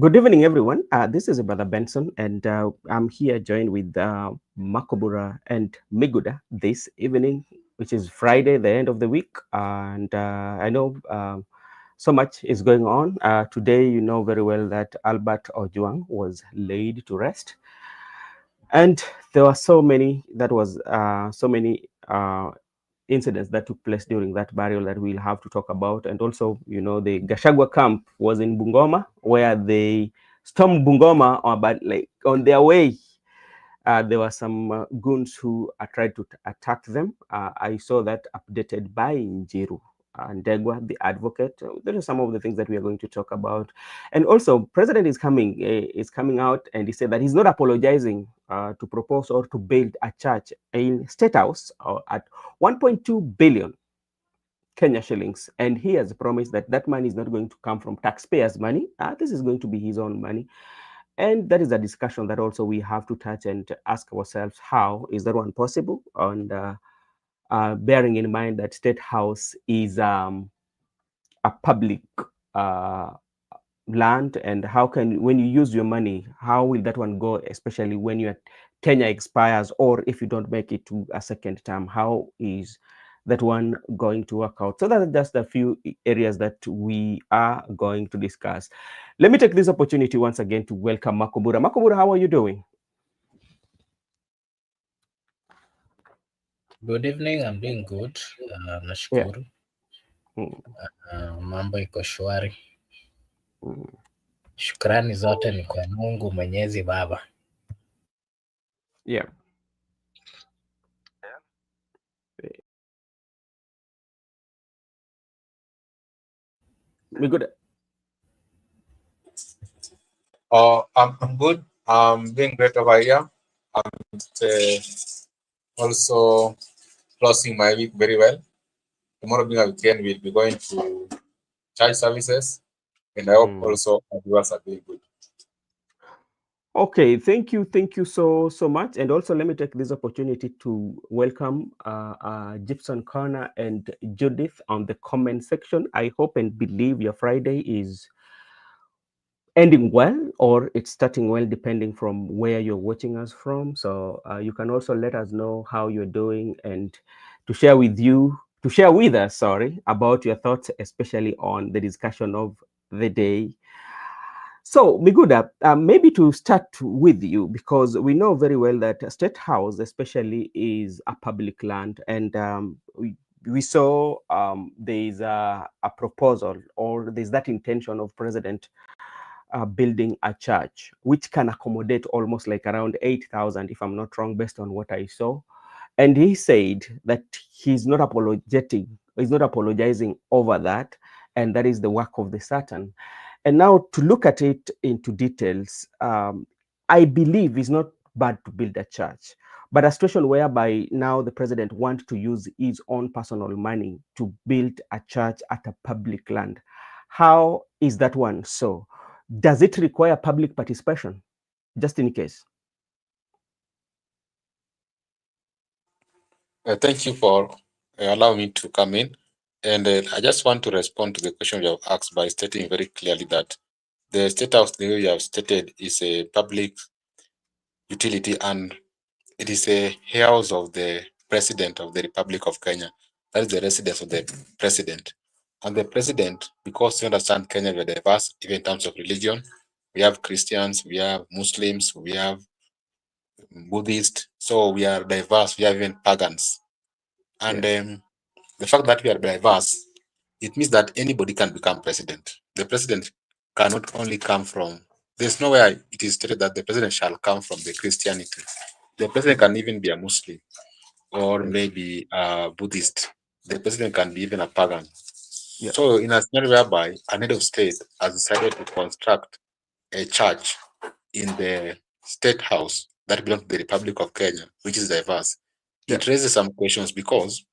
Good evening, everyone. This is Brother Benson, and I'm here joined with Makobura and Miguda this evening, which is Friday, the end of the week. And I know so much is going on. Today, you know very well that Albert Ojang was laid to rest. And there were so many, incidents that took place during that burial that we'll have to talk about. And also, you know, the Gacahagua camp was in Bungoma, where they stormed Bungoma, but like on their way, there were some goons who tried to attack them. I saw that updated by Njiru and Degwa, the advocate. Those are some of the things that we are going to talk about. And also, President is coming out, and he said that he's not apologizing to propose or to build a church in State House at 1.2 billion Kenya shillings. And he has promised that that money is not going to come from taxpayers' money. This is going to be his own money. And that is a discussion that also we have to touch and ask ourselves, how is that one possible? And bearing in mind that State House is a public land, and how can, when you use your money, how will that one go, especially when your tenure expires, or if you don't make it to a second term, how is that one going to work out? So that's just a few areas that we are going to discuss. Let me take this opportunity once again to welcome Makobura. Makobura, how are you doing? Good evening, I'm doing good. Nashukuru. Mambo iko shwari. Shukrani zote ni kwa Mungu Mwenyezi Baba. Yeah. We good. I'm good. I'm doing great over here. I'm also closing my week very well. Tomorrow being a weekend, we'll be going to church services, and I hope also our viewers are doing good. Okay, thank you so much. And also, let me take this opportunity to welcome Gibson Connor and Judith on the comment section. I hope and believe your Friday is ending well, or it's starting well, depending from where you're watching us from. So you can also let us know how you're doing, and to share with us, about your thoughts, especially on the discussion of the day. So, Miguda, maybe to start with you, because we know very well that State House especially is a public land, and we saw there's a proposal, or there's that intention of President building a church which can accommodate almost like around 8,000, if I'm not wrong, based on what I saw. And he said that he's not apologizing over that, and that is the work of the Satan. And now, to look at it into details, I believe it's not bad to build a church, but a situation whereby now the president wants to use his own personal money to build a church at a public land. How is that one so? Does it require public participation, just in case? Thank you for allowing me to come in. And I just want to respond to the question you have asked by stating very clearly that the State House, the way you have stated, is a public utility, and it is a house of the President of the Republic of Kenya. That is the residence of the President. And the President, because you understand Kenya, we are diverse, even in terms of religion. We have Christians, we have Muslims, we have Buddhists. So we are diverse, we have even pagans. And the fact that we are diverse, it means that anybody can become president. The president cannot only come from, there's nowhere it is stated that the president shall come from the Christianity. The president can even be a Muslim, or maybe a Buddhist. The president can be even a pagan. So in a scenario whereby an head of state has decided to construct a church in the State House that belongs to the Republic of Kenya, which is diverse, it raises some questions, because,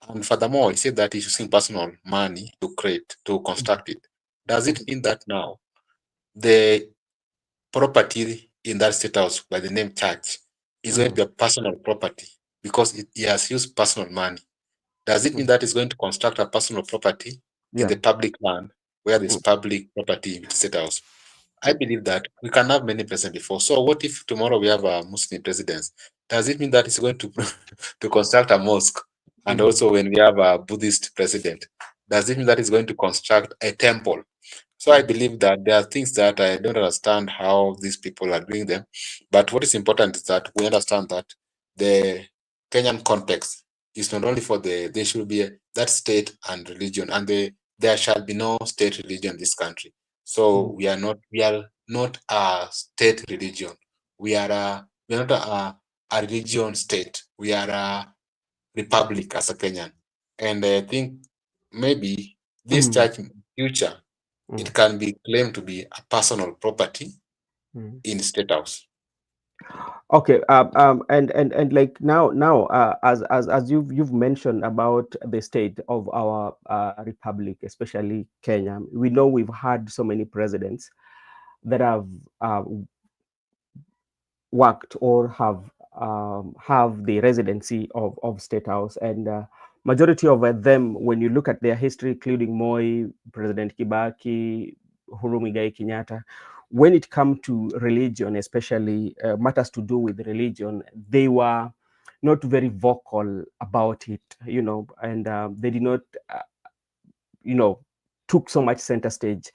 and furthermore, he said that he's using personal money to construct it. Does it mean that now the property in that State House by the name church is going to be a personal property because he has used personal money? Does it mean that he's going to construct a personal property in the public land where there's public property in the State House? I believe that we can have many presidents before. So what if tomorrow we have a Muslim president? Does it mean that he's going to to construct a mosque? And also when we have a Buddhist president, does it mean that he's going to construct a temple? So I believe that there are things that I don't understand how these people are doing them. But what is important is that we understand that the Kenyan context is not only for there should be that state and religion, and there shall be no state religion in this country. So we are not a state religion. We are not a religion state. We are a republic as a Kenyan. And I think maybe this church in future, it can be claimed to be a personal property in State House. Okay, and like now, as you've mentioned about the state of our republic, especially Kenya, we know we've had so many presidents that have worked or have the residency of State House, and majority of them, when you look at their history, including Moi, President Kibaki, Uhuru Muigai Kenyatta, when it comes to religion, especially matters to do with religion, they were not very vocal about it, and they did not, took so much center stage,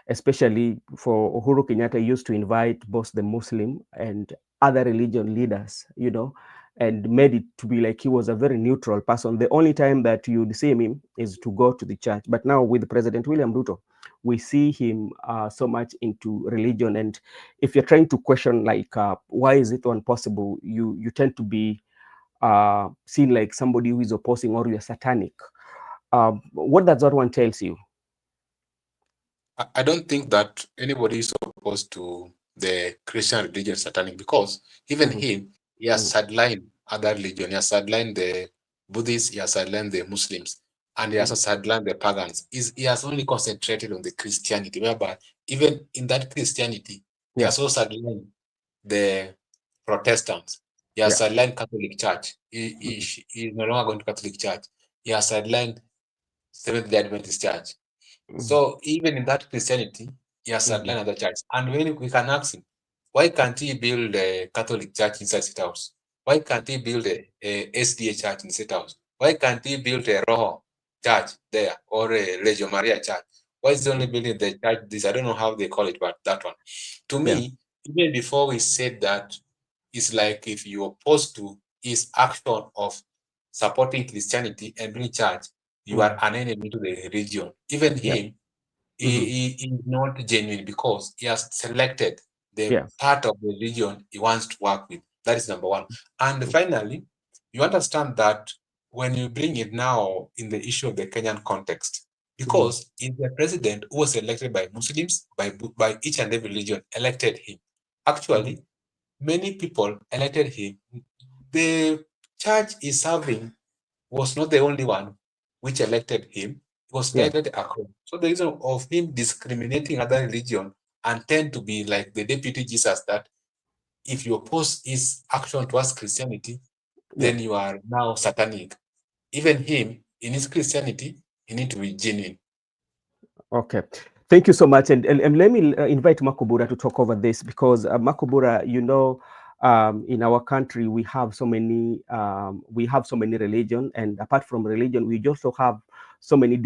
especially for Uhuru Kenyatta used to invite both the Muslim and other religion leaders, and made it to be like he was a very neutral person. The only time that you'd see him is to go to the church. But now with President William Ruto, we see him so much into religion. And if you're trying to question, like, why is it impossible, you tend to be seen like somebody who is opposing or you're satanic. What does that one tells you? I don't think that anybody is opposed to the Christian religion satanic, because even him, he has sidelined other religion. He has sidelined the Buddhists, he has sidelined the Muslims, and he has sidelined the pagans. He has only concentrated on the Christianity, whereby even in that Christianity, he has also sidelined the Protestants. He has sidelined Catholic Church. He is no longer going to Catholic Church. He has sidelined Seventh-day Adventist Church. So even in that Christianity, he has sidelined other churches. And when we can ask him, why can't he build a Catholic church inside State House? Why can't he build a SDA church in State House? Why can't he build a Roho church there, or a Legio Maria church? Why is he only building the church? This, I don't know how they call it, but that one. To me, even before we said that, it's like if you're opposed to his action of supporting Christianity and building church, you are an enemy to the religion. Even him, he is not genuine, because he has selected the part of the religion he wants to work with. That is number one. And finally, you understand that when you bring it now in the issue of the Kenyan context, because in the president who was elected by Muslims, by each and every religion, elected him. Actually, many people elected him. The church is serving was not the only one which elected him. It was elected across. So the reason of him discriminating other religion and tend to be like the deputy Jesus, that if you oppose his action towards Christianity, then you are now satanic. Even him, in his Christianity, he need to be genuine. Okay. Thank you so much. And let me invite Makubura to talk over this, because Makubura, in our country, we have so many religion, and apart from religion, we also have so many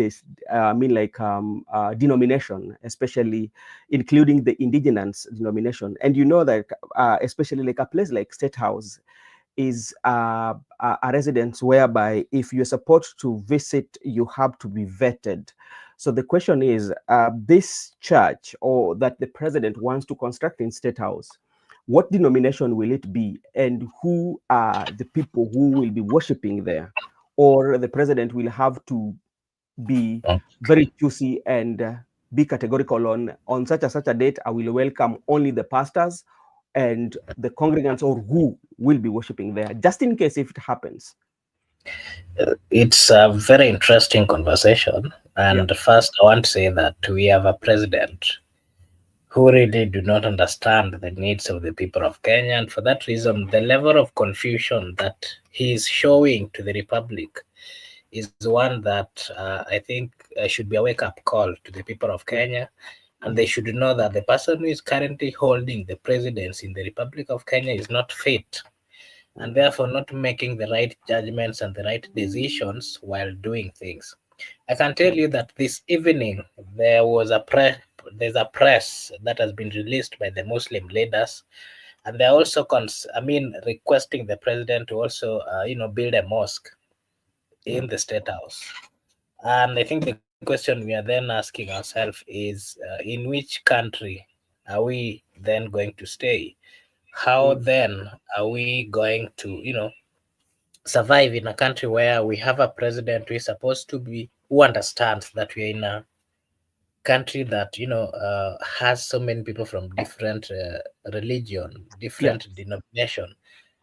denomination, especially including the indigenous denomination. And that especially like a place like State House is a residence whereby if you're supposed to visit, you have to be vetted. So the question is, this church or that the president wants to construct in State House, what denomination will it be, and who are the people who will be worshiping there? Or the president will have to be very choosy and be categorical on such a date, I will welcome only the pastors and the congregants, or who will be worshiping there, just in case if it happens. It's a very interesting conversation. And first, I want to say that we have a president who really do not understand the needs of the people of Kenya. And for that reason, the level of confusion that he is showing to the Republic is one that I think should be a wake-up call to the people of Kenya. and they should know that the person who is currently holding the presidency in the Republic of Kenya is not fit, and therefore not making the right judgments and the right decisions while doing things. I can tell you that this evening there was there's a press that has been released by the Muslim leaders, and they're also requesting the president to also build a mosque Yeah. in the state house. And I think the question we are then asking ourselves is, in which country are we then going to stay? How Mm. then are we going to, survive in a country where we have a president who is supposed to be, who understands that we are in a country that, has so many people from different religion, Yeah. different denomination,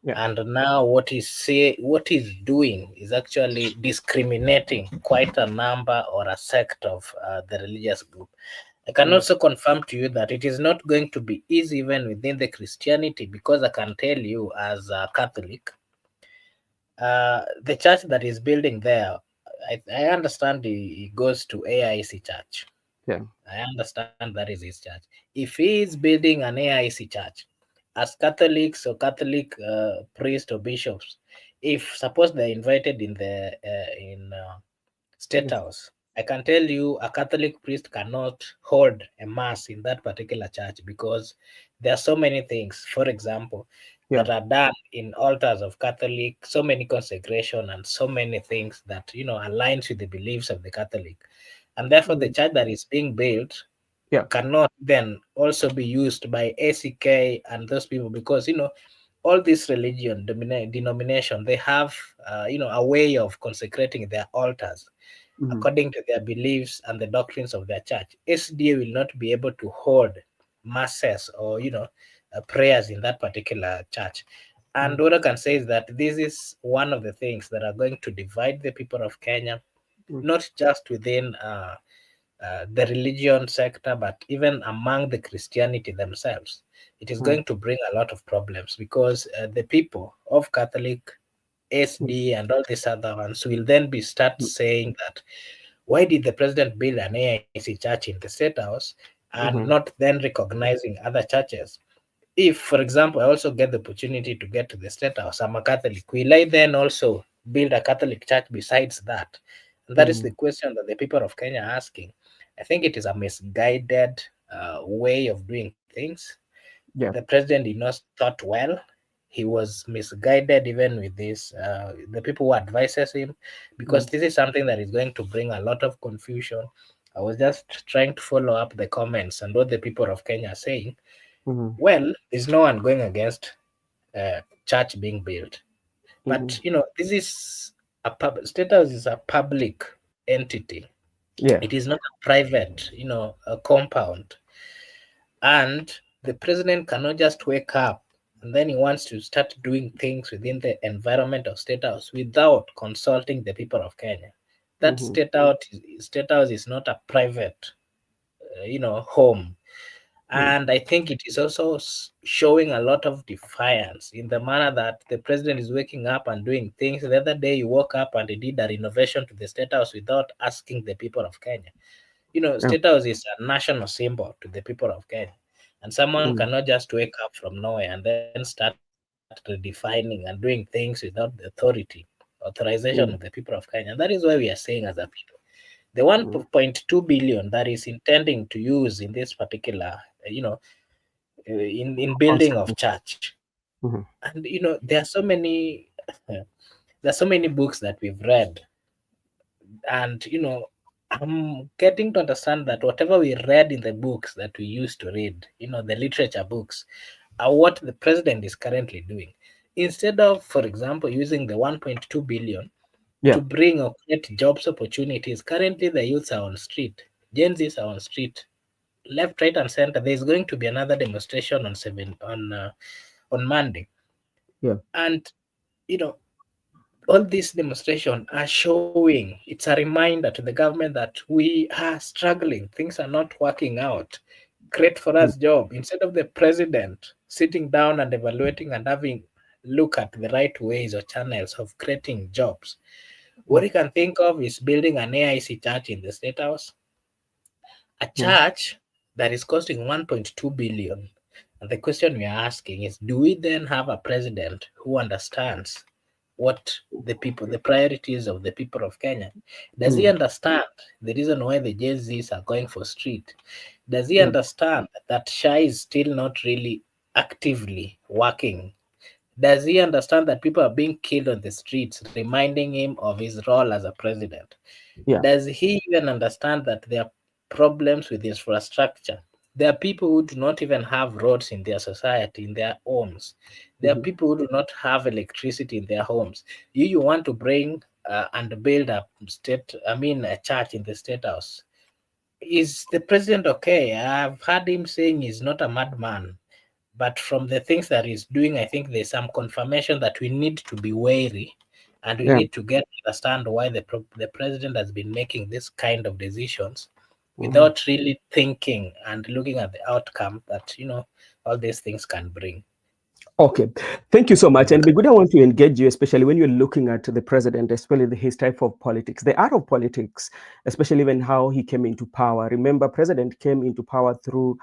Yeah. and now what he's doing is actually discriminating quite a number or a sect of the religious group. I can Mm. also confirm to you that it is not going to be easy even within the Christianity, because I can tell you as a Catholic, the church that is building there, I understand he goes to AIC church. Yeah. I understand that is his church. If he is building an AIC church, as Catholics or Catholic priests or bishops, if suppose they're invited in the in state Yes. house, I can tell you a Catholic priest cannot hold a mass in that particular church, because there are so many things, for example, Yeah. that are done in altars of Catholic, so many consecration and so many things that aligns with the beliefs of the Catholic, and therefore the Mm. church that is being built Yeah. cannot then also be used by ACK and those people, because all these denomination, they have a way of consecrating their altars Mm. according to their beliefs and the doctrines of their church. SDA will not be able to hold masses or prayers in that particular church. And Mm. what I can say is that this is one of the things that are going to divide the people of Kenya, Mm. not just within the religion sector, but even among the Christianity themselves. It is Mm. going to bring a lot of problems, because the people of Catholic, Mm. SD, and all these other ones will then be start Mm. saying that, why did the president build an AIC church in the state house and Mhm. not then recognizing other churches? If, for example, I also get the opportunity to get to the state house, I'm a Catholic, will I then also build a Catholic church besides that? And that is the Mhm. question that the people of Kenya are asking. I think it is a misguided way of doing things. The Yeah. president did not start well. He was misguided even with this, the people who advises him, because Mm. this is something that is going to bring a lot of confusion. I was just trying to follow up the comments and what the people of Kenya are saying. Mhm. Well, there's no one going against church being built, Mhm. but this is state house is a public entity. Yeah. It is not a private, a compound, and the president cannot just wake up and then he wants to start doing things within the environment of state house without consulting the people of Kenya. That Mhm. state house is not a private, home. Mm. And I think it is also showing a lot of defiance in the manner that the president is waking up and doing things. The other day, he woke up and he did a renovation to the state house without asking the people of Kenya. Yeah. State house is a national symbol to the people of Kenya. And someone Mm. cannot just wake up from nowhere and then start redefining and doing things without the authority, authorization of the people Mm. of Kenya. And that is why we are saying as a people, the Mm. 1.2 billion that is intending to use in this particular, in building of Consequence. church, Mhm. and there are so many there are so many books that we've read, and I'm getting to understand that whatever we read in the books that we used to read, the literature books, are what the president is currently doing. Instead of, for example, using the 1.2 billion Yeah. to bring or create jobs opportunities, currently the youths are on street, Gen Zs are on street, left, right, and center. There's going to be another demonstration on Monday, Yeah. and you know all these demonstrations are showing, it's a reminder to the government that we are struggling, things are not working out. Create for Mm. us job, instead of the president sitting down and evaluating and having look at the right ways or channels of creating jobs. What Mm. you can think of is building an AIC church in the state house, a Mm. church that is costing 1.2 billion. And the question we are asking is, do we then have a president who understands what the people, the priorities of the people of Kenya? Does he Mm. understand the reason why the Gen Zs are going for street? Does he Mm. understand that Shah is still not really actively working? Does he understand that people are being killed on the streets, reminding him of his role as a president? Yeah. Does he even understand that there are problems with infrastructure? There are people who do not even have roads in their society, in their homes. There are Mhm. people who do not have electricity in their homes. You want to bring and build a church in the state house. Is the president okay? I've heard him saying he's not a madman, but from the things that he's doing, I think there's some confirmation that we need to be wary, and we Yeah. need to get understand why the president has been making this kind of decisions Mhm. without really thinking and looking at the outcome that all these things can bring. Okay, thank you so much. And Biguda, I want to engage you, especially when you're looking at the president, especially his type of politics, the art of politics, especially when how he came into power. Remember, president came into power through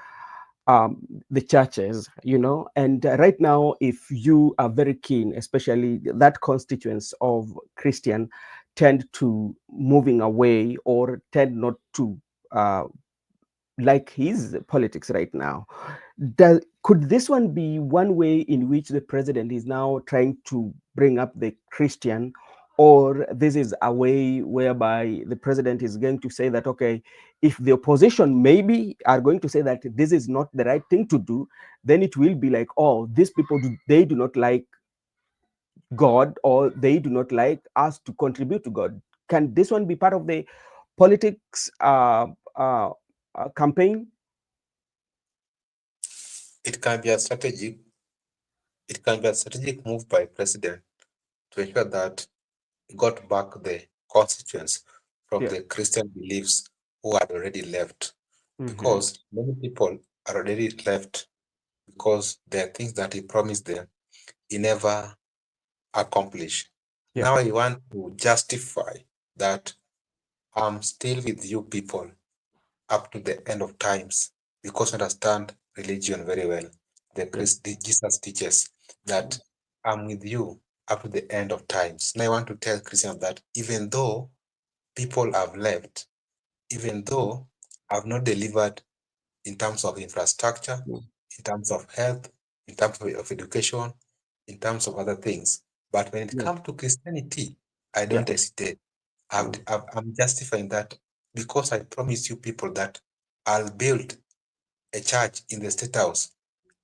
the churches, and right now, if you are very keen, especially that constituents of Christian tend to moving away or tend not to uh, like his politics right now. Could this one be one way in which the president is now trying to bring up the Christian, or this is a way whereby the president is going to say that, okay, if the opposition maybe are going to say that this is not the right thing to do, then it will be like, oh, these people they do not like God, or they do not like us to contribute to God. Can this one be part of the politics uh, campaign? It can be a strategic, it can be a strategic move by president to ensure that he got back the constituents from Yeah. the Christian beliefs who had already left. Mm-hmm. Because many people are already left because there are things that he promised them he never accomplished. Yeah. Now he want to justify that I'm still with you people up to the end of times because I understand religion very well. Yeah. Jesus teaches that I'm with you up to the end of times. Now I want to tell Christians that even though people have left, even though I've not delivered in terms of infrastructure, Mm. in terms of health, in terms of education, in terms of other things. But when it Yeah. comes to Christianity, I Yeah. don't hesitate. Mm. I'm justifying that because I promise you people that I'll build a church in the state house.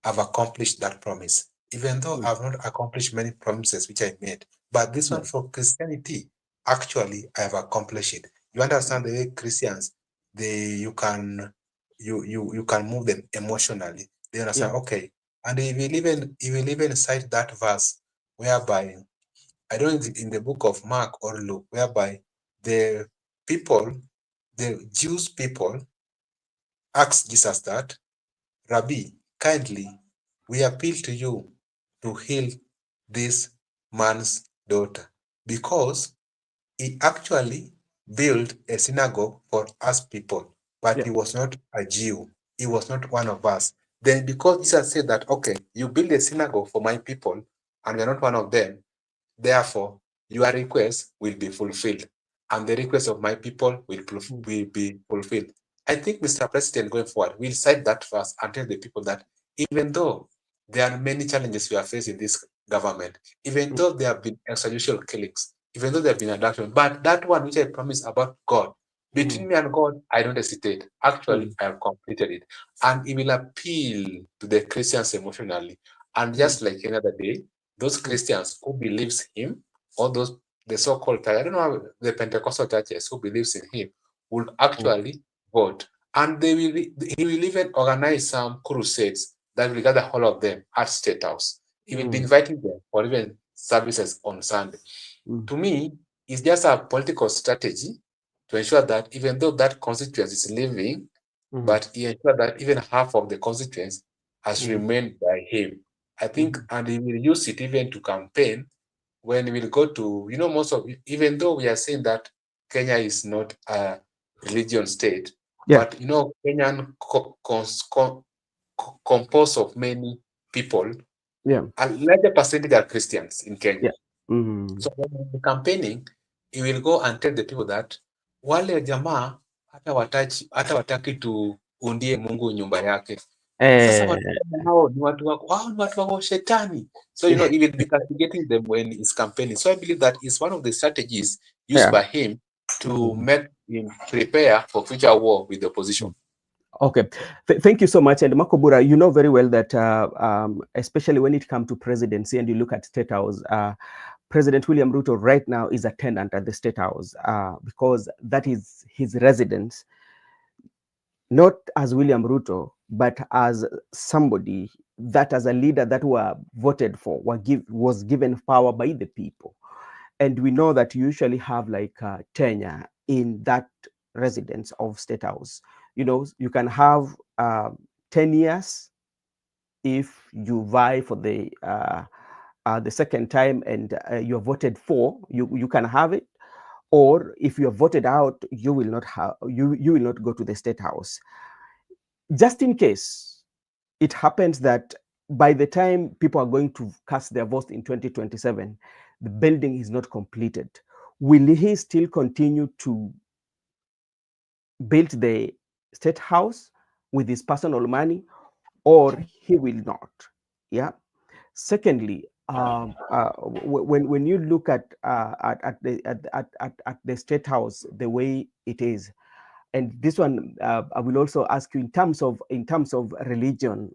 I've accomplished that promise, even though Mm. I've not accomplished many promises which I made. But this Yeah. one for Christianity, actually, I have accomplished it. You understand the way Christians, you can move them emotionally. They Yeah. understand, okay. And he will even cite that verse whereby I don't know in the book of Mark or Luke, whereby the people, the Jews people asked Jesus that, Rabbi, kindly, we appeal to you to heal this man's daughter because he actually built a synagogue for us people, but Yeah. he was not a Jew. He was not one of us. Then, because Jesus said that, okay, you build a synagogue for my people, and we are not one of them, therefore, your request will be fulfilled, and the request of my people Mm. will be fulfilled. I think, Mr. President, going forward, will cite that first and tell the people that even though there are many challenges we are facing in this government, even Mm. though there have been extrajudicial killings, even though there have been abduction, but that one which I promised about God, Mm. between me and God, I don't hesitate. Actually, Mm. I have completed it. And it will appeal to the Christians emotionally. And Mm. just like any other day, those Mm. Christians who believes him, or those the so-called I don't know the Pentecostal churches who believes in him will Mm. actually vote, and he will even organize some crusades that will gather all of them at State House. He will be Mm. inviting them for even services on Sunday. Mm. To me, it's just a political strategy to ensure that even though that constituency is leaving, Mm. but he ensure that even half of the constituents has Mm. remained by him. I think, Mm. and he will use it even to campaign when we'll go to, most of, even though we are saying that Kenya is not a religion state, Yeah. But Kenyan composed of many people. Yeah. A larger percentage are Christians in Kenya. Yeah. Mm. So when you're campaigning, you will go and tell the people that wale jamaa hata wataki tuundie Mungu nyumba yake. Sasa watu Eh, kama hao ni watu wa shetani. So he will be castigating them when he's campaigning. So I believe that is one of the strategies used yeah. by him to Mhm. make him prepare for future war with the opposition. Okay, thank you so much. And Makobura, you know very well that, especially when it comes to presidency and you look at State House, President William Ruto right now is a tenant at the State House because that is his residence, not as William Ruto, but as somebody that, as a leader that were voted for, was given power by the people. And we know that you usually have like tenure in that residence of State House. You can have 10 years if you vie for the second time and you're voted for, you can have it. Or if you're voted out, you will not have you will not go to the State House. Just in case it happens that by the time people are going to cast their vote in 2027, the building is not completed, will he still continue to build the State House with his personal money, or he will not? Yeah. Secondly, when you look at the State House the way it is, and this one I will also ask you in terms of religion,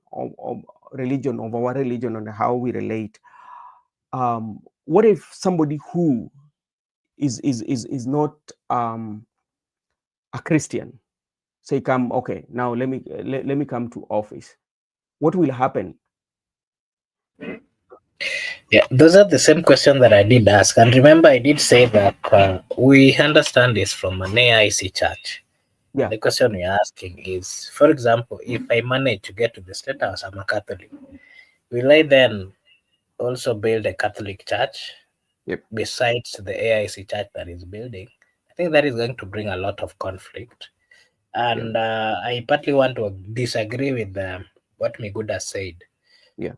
religion of our religion and how we relate. What if somebody who is not a Christian say, come, okay, now let me come to office? What will happen? Yeah, those are the same question that I did ask. And remember, I did say that we understand this from an AIC church. And Yeah. the question we're asking is, for example, if I manage to get to the State House, I'm a Catholic, will I then also build a Catholic church Yep. besides the AIC church that is building? I think that is going to bring a lot of conflict. Yeah. And I partly want to disagree with what Miguda said. Yeah.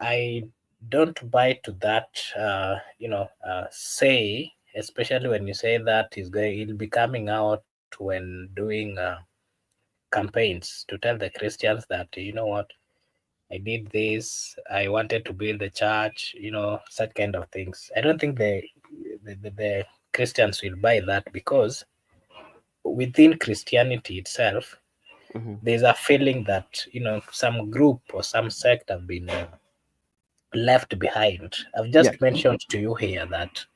I don't buy to that, say, especially when you say that he'll be coming out when doing campaigns to tell the Christians that, you know what, I did this, I wanted to build the church, such kind of things. I don't think the Christians will buy that, because within Christianity itself, Mm-hmm. there's a feeling that some group or some sect have been left behind. I've Yeah. just mentioned to you here that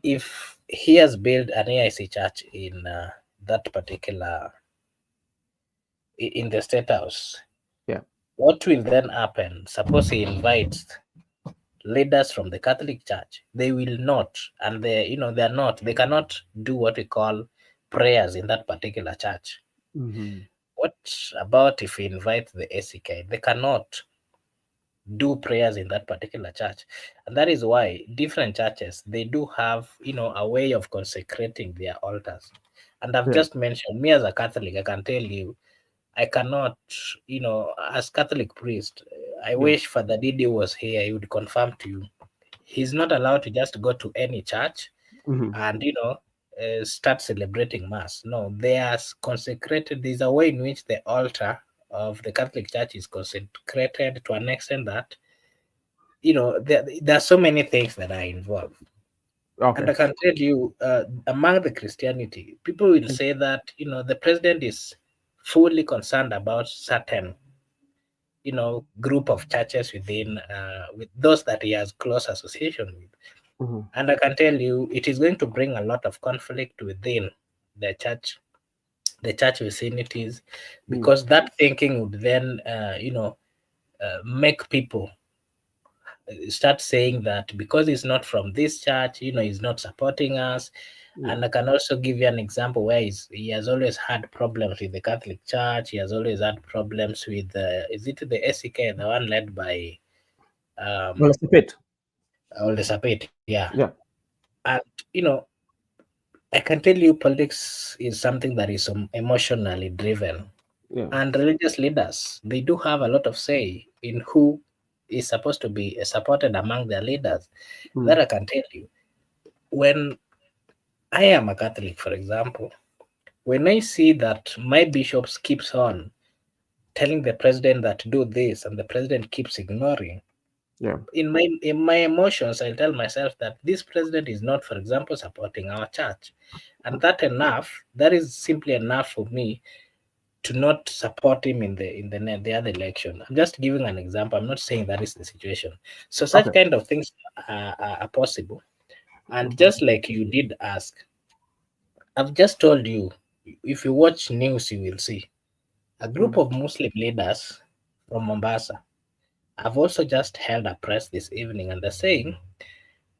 if he has built an AIC church in that particular in the State House, Yeah. what will then happen? Suppose he invites leaders from the Catholic Church, they will not, and they cannot do what we call prayers in that particular church. Mm-hmm. What about if we invite the ACK? They cannot do prayers in that particular church, and that is why different churches, they do have a way of consecrating their altars. And I've Yeah. just mentioned, me as a Catholic, I can tell you, I cannot, as Catholic priest, I Yeah. wish Father Didi was here, he would confirm to you, he's not allowed to just go to any church Mm-hmm. and start celebrating mass. No, they are consecrated. There's a way in which the altar of the Catholic Church is consecrated to an extent that there are so many things that are involved. And Okay. I can tell you, among the Christianity, people will say that the president is fully concerned about certain group of churches within with those that he has close association with. Mm-hmm. And I can tell you, it is going to bring a lot of conflict within the church, the church vicinities, Mm. because that thinking would then make people start saying that because he's not from this church, he's not supporting us. Yeah. And I can also give you an example where he has always had problems with the Catholic Church. He has always had problems with is it the SEK, the one led by Well, um it's a pit. Ole Sapit, yeah. Yeah. And you know, I can tell you politics is something that is emotionally driven. Yeah. And religious leaders, they do have a lot of say in who is supposed to be supported among their leaders. That Mm. I can tell you. When I am a Catholic, for example, when I see that my bishops keeps on telling the president that do this and the president keeps ignoring, Yeah. in my emotions, I tell myself that this president is not, for example, supporting our church. And that is simply enough for me to not support him in the other election. I'm just giving an example. I'm not saying that is the situation. So such Okay. kind of things are possible. And Mhm. just like you did ask, I've just told you, if you watch news, you will see a group Mm. of Muslim leaders from Mombasa have also just held a press this evening, and they're saying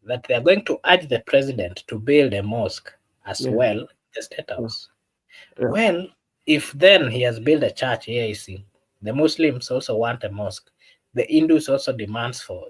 that they are going to urge the president to build a mosque as Yeah. well in the state Yeah. house. Yeah. Well, if then he has built a church here, you see, the Muslims also want a mosque. The Hindus also demands for,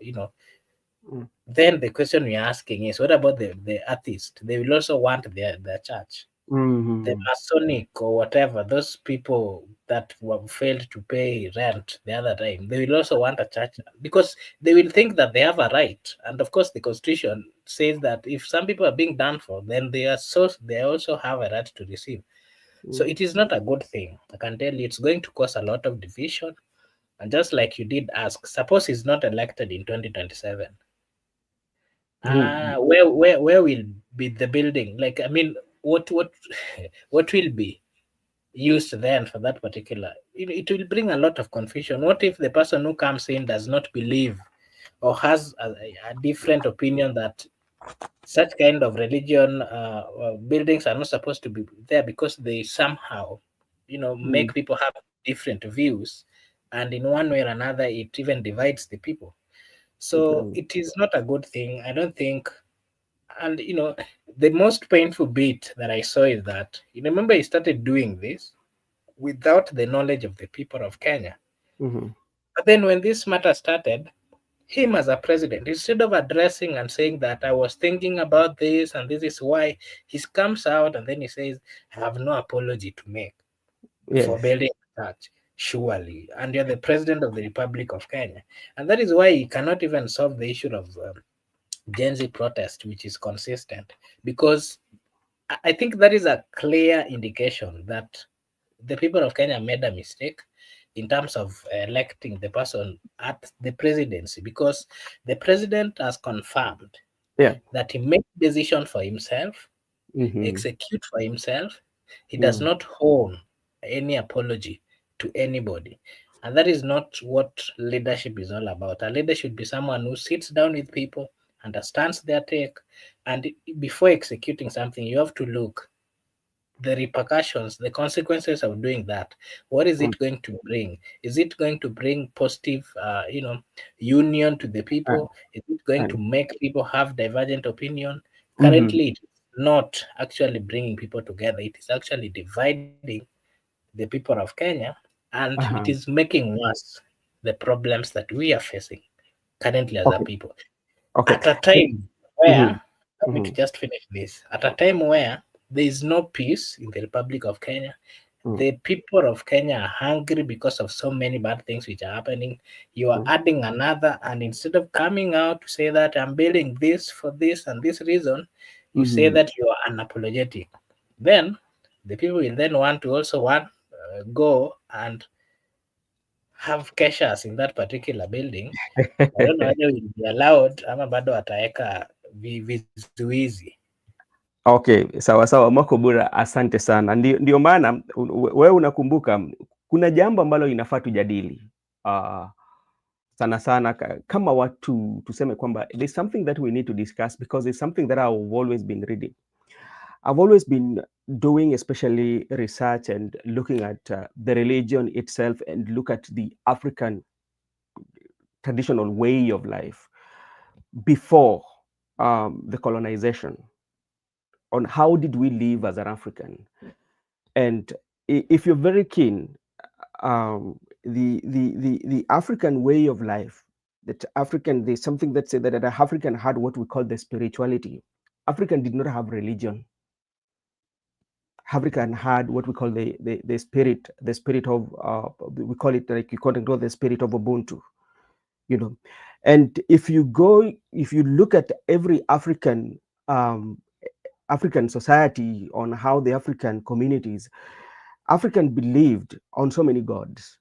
Mm. then the question we're asking is, what about the atheists? They will also want their church. The Mhm. Masonic or whatever, those people that were failed to pay rent the other time, they will also want a church because they will think that they have a right. And of course, the constitution says that if some people are being done for, then they also have a right to receive. So Mm. it is not a good thing. I can tell you it's going to cause a lot of division. And just like you did ask, suppose he's not elected in 2027. Who? Where will be the building? Like, I mean, what what will be used then for that particular? It will bring a lot of confusion. What if the person who comes in does not believe or has a different opinion that such kind of religion buildings are not supposed to be there because they somehow Mm. make people have different views, and in one way or another it even divides the people. So Okay. it is not a good thing, I don't think. And the most painful bit that I saw is that, remember, he started doing this without the knowledge of the people of Kenya. Mhm. But then when this matter started, him as a president, instead of addressing and saying that I was thinking about this and this is why, he comes out and then he says, I have no apology to make for Yes. building a church. Surely, and you're the president of the Republic of Kenya, and that is why he cannot even solve the issue of Gen Z protest, which is consistent, because I think that is a clear indication that the people of Kenya made a mistake in terms of electing the person at the presidency, because the president has confirmed Yeah. that he makes decision for himself, Mhm. execute for himself. He does Mm. not owe any apology to anybody. And that is not what leadership is all about. A leader should be someone who sits down with people, understands their take, and before executing something, you have to look the repercussions, the consequences of doing that. What is Mm. it going to bring? Is it going to bring positive, union to the And people? Is it going to and make people have divergent opinion? mhm. Currently, it's not actually bringing people together. It is actually dividing the people of Kenya, and it is Uh-huh. making worse the problems that we are facing currently as a Okay. people. Okay. At a time Mhm. where, let me to Mhm. just finish this, at a time where there is no peace in the Republic of Kenya, Mm. the people of Kenya are hungry because of so many bad things which are happening. You are Mm. adding another, and instead of coming out to say that I'm building this for this and this reason, you say Mhm. that you are unapologetic. Then the people will then want to also go and have keshas in that particular building. I don't know whether will be allowed ama bado wataweka vizuizi. Okay, sawa sawa, Makobura, asante sana. Ndio maana wewe unakumbuka kuna jambo ambalo inafaa tujadili sana sana kama watu tuseme kwamba there's something that we need to discuss because it's something that I've always been reading. I've always been doing especially research and looking at the religion itself and look at the African traditional way of life before the colonization, on how did we live as an African. And if you're very keen, the African way of life, that African, there's something that said that African had what we call the spirituality. African did not have religion. African had what we call the spirit of we call it, like you call it, the spirit of Ubuntu, you know. And if you look at every African society, on how the African communities, African believed on so many gods,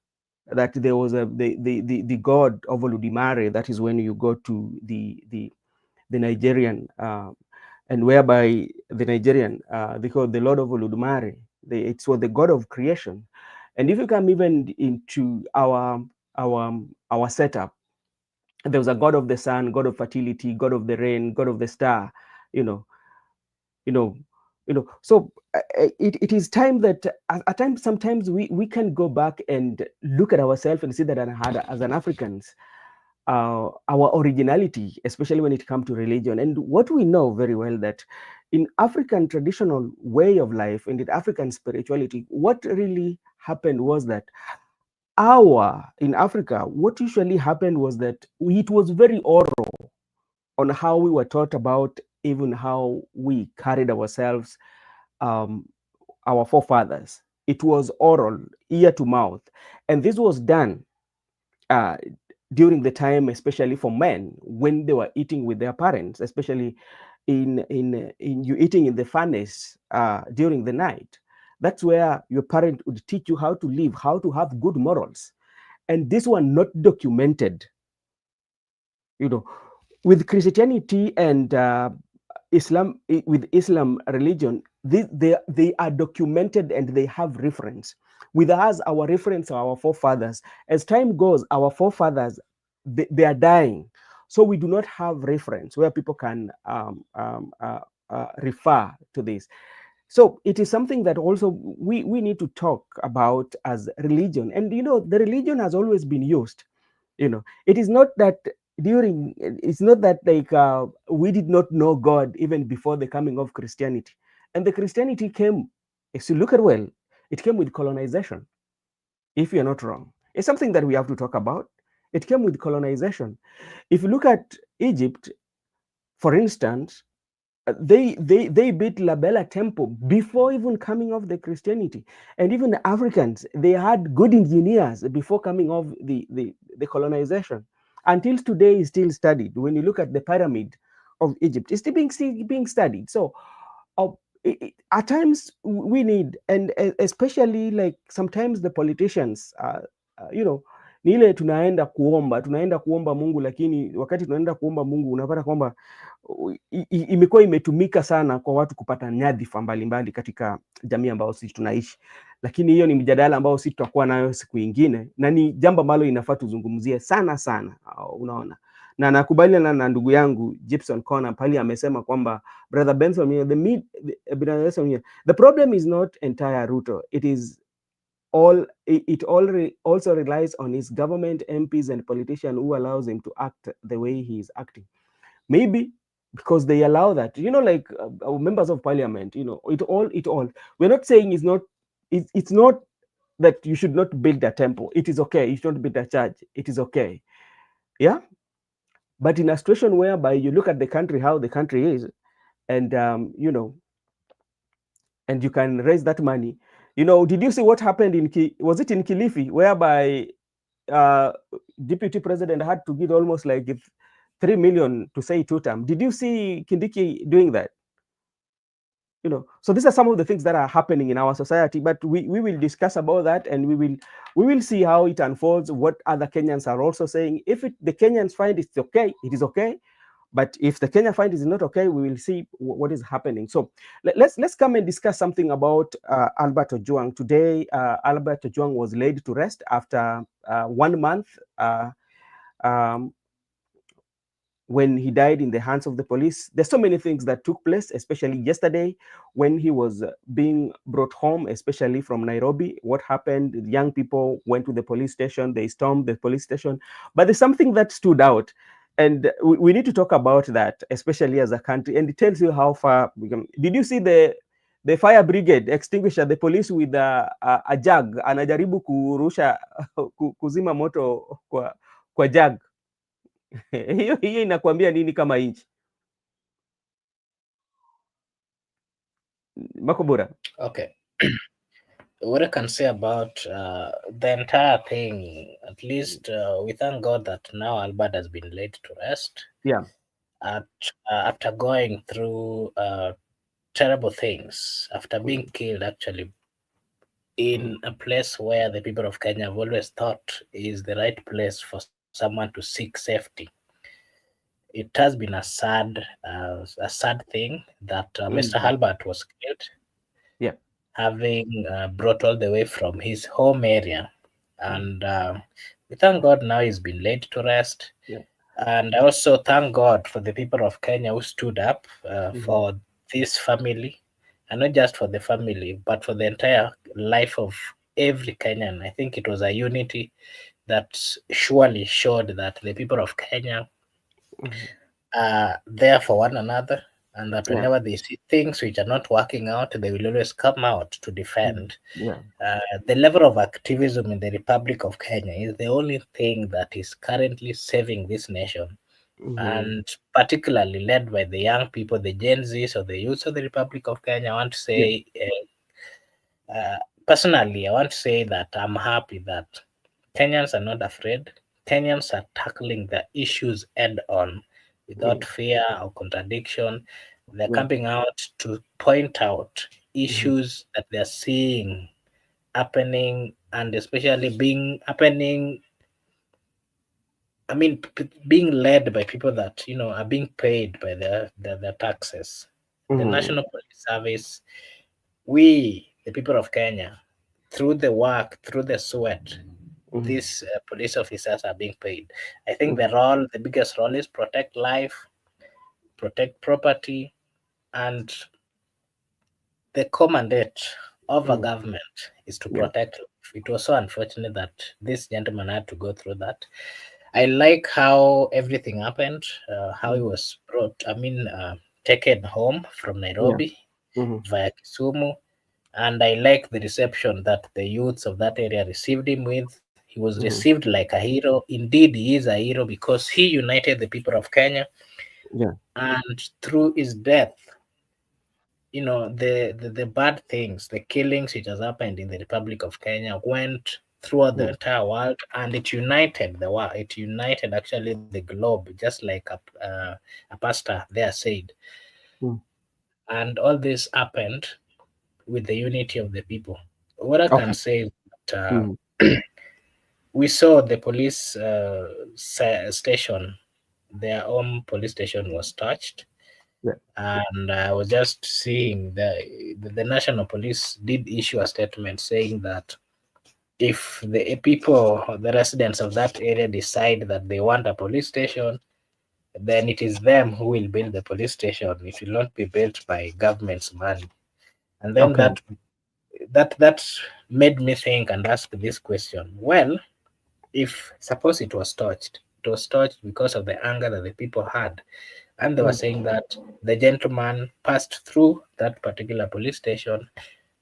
that there was the god of Oludimare. That is when you go to the Nigerian, and whereby the Nigerian, they call the Lord of Oludumare. It's what the God of creation. And if you come even into our setup, there was a God of the sun, God of fertility, God of the rain, God of the star, you know, you know, So it is time that at times, sometimes we can go back and look at ourselves and see that as an Africans, our originality, especially when it comes to religion. And what we know very well, that in African traditional way of life and in African spirituality, what really happened was that in Africa, what usually happened was that it was very oral on how we were taught about, even how we carried ourselves, our forefathers. It was oral, ear to mouth. And this was done uh, during the time, especially for men, when they were eating with their parents, especially in you eating in the furnace during the night. That's where your parent would teach you how to live, how to have good morals. And these were not documented. With Christianity and Islam, with Islam religion, they are documented and they have reference. With us, our reference are our forefathers. As time goes, our forefathers, they are dying. So we do not have reference where people can refer to this. So it is something that also we need to talk about as religion. And the religion has always been used. It is not that it's not that like we did not know God even before the coming of Christianity. And the Christianity came, if you look at well, it came with colonization. If you're not wrong, it's something that we have to talk about. It came with colonization. If you look at Egypt, for instance, they built La Bella Temple before even coming of the Christianity. And even the Africans, they had good engineers before coming of the colonization. Until today is still studied. When you look at the pyramid of Egypt, it's still being studied. So uh, at times we need, and especially like sometimes the politicians, ni ile tunaenda kuomba Mungu, lakini wakati tunaenda kuomba Mungu unapata kwamba imekuwa imetumika sana kwa watu kupata nyadhifa mbalimbali katika jamii ambayo sisi tunaishi. Lakini hiyo ni mjadala ambao sisi tutakuwa nayo siku nyingine, na ni jambo ambalo inafaa tuzungumzie sana sana, unaona. Na nakubaliana na ndugu yangu Gibson Corner pale amesema kwamba brother Benson, the problem is not entire Ruto. It also relies on his government, MPs and politicians who allows him to act the way he is acting. Maybe because they allow that, like members of parliament, it all. We're not saying it's not that you should not build a temple. It is okay. You should not build a church. It is okay. Yeah. But in a situation whereby you look at the country, how the country is, and and you can raise that money. Did you see what happened was it in Kilifi, whereby deputy president had to give almost like 3 million to say 2 term? Did you see Kindiki doing that? So these are some of the things that are happening in our society, but we will discuss about that, and we will see how it unfolds, what other Kenyans are also saying. If the Kenyans find it's okay, it is okay. But if the Kenya find is not okay, we will see what is happening. So let's come and discuss something about Albert Ojang. Today, Albert Ojang was laid to rest after 1 month when he died in the hands of the police. There's so many things that took place, especially yesterday when he was being brought home, especially from Nairobi. What happened? The young people went to the police station. They stormed the police station. But there's something that stood out. And we need to talk about that, especially as a country. And it tells you how far we can. Did you see the fire brigade extinguisher, the police with a jug, anajaribu kurusha kuzima moto kwa jug? hiyo inakwambia nini kama nchi? Makobura. Okay. What I can say about the entire thing, at least we thank God that now Albert has been laid to rest Yeah. at, after going through terrible things, after being killed actually in a place where the people of Kenya have always thought is the right place for someone to seek safety. It has been a sad thing that Mr. Albert was killed, Yeah. having brought all the way from his home area. Mm. And we thank God now he's been laid to rest. Yeah. And I also thank God for the people of Kenya who stood up Mhm. for this family, and not just for the family, but for the entire life of every Kenyan. I think it was a unity that surely showed that the people of Kenya Mhm. are there for one another, and that Yeah. whenever they see things which are not working out, they will always come out to Mhm. defend. Yeah. The level of activism in the Republic of Kenya is the only thing that is currently saving this nation, Mhm. and particularly led by the young people, the Gen Zs or the youth of the Republic of Kenya. I want to Yeah. say, personally, I want to say that I'm happy that Kenyans are not afraid. Kenyans are tackling the issues head on without Mm. fear or contradiction. They're Yeah. coming out to point out Mhm. issues that they're seeing happening, and especially being happening. I mean, being led by people that are being paid by their taxes. The Mhm. National Police Service, we, the people of Kenya, through the work, through the sweat, Mhm. these police officers are being paid. I think Mhm. the biggest role is protect life, protect property, and the commandate of a Mhm. government is to Yeah. protect life. It was so unfortunate that this gentleman had to go through that. I like how everything happened, how he Mhm. was taken home from Yeah. Nairobi Mhm. via Kisumu. And I like the reception that the youths of that area received him with. He was Mhm. received like a hero. Indeed, he is a hero because he united the people of Kenya. Yeah. And through his death, the bad things, the killings which has happened in the Republic of Kenya went throughout the Mm. entire world, and it united the world. It united actually the globe, just like a pastor there said. Mm. And all this happened with the unity of the people. What I can Okay. say is that Mhm. we saw the police station, their own police station was touched, Yeah. and I was just seeing the national police did issue a statement saying that if the people, the residents of that area decide that they want a police station, then it is them who will build the police station. It will not be built by government's money. And then Okay. that made me think and ask this question. Well, if suppose it was touched because of the anger that the people had, and they were Mm. saying that the gentleman passed through that particular police station,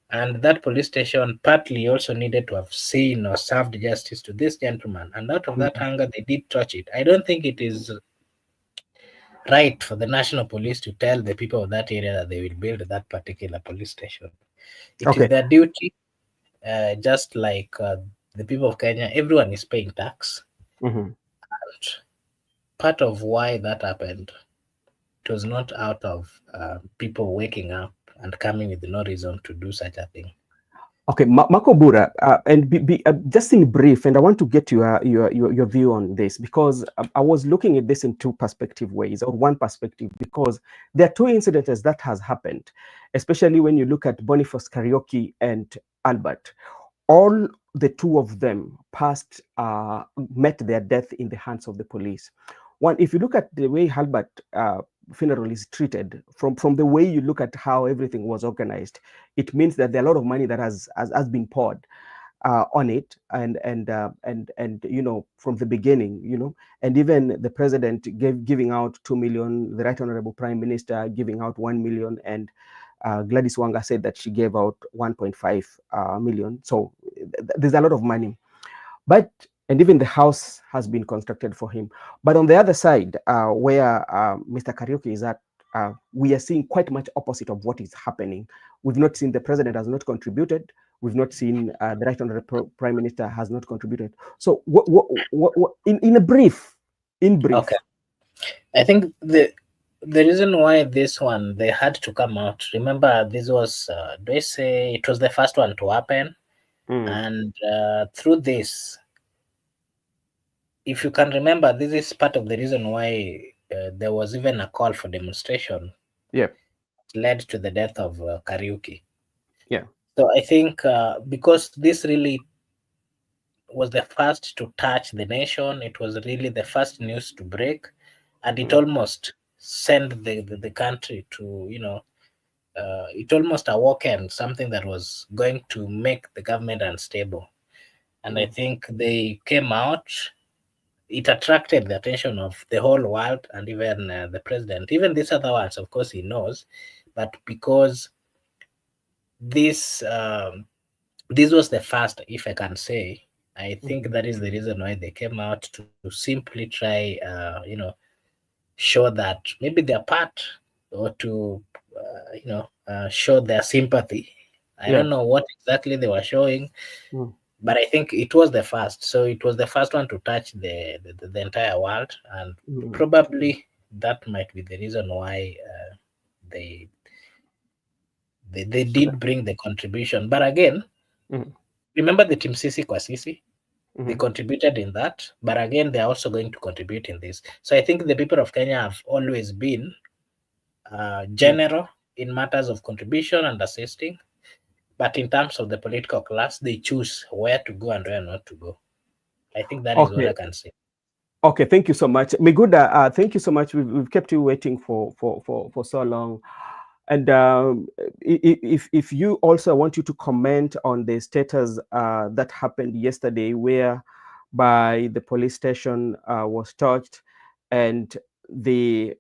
and that police station partly also needed to have seen or served justice to this gentleman, and out of that Mhm. anger they did touch it. I don't think it is right for the national police to tell the people of that area that they will build that particular police station. It is Okay. their duty, just like the people of Kenya, everyone is paying tax. Mhm. And part of why that happened, it was not out of people waking up and coming with no reason to do such a thing. Okay, Makobura, and just in brief, and I want to get your view on this because I was looking at this in two perspective ways, or one perspective, because there are two incidents that has happened, especially when you look at Boniface Karaoke and Albert. All the two of them met their death in the hands of the police. One, if you look at the way Albert funeral is treated, from the way you look at how everything was organized, it means that there are a lot of money that has been poured on it, and from the beginning, and even the president giving out 2 million, the Right Honorable Prime Minister giving out 1 million, and Gladys Wanga said that she gave out 1.5 million. So there's a lot of money, but and even the house has been constructed for him. But on the other side, where Mr. Karaoke is at, we are seeing quite much opposite of what is happening. We've not seen the president has not contributed. We've not seen the right honorable prime minister has not contributed. So, in a brief, Okay. I think the reason why this one they had to come out. Remember, this was do I say it was the first one to happen, and through this, if you can remember, this is part of the reason why there was even a call for demonstration. Yeah, Led to the death of Kariuki. yeah. So I think because this really was the first to touch the nation, it was really the first news to break, and it almost sent the country to, it almost awoken something that was going to make the government unstable. And I think they came out. It attracted the attention of the whole world and even the president. Even these other ones, of course, he knows, but because this this was the first, if I can say, I think that is the reason why they came out to simply try, show that maybe their part, or to, show their sympathy. I Yeah. don't know what exactly they were showing, Mm. but I think it was the first. So it was the first one to touch the entire world, and Mm. probably that might be the reason why they they So that, did bring the contribution. But again, mm, remember the Team Sisi kwa Sisi? They mm, contributed in that, but again, they're also going to contribute in this. So I think the people of Kenya have always been mm. general in matters of contribution and assisting, but in terms of the political class, they choose where to go and where not to go. I think that is what Okay. I can say. Okay, thank you so much. Miguda, thank you so much. We've kept you waiting for so long. And if you also, I want you to comment on the status that happened yesterday, where by the police station was touched, and the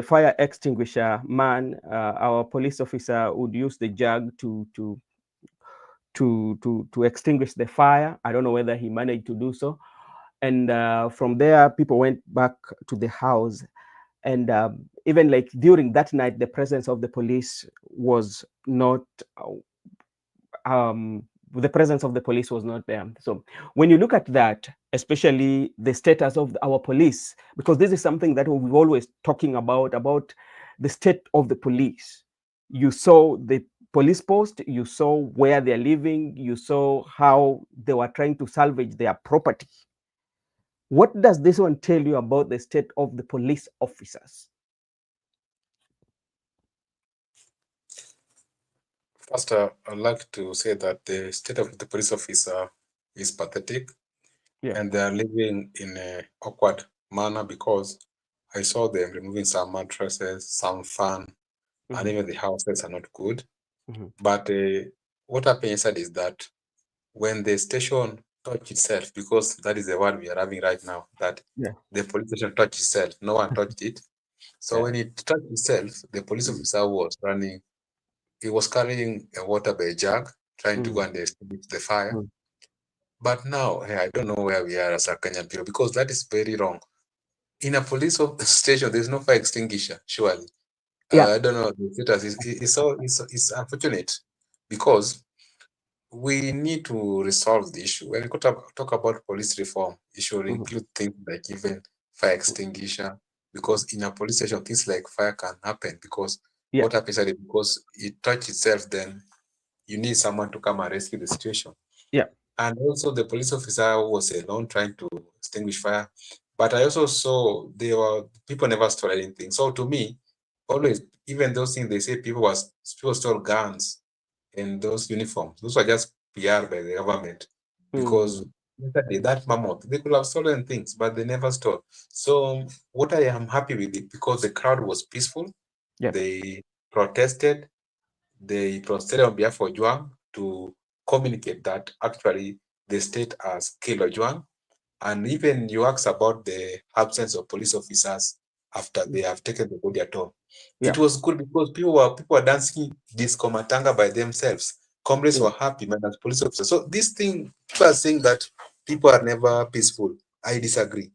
fire extinguisher man, our police officer, would use the jug to extinguish the fire. I don't know whether he managed to do so. And from there, people went back to the house. And even like during that night, the presence of the police was not the presence of the police was not there. So when you look at that, especially the status of our police, because this is something that we've always talking about the state of the police. You saw the police post, you saw where they're living, you saw how they were trying to salvage their property. What does this one tell you about the state of the police officers? First, I'd like to say that the state of the police officer is pathetic, Yeah. and they are living in a awkward manner, because I saw them removing some mattresses, some fan, and even the houses are not good. But what happened yesterday is that when the station touched itself, because that is the word we are having right now, that Yeah. the police station touched itself, no one touched it. So Yeah. when it touched itself, the police officer was running. He was carrying a water by a jug, trying to go and extinguish the fire. But now, I don't know where we are as a Kenyan people, because that is very wrong. In a police station, there's no fire extinguisher, surely. Yeah. I don't know. The status is unfortunate, because we need to resolve the issue. When we talk about police reform, it should include things like even fire extinguisher, because in a police station, things like fire can happen, because Yeah. what happens is because it touched itself, then you need someone to come and rescue the situation. Yeah. And also the police officer was alone trying to extinguish fire. But I also saw there were people never stole anything. So to me, always, even those things they say people stole guns and those uniforms, those were just PR by the government, because yesterday that mammoth, they could have stolen things, but they never stole. So what I am happy with it, because the crowd was peaceful, Yeah. they protested, they protested on behalf of Ojang to communicate that actually the state has killed Ojang. And even you asked about the absence of police officers after they have taken the body at home. Yeah. It was good, because people were dancing disco matanga by themselves. Comrades were happy, man, as police officers. So this thing, people are saying that people are never peaceful. I disagree.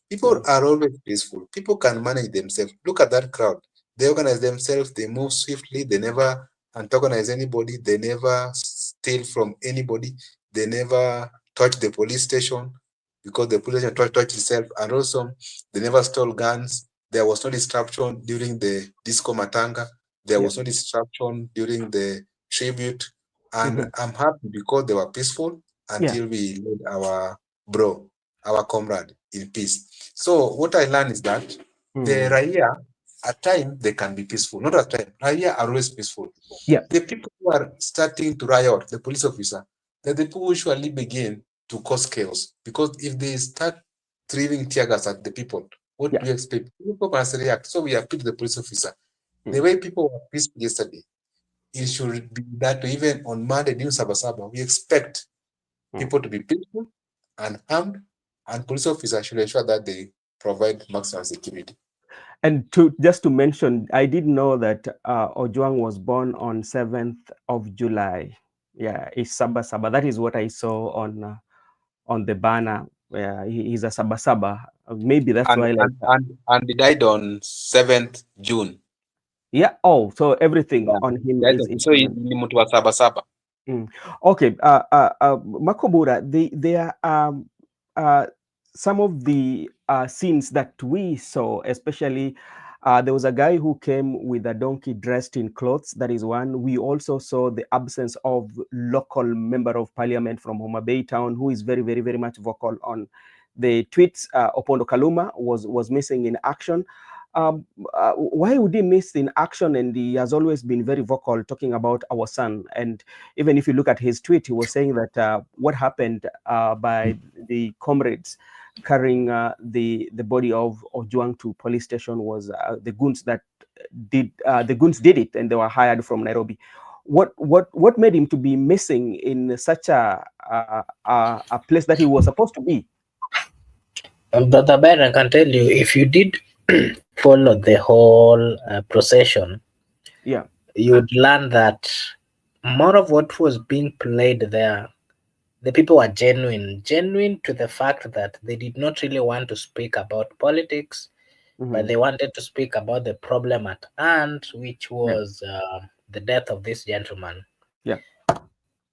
People are always peaceful. People can manage themselves. Look at that crowd. They organize themselves, they move swiftly, they never antagonize anybody, they never steal from anybody, they never touch the police station because the police station touched itself, and also they never stole guns. There was no disruption during the disco matanga. There Yeah. was no disruption during the tribute. And Mhm. I'm happy because they were peaceful Yeah. until we laid our bro, our comrade in peace. So what I learned is that the Mm. Raia, at times they can be peaceful. Not at times. Raia are always peaceful. Yeah. The people who are starting to riot, the police officer, they're the people who usually begin to cause chaos. Because if they start throwing tear gas at the people, what Yeah. do you expect? People must react. So we appeal to the police officer. The Mm. way people were peaceful yesterday, it should be that way. Even on Monday, during Saba Saba, we expect Mm. people to be peaceful and armed, and police officers should ensure that they provide maximum security. And to just to mention, I did know that Ojang was born on 7th of July. Yeah, it's Saba Saba. That is what I saw on the banner. He's a Saba Saba. Maybe that's And why, like, and and, and they died on 7th June. yeah. Oh, so everything Yeah. on him Died is on, so internal. ni mtu wa Saba Saba. Mm. Okay, Makobura, there are uh, some of the scenes that we saw, especially there was a guy who came with a donkey dressed in clothes. That is one. We also saw the absence of local member of parliament from Homa Bay town, who is very, very, very much vocal on the tweets. Opondo Kaluma was missing in action. Why would he miss in action? And he has always been very vocal talking about our son. And even if you look at his tweet, he was saying that what happened by the comrades carrying the body of Ojwang to police station was the goons that did it, and they were hired from Nairobi. What made him to be missing in such a place that he was supposed to be? Brother Ben, I can tell you, if you did follow the whole procession, Yeah. you'd learn that more of what was being played there, the people were genuine to the fact that they did not really want to speak about politics, but Mm-hmm. they wanted to speak about the problem at hand, which Yeah. was the death of this gentleman. Yeah.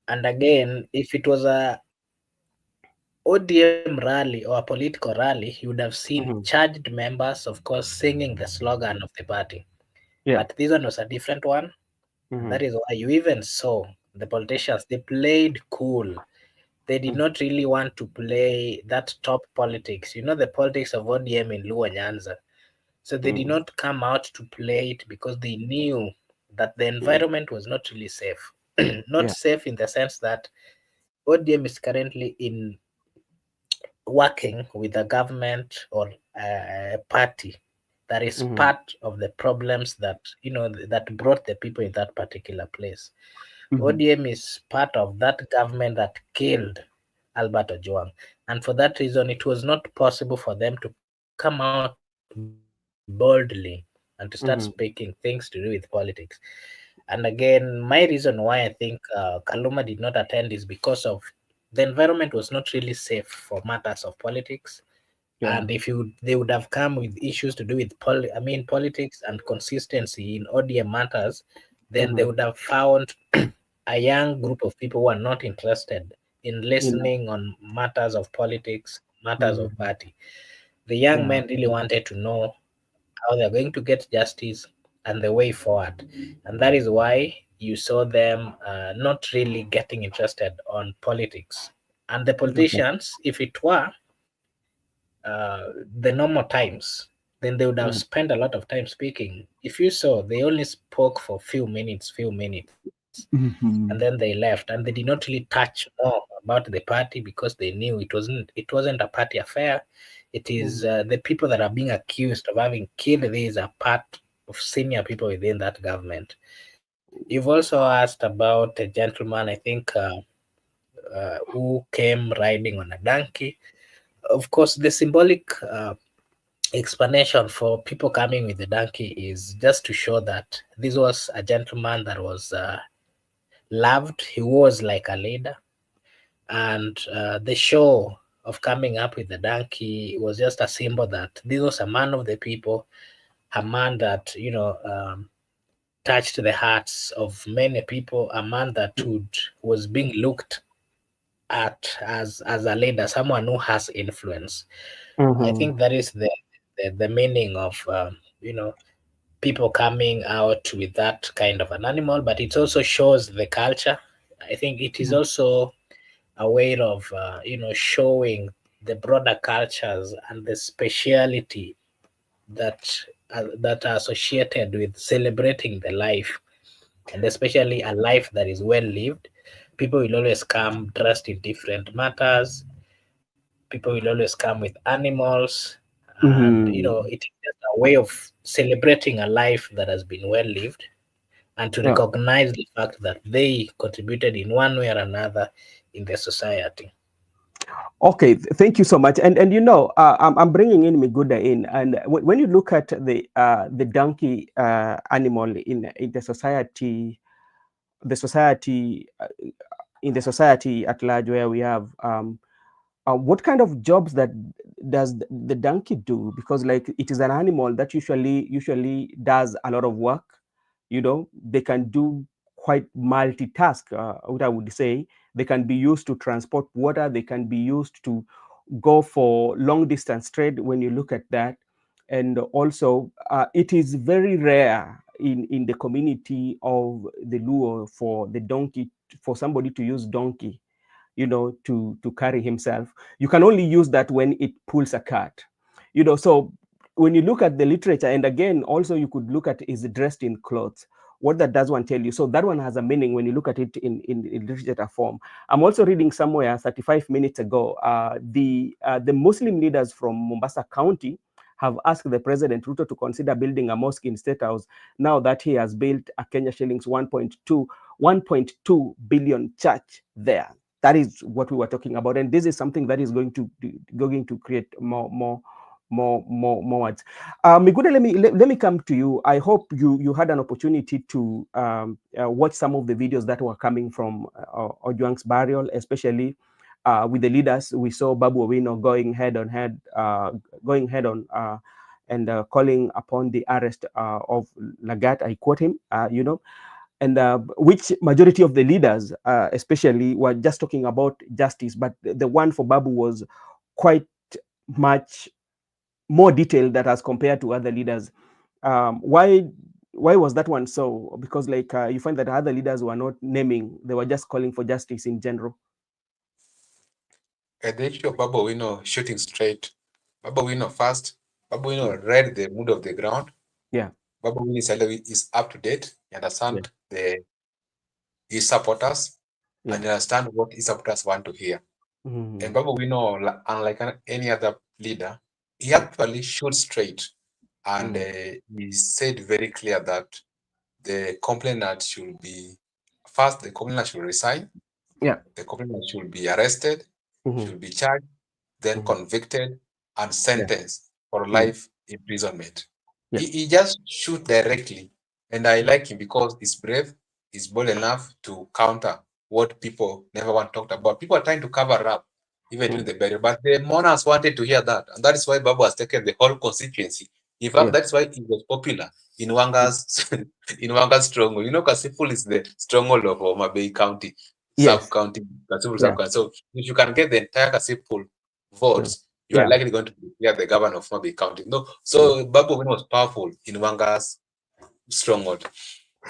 And again, if it was a ODM rally or a political rally, you would have seen Mm-hmm. charged members, of course, singing the slogan of the party. Yeah. But this one was a different one. And Mm-hmm. that is why you even saw the politicians, they played cool. They did not really want to play that top politics, the politics of ODM in Luo Nyanza. So they did Mm-hmm. not come out to play it because they knew that the Mm-hmm. environment was not really safe. Not Yeah. safe in the sense that ODM is currently in working with a government or a party that is Mm-hmm. part of the problems that that brought the people in that particular place. Mm-hmm. ODM is part of that government that killed Albert Ojwang, and for that reason, it was not possible for them to come out boldly and to start speaking things to do with Mm-hmm. politics. And again, my reason why I think Kaluma did not attend is because of the environment was not really safe for matters of politics. And if Yeah. they would have come with issues to do with politics and consistency in ODM matters, then they Mm-hmm. would have found a young group of people who are not interested in You know. listening on matters of politics, matters of Mm-hmm. party. The young Yeah. men really wanted to know how they're going to get justice and the way forward. And that is why you saw them not really getting interested on politics. And the Okay. politicians, if it were the normal times, then they would have Mm-hmm. spent a lot of time speaking. If you saw, they only spoke for few minutes, and then they Mm-hmm. left, and they did not really touch more about the party because they knew it wasn't a party affair. It is Mm-hmm. the people that are being accused of having killed these are part of senior people within that government. You've also asked about a gentleman, I think, who came riding on a donkey. Of course, the symbolic explanation for people coming with the donkey is just to show that this was a gentleman that was loved. He was like a leader, and the show of coming up with the donkey was just a symbol that this was a man of the people, a man that touched the hearts of many people, a man that was being looked at as a leader, someone who has influence. I Mm-hmm. think that is the meaning of people coming out with that kind of an animal, but it also shows the culture. I think it is also a way of showing the broader cultures and the speciality that that are associated with celebrating the life, and especially a life that is well lived. People will always come dressed in different matters. People will always come with animals, and Mm-hmm. it is just a way of celebrating a life that has been well lived, and to Yeah. recognize the fact that they contributed in one way or another in the society. Okay, thank you so much. And I'm bringing in Miguda in, and when you look at the donkey animal in the society in the society at large, where we have what kind of jobs that does the donkey do? Because like it is an animal that usually does a lot of work. They can do quite multitask. What I would say, they can be used to transport water. They can be used to go for long distance trade. When you look at that, and also it is very rare in the community of the Luo for the donkey, for somebody to use donkey, to carry himself. You can only use that when it pulls a cart. So when you look at the literature, and again, also you could look at is dressed in clothes. What that does one tell you? So that one has a meaning when you look at it in literature form. I'm also reading somewhere 35 minutes ago, the Muslim leaders from Mombasa County have asked the President Ruto to consider building a mosque in State House now that he has built a Kenya shillings 1.2 billion church there. That is what we were talking about, and this is something that is going to create more words. Miguda, let me come to you. I hope you had an opportunity to watch some of the videos that were coming from Ojang's burial, especially with the leaders. We saw Babu Owino going head on and calling upon the arrest of Lagat. I quote him, and which majority of the leaders, especially, were just talking about justice, but the one for Babu was quite much more detailed that as compared to other leaders. Why was that one so? Because like you find that other leaders were not naming; they were just calling for justice in general. At the issue of Babu Owino shooting straight, Babu Owino first, Babu Owino read the mood of the ground. Yeah. Babu Owino is up to date. He Yeah. understand his supporters, Yeah. and he understand what his supporters want to hear. And Mm-hmm. Babu Owino, unlike any other leader, he actually shot straight, and he said very clear that the complainant should be first. The complainant should resign. Yeah. The complainant should be arrested, Mm-hmm. should be charged, then Mm-hmm. convicted and Yeah. sentenced for Mm-hmm. life imprisonment. Yeah. He just shoot directly, and I like him because he's brave, he's bold enough to counter what people never want talked about. People are trying to cover up even during Mm-hmm. the burial, but the mourners wanted to hear that, and that is why Babu has taken the whole constituency. In fact, Yeah. that's why he was popular in Wanga's in Wanga's stronghold. You know, Kasipul is the stronghold of Homa Bay County, Yes. sub-county, Kasipul Yeah. sub-county. So if you can get the entire Kasipul Mm. votes, you are Yeah. likely going to be the governor of Homa Bay County. No, Mm. so Babu Owino was powerful in Wanga's stronghold.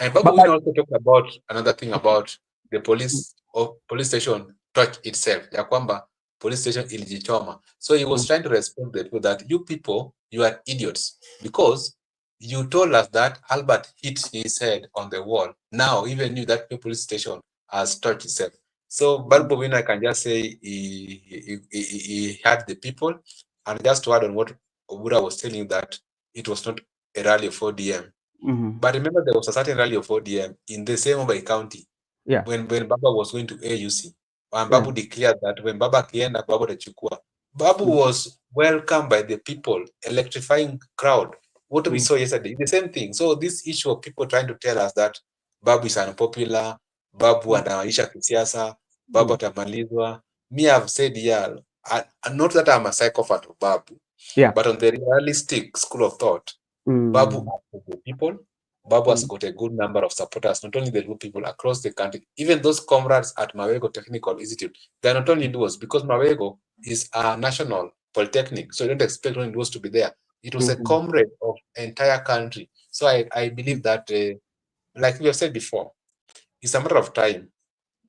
And Babu But Owino also talked about another thing about the police or police station torch itself. Ya kwamba police station ilijichoma. So he was mm, trying to respond to the people that you people, you are idiots because you told us that Albert hit his head on the wall. Now even you that police station has torched itself. So Babu Owino, I can just say he had the people, and just to add on what Obura was telling you that it was not a rally for DM. mhm. But remember, there was a certain rally of ODM in the same Mumbai County Yeah. when Baba was going to AUC. And Yeah. Babu declared that when Baba Kienda, Babu Chukua, Babu Mm, was welcomed by the people, electrifying crowd. What we mm, saw yesterday, the same thing. So this issue of people trying to tell us that Babu is unpopular, Babu mm, anaisha kisiasa, Babu mm. atamalizwa. Me, I've said, yeah, not that I'm a psychopath of Babu, Yeah. but on the realistic school of thought, Babu Mm. has the people. Babu has Mm. got a good number of supporters, not only the Luo people across the country, even those comrades at Mawego Technical Institute. They're not only Luos, because Mawego is a national polytechnic, so you don't expect only Luos to be there. It was a Mhm. comrade of entire country. So I believe that, like we have said before, it's a matter of time.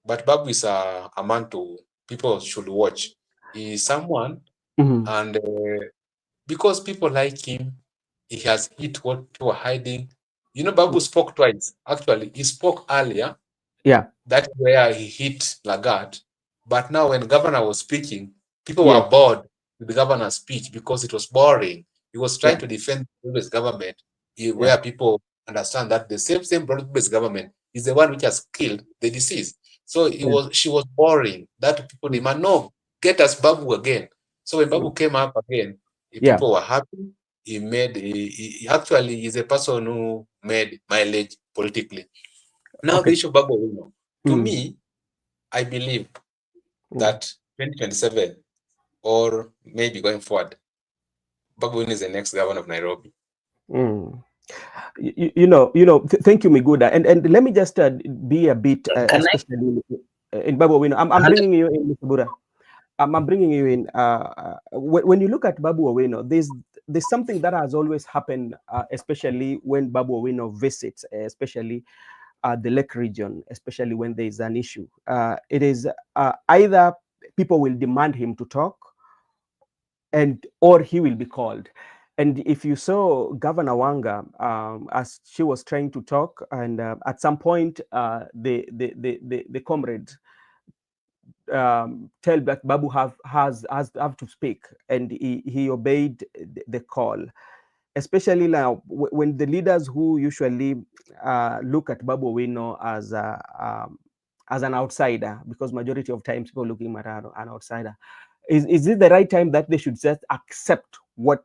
But Babu is a man to people should watch. He is someone, Mhm. and because people like him, he has hit what people were hiding. You know, Babu spoke twice. Actually, he spoke earlier. Yeah. That's where he hit Lagat. But now, when governor was speaking, people Yes. were bored with the governor's speech because it was boring. He was trying Yeah. to defend the previous government, Yeah. where people understand that the same broad-based government is the one which has killed the deceased. So Yeah. she was boring. That people Mm. demand, no, get us Babu again. So when Mm. Babu came up again, Yeah. people were happy. He actually is a person who made mileage politically. Now the Okay. issue of Babu Owino, to Mm. me, I believe Mm. that 2027 or maybe going forward, Babu Owino is the next governor of Nairobi. Mm. Thank you, Miguda. And let me just be a bit, Can I? especially in Babu Owino. I'm 100. bringing you in, Mr. Bura. I'm bringing you in. When you look at Babu Owino, there's something that has always happened, especially when Babu Owino visits, especially the Lake region, especially when there is an issue. It is either people will demand him to talk, and or he will be called. And if you saw Governor Wanga, as she was trying to talk, and at some point, the comrades tell that Babu have to speak, and he obeyed the call. Especially now, when the leaders who usually look at Babu Owino as an outsider, because majority of times people looking at an outsider, is it the right time that they should just accept what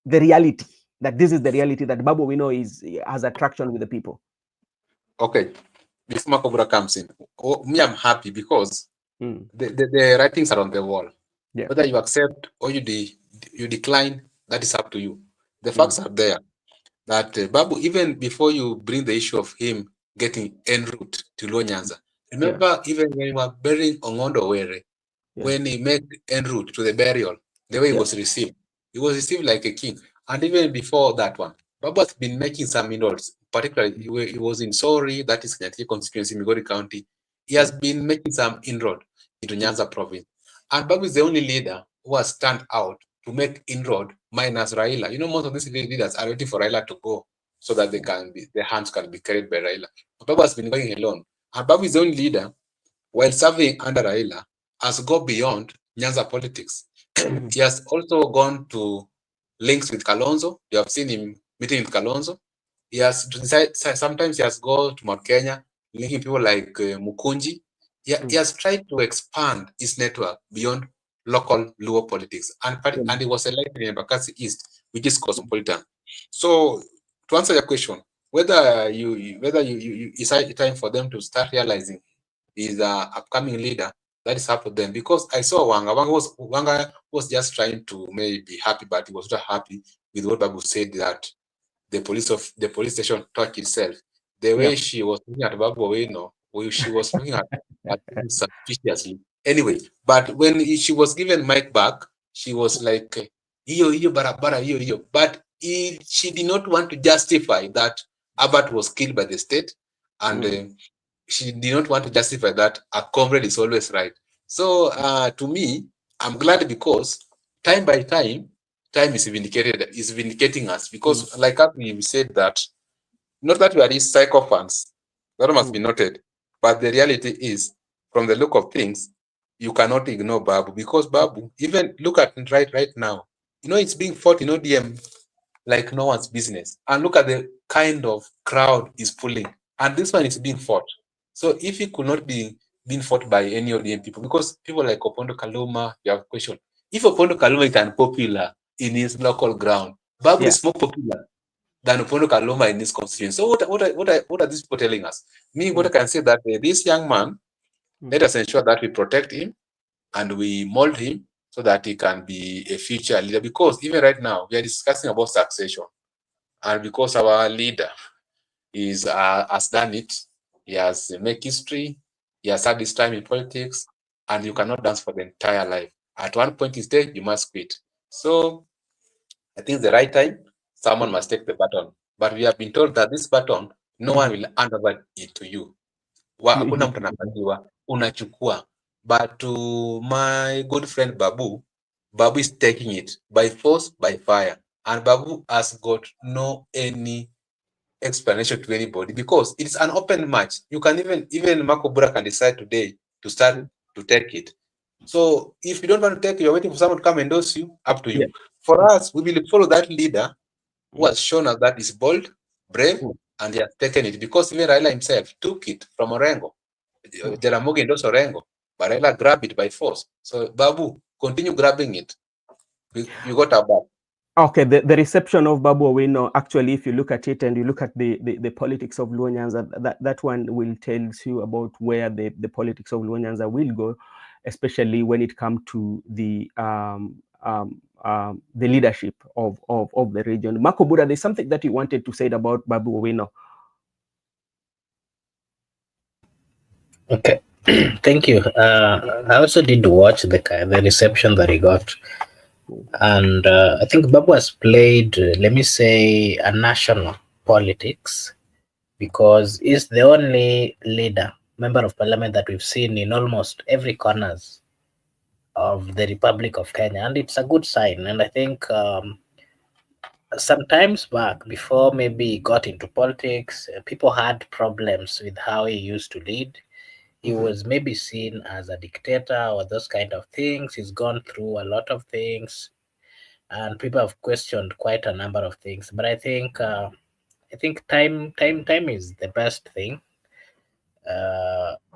the reality, that this is the reality, that Babu Owino has attraction with the people? Okay, before Makobura comes in, me, I'm happy because Mm. the writings are on the wall. Yeah. Whether you accept or you decline, that is up to you. The Mm. facts are there. That Babu, even before you bring the issue of him getting en route to Luo Nyanza, Yeah. remember even when you were burying Ongondo Were, Yeah. when he made en route to the burial, the way Yeah. he was received like a king. And even before that one, Babu has been making some inroads, particularly he was in Sori, that is Kenyan constituency, Migori County. He has Mm. been making some inroad into Mm. Nyanza province. And Babu is the only leader who has stand out to make inroad minus Raila. You know, most of these leaders are waiting for Raila to go so that their hands can be carried by Raila. But Babu has been going alone. And Babu is the only leader, while serving under Raila, has gone beyond Nyanza politics. Mhm. He has also gone to links with Kalonzo. You have seen him meeting with Kalonzo. He has sometimes he has gone to Mount Kenya, linking people like Mukunji. He Mm. has tried to expand his network beyond local Luo politics, Mm. and he was elected in Embakasi East, which is cosmopolitan. So, to answer your question, whether you decide time for them to start realizing is an upcoming leader, that is up to them. Because I saw Wanga was just trying to maybe be happy, but he was not happy with what Babu said, that the police station touched itself. The Yeah. way she was looking at Babu Owino, she was looking at him suspiciously. Anyway, but when she was given mic back, she was like, iyo barabara, iyo. But she did not want to justify that Abbott was killed by the state, and Mm. she did not want to justify that a comrade is always right. So to me, I'm glad because time by time is vindicating us. Mm. Because like we said that, not that we are these psychophants, that must be Mm. noted. But the reality is, from the look of things, you cannot ignore Babu, because Babu, even look at it right now, it's being fought in ODM like no one's business. And look at the kind of crowd is pulling. And this one is being fought. So if it could not be being fought by any ODM people, because people like Opondo Kaluma, you have a question. If Opondo Kaluma is unpopular in his local ground, Babu Yeah. is more popular than Opondo Kaluma in his constituency. So what are these people telling us? Me, what I Mm. can say that this young man, Mm. let us ensure that we protect him and we mold him so that he can be a future leader. Because even right now, we are discussing about succession. And because our leader has done it, he has made history, he has had his time in politics, and you cannot dance for the entire life. At one point in stage, you must quit. So I think the right time, someone must take the baton. But we have been told that this baton, no one will hand over it to you. Hakuna mtu anapatiwa, unachukua. But to my good friend Babu, Babu is taking it by force, by fire. And Babu has got no any explanation to anybody because it's an open match. You can even Marco Bura can decide today to start to take it. So if you don't want to take it, you're waiting for someone to come endorse you, up to you. For us, we will follow that leader who has shown us that is bold, brave, and he has taken it because even Raila himself took it from Orengo. Jaramogi endorsed Orengo, but Raila grabbed it by force. So Babu, continue grabbing it. You got our back. Okay, the reception of Babu Owino, actually, if you look at it and you look at the politics of Luo Nyanza, that one will tell you about where the politics of Luo Nyanza will go, especially when it comes to the leadership of the region. Marco Buda, there's something that you wanted to say about Babu Owino. Okay, thank you. I also did watch the reception that he got, and I think Babu has played, let me say, a national politics because he's the only member of parliament that we've seen in almost every corners of the Republic of Kenya, and it's a good sign. And I think sometimes back, before maybe he got into politics, people had problems with how he used to lead. He was maybe seen as a dictator or those kind of things. He's gone through a lot of things, and people have questioned quite a number of things. But I think time is the best thing.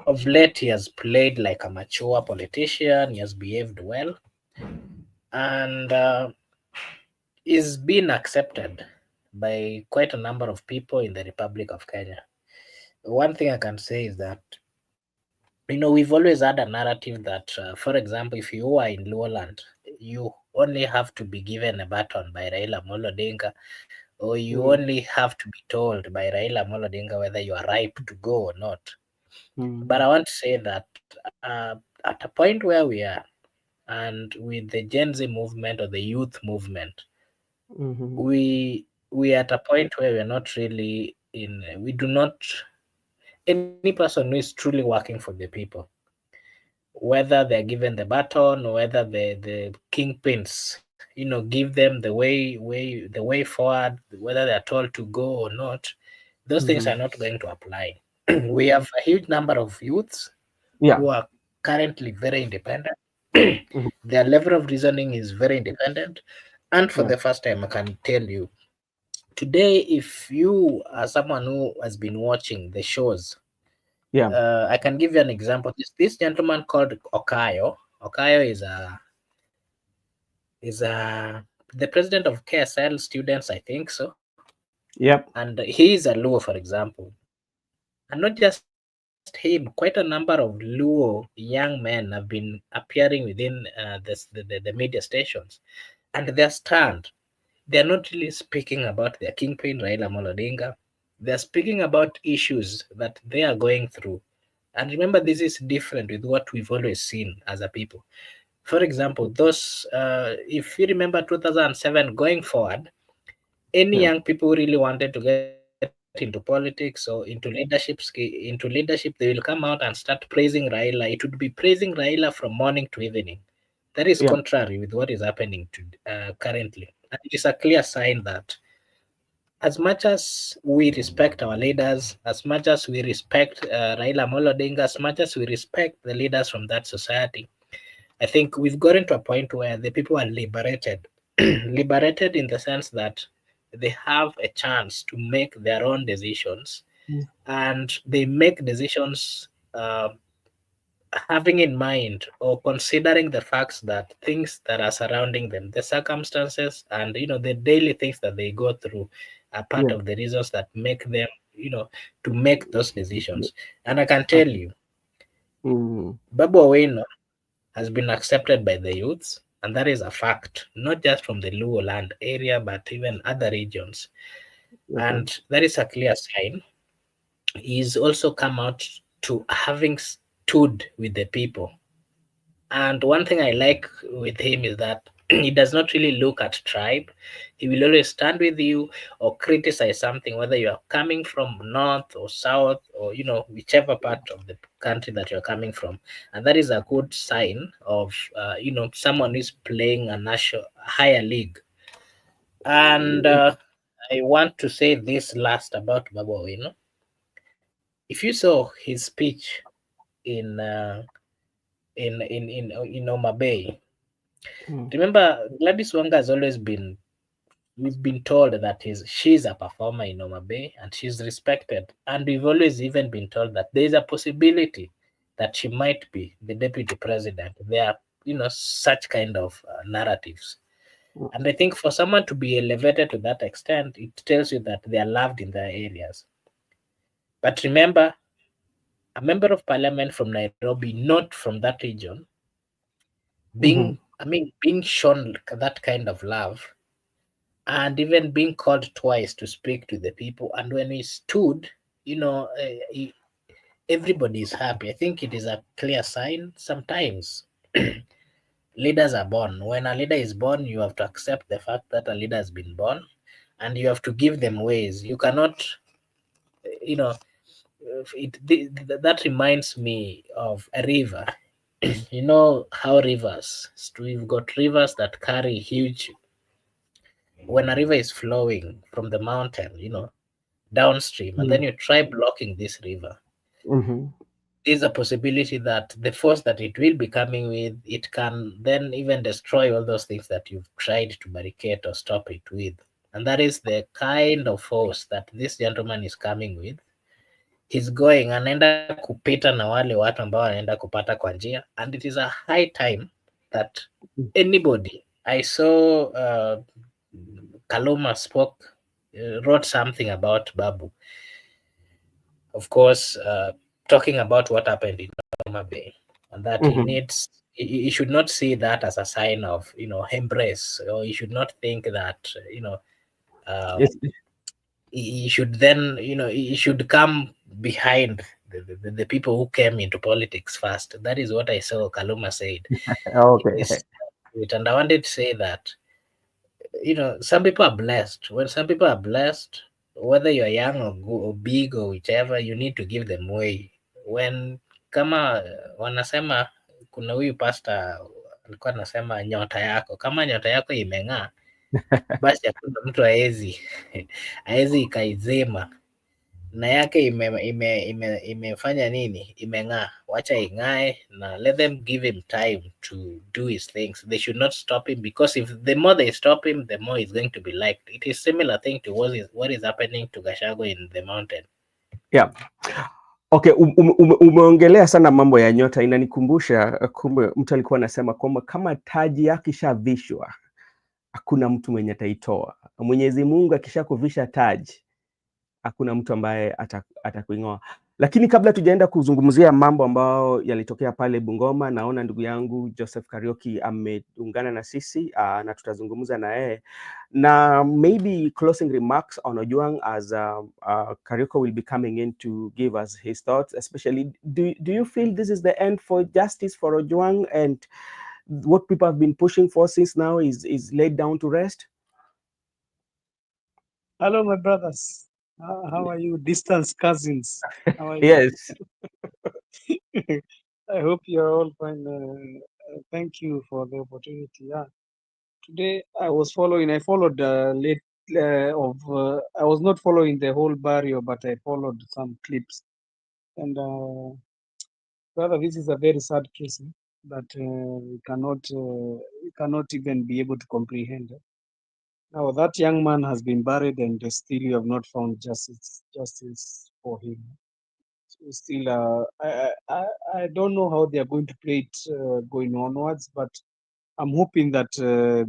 Of late, he has played like a mature politician. He has behaved well, and is being accepted by quite a number of people in the Republic of Kenya. One thing I can say is that, we've always had a narrative that, for example, if you are in Lowland, you only have to be given a baton by Raila Amolo Odinga, or you only have to be told by Raila Amolo Odinga whether you are ripe to go or not. But I want to say that at a point where we are, and with the Gen Z movement or the youth movement, we are at a point where we are not really we do not, any person who is truly working for the people, whether they're given the baton or whether the kingpins, give them the way forward, whether they're told to go or not, those things are not going to apply. We have a huge number of youths who are currently very independent. Their level of reasoning is very independent. And for the first time, I can tell you, today, if you are someone who has been watching the shows, I can give you an example. This gentleman called Okayo. Okayo is the president of KSL students, I think so. Yep. And he is a Luo, for example. And not just him, quite a number of Luo young men have been appearing within the media stations. And their stand, they're not really speaking about their kingpin, Raila Amolo Odinga. They're speaking about issues that they are going through. And remember, this is different with what we've always seen as a people. For example, those, if you remember 2007 going forward, any young people who really wanted to get into politics or into leadership, they will come out and start praising Raila. It would be praising Raila from morning to evening. That is contrary with what is happening currently. And it is a clear sign that as much as we respect our leaders, as much as we respect Raila Amolo Odinga, as much as we respect the leaders from that society, I think we've gotten to a point where the people are liberated. Liberated in the sense that they have a chance to make their own decisions, and they make decisions having in mind or considering the facts that things that are surrounding them, the circumstances, and the daily things that they go through are part of the reasons that make them, to make those decisions. And I can tell you, Babu Owino has been accepted by the youths, and that is a fact, not just from the Luo land area, but even other regions. Okay. and that is a clear sign. He's also come out to having stood with the people. And one thing I like with him is that he does not really look at tribe. He will always stand with you or criticize something, whether you are coming from north or south or whichever part of the country that you're coming from. And that is a good sign of someone who's playing a national higher league. And I want to say this last about Babu Owino. If you saw his speech in in Oma Bay. Mm. Remember, Gladys Wanga has always been. We've been told that she's a performer in Oma Bay and she's respected, and we've always even been told that there is a possibility that she might be the deputy president. There are such kind of narratives, and I think for someone to be elevated to that extent, it tells you that they are loved in their areas. But remember, a member of parliament from Nairobi, not from that region, being Mhm. being shown that kind of love and even being called twice to speak to the people, and when he stood, everybody is happy. I think it is a clear sign. Sometimes leaders are born. When a leader is born, you have to accept the fact that a leader has been born, and you have to give them ways. You cannot, you know that reminds me of a river. You know how rivers, we've got rivers that carry huge. When a river is flowing from the mountain, downstream, and then Mm. you try blocking this river, Mhm. there's a possibility that the force that it will be coming with, it can then even destroy all those things that you've tried to barricade or stop it with. And that is the kind of force that this gentleman is coming with. He's going, anaenda kupita na wale watu ambao anaenda kupata kwa njia, and it is a high time that anybody. I saw Kaluma spoke, wrote something about Babu, of course, talking about what happened in Homa Bay, and that Mhm. he should not see that as a sign of embrace, or he should not think that uh, Yes. he should then he should come behind the people who came into politics first. That is what I saw Kaluma said. It Okay. is it, and I wanted to say that some people are blessed. When some people are blessed, whether you're young or big or whichever, you need to give them way. When kama wanasema, kuna huyu pasta alikuwa anasema nyota yako, kama nyota yako imeng'aa, basi hakuna mtu haezi ikaizima, na yake imefanya nini, imeng'aa, wacha ing'ae, na let them give him time to do his things. They should not stop him, because if the more they stop him, the more he's going to be liked. It is similar thing to what is happening to Gacahagua in the mountain. Yeah. Okay, umeongelea sana mambo ya nyota, inanikumbusha kumbe mtu alikuwa anasema kwamba kama taji yake ishavishwa hakuna mtu mwenye ataitoa. Mwenyezi Mungu akishakuvisha taji hakuna mtu ambaye atakuing'oa. Lakini kabla tujaenda kuzungumzia mambo ambayo yalitokea pale Bungoma, naona ndugu yangu Joseph Karioki ameungana na sisi na tutazungumza na yeye, na maybe closing remarks on Ojang as Karioki will be coming in to give us his thoughts, especially do you feel this is the end for justice for Ojang, and what people have been pushing for since now is laid down to rest? Hello, my brothers. How are you, distance cousins? How are you? Yes. I hope you're all fine. Thank you for the opportunity. Yeah, today I followed late I was not following the whole barrio, but I followed some clips. And brother, this is a very sad case that we cannot even be able to comprehend. Now that young man has been buried, and still you have not found justice for him. So still, I don't know how they are going to play it going onwards, but I'm hoping that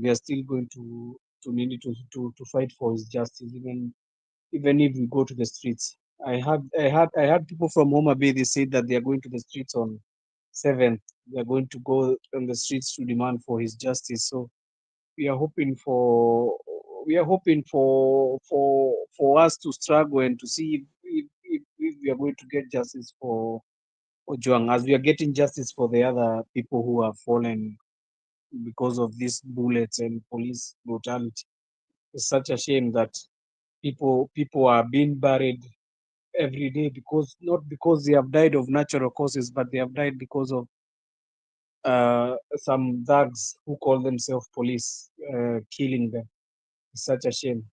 they are still going to need to fight for his justice, even if we go to the streets. I had people from Homa Bay. They said that they are going to the streets on 7th. They are going to go on the streets to demand for his justice. So we are hoping we are hoping for us to struggle and to see if we are going to get justice for Ojang, as we are getting justice for the other people who have fallen because of these bullets and police brutality. It's such a shame that people are being buried every day, because not because they have died of natural causes, but they have died because of some thugs who call themselves police killing them. It's such a shame.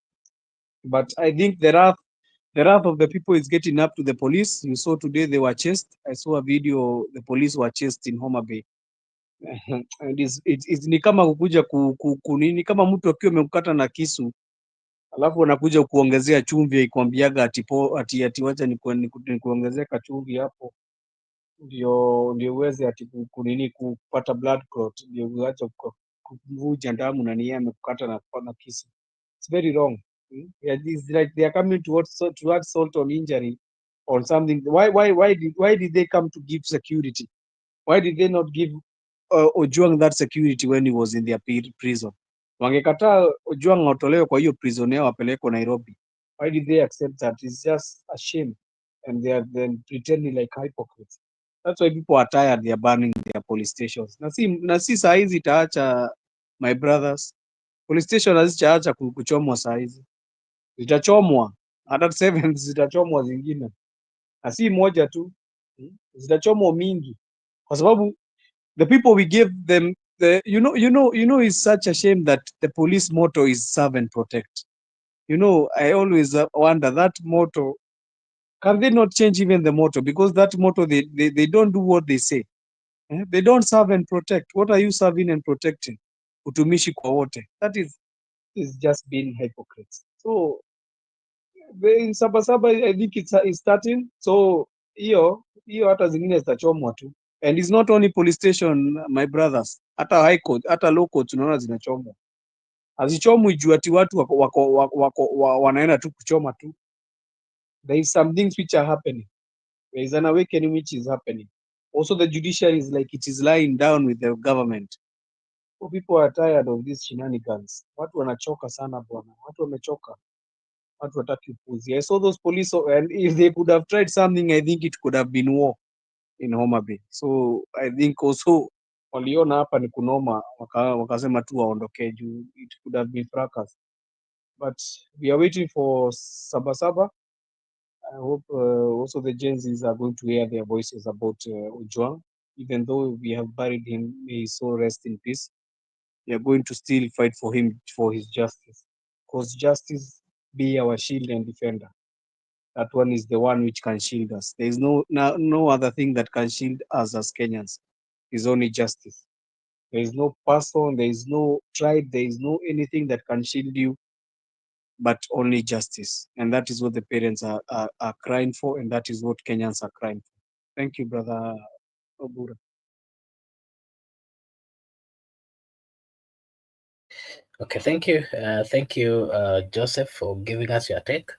But I think the wrath of the people is getting up to the police. You saw today they were chased. I saw a video, the police were chased in Homa Bay. And it's ni kama kukuja kunini, kama mtu akiwa amekukata na kisu alafu wanakuja kuongezea chumvi, ikwambiaga ati wacha nikuongezea kachumvi hapo ndio uweze ati kunini kupata blood clot, ndio uache kuvuja damu, na niye amekukata na kisu. It's very wrong. Yeah, it's like they are coming towards salt on injury on something. Why did they come to give security? Why did they not give Ojwang that security when he was in their prison? Wangekataa Ojwang atolewe kwa hiyo prison yao apelekwe Nairobi. Why did they accept that? It's just a shame, and they are then pretending like hypocrites. That's why people are tired. They are burning their police stations. Na si saa hizi itaacha, my brothers. Police station hazitaacha kuchomwa saa hizi, zitachomwa hata 7 zitachomwa zingine, na si moja tu, zitachomwa mingi, kwa sababu the people we give them it's such a shame that the police motto is serve and protect. I always wonder that motto, can they not change even the motto? Because that motto, they don't do what they say. They don't serve and protect. What are you serving and protecting? Utumishi kwa wote. That is just being hypocrites. So in Saba Saba, I think it's starting. So hiyo hata zingine zitachomwa tu, and it's not only police station, my brothers, hata high court, hata low court tunaona zinachomwa. Hazichomwi juu ati watu wanaenda tu kuchoma tu. There is some things which are happening. There is an awakening which is happening. Also, the judiciary is like it is lying down with the government. So people are tired of these shenanigans. Watu wanachoka sana bwana, watu wamechoka. Watu wataki upuzi. I saw those police, and if they could have tried something, I think it could have been war in Homa Bay. So I think also waliona hapa ni kunoma, wakasema tu waondoke juu it could have been fracas. But we are waiting for Saba Saba. I hope also the Gen Zs are going to hear their voices about Ojwang. Even though we have buried him, may his soul rest in peace. We are going to still fight for him, for his justice. Because justice be our shield and defender. That one is the one which can shield us. There is no other thing that can shield us as Kenyans. It's only justice. There is no person, there is no tribe, there is no anything that can shield you, but only justice. And that is what the parents are crying for, and that is what Kenyans are crying for. Thank you, Brother Obura. Okay, thank you, Joseph, for giving us your take.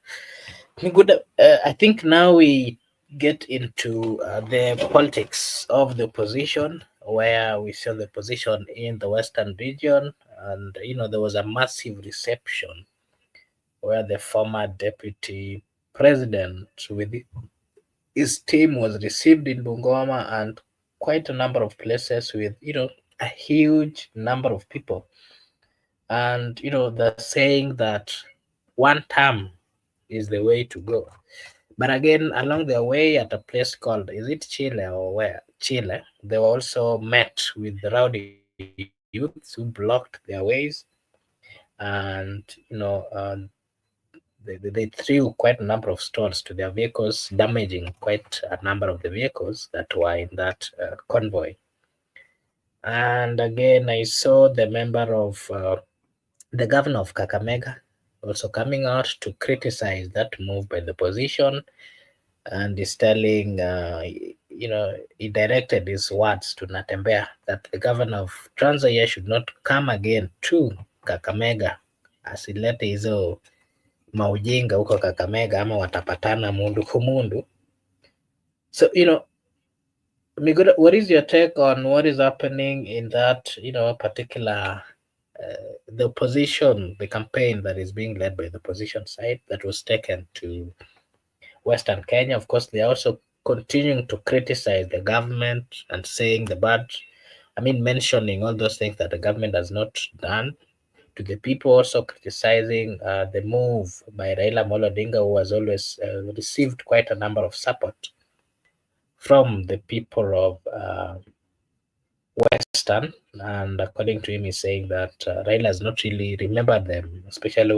Good. I think now we get into the politics of the opposition, where we saw the opposition in the Western region, and there was a massive reception where the former deputy president with his team was received in Bungoma and quite a number of places with a huge number of people. And the saying that one term is the way to go. But again, along the way at a place called, is it Chile or where? Chile, they were also met with the rowdy youths who blocked their ways, and they threw quite a number of stones to their vehicles, damaging quite a number of the vehicles that were in that convoy. And again, I saw the member of the governor of Kakamega also coming out to criticize that move by the opposition, and is telling, he directed his words to Natembea that the governor of Trans Nzoia should not come again to Kakamega, asilete hizo maujinga huko Kakamega ama watapatana mundu kumundu. So, Migoda, what is your take on what is happening in that, particular the opposition, the campaign that is being led by the opposition side that was taken to Western Kenya, of course, they are also continuing to criticize the government and saying the bad, mentioning all those things that the government has not done to the people, also criticizing the move by Raila Amolo Odinga, who has always received quite a number of support from the people of Western. And according to him, he's saying that Raila has not really remembered them, especially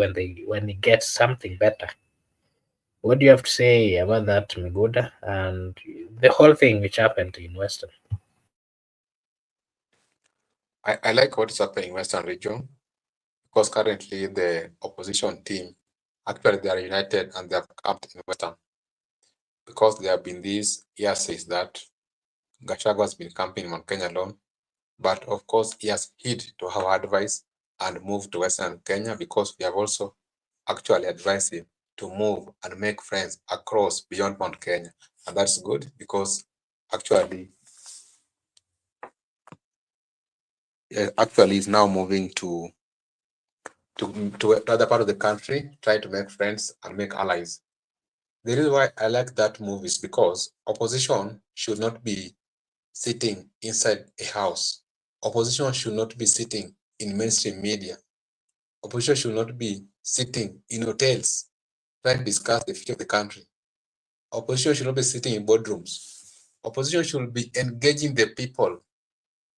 when he gets something better. What do you have to say about that, Miguda, and the whole thing which happened in Western? I like what is happening in Western region, because currently the opposition team, actually they are united and they have camped in Western, because there have been these hearsays that Gacahagua has been camping in Mount Kenya alone, but of course he has heed to our advice and moved to Western Kenya, because we have also actually advised him to move and make friends across beyond Mount Kenya. And that's good, because actually is now moving to other part of the country, try to make friends and make allies. The reason why I like that move is because opposition should not be sitting inside a house. Opposition should not be sitting in mainstream media. Opposition should not be sitting in hotels trying to discuss the future of the country. Opposition should not be sitting in boardrooms. Opposition should be engaging the people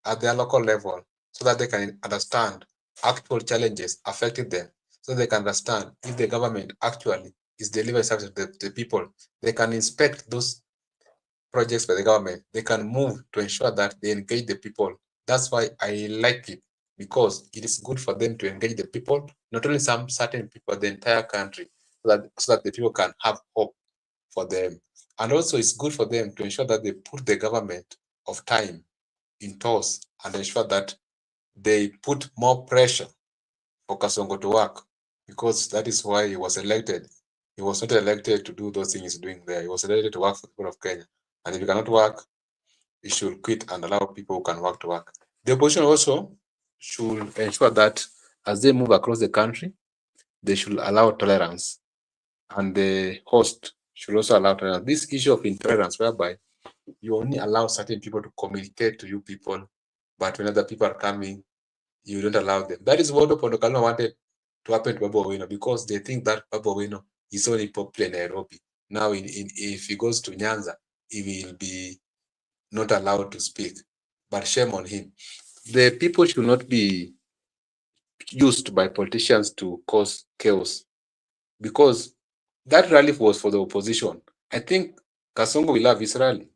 at their local level so that they can understand actual challenges affecting them, so they can understand if the government actually is delivering services to the people. They can inspect those projects by the government. They can move to ensure that they engage the people. That's why I like it, because it is good for them to engage the people, not only some certain people, the entire country, so that the people can have hope for them. And also it's good for them to ensure that they put the government of time in toss and ensure that they put more pressure for Kasongo to work, because that is why he was elected. He was not elected to do those things he's doing there. He was elected to work for the people of Kenya. And if he cannot work, he should quit and allow people who can work to work. The opposition also should ensure that as they move across the country, they should allow tolerance. And the host should also allow tolerance. This issue of intolerance, whereby you only allow certain people to communicate to you people, but when other people are coming, you don't allow them. That is what Opondo Kaluma wanted to happen to Babu Owino, because they think that Babu Owino is only popular in Nairobi. Now, if he goes to Nyanza, he will be not allowed to speak. But shame on him. The people should not be used by politicians to cause chaos, because that rally was for the opposition. I think Kasongo will have his rally.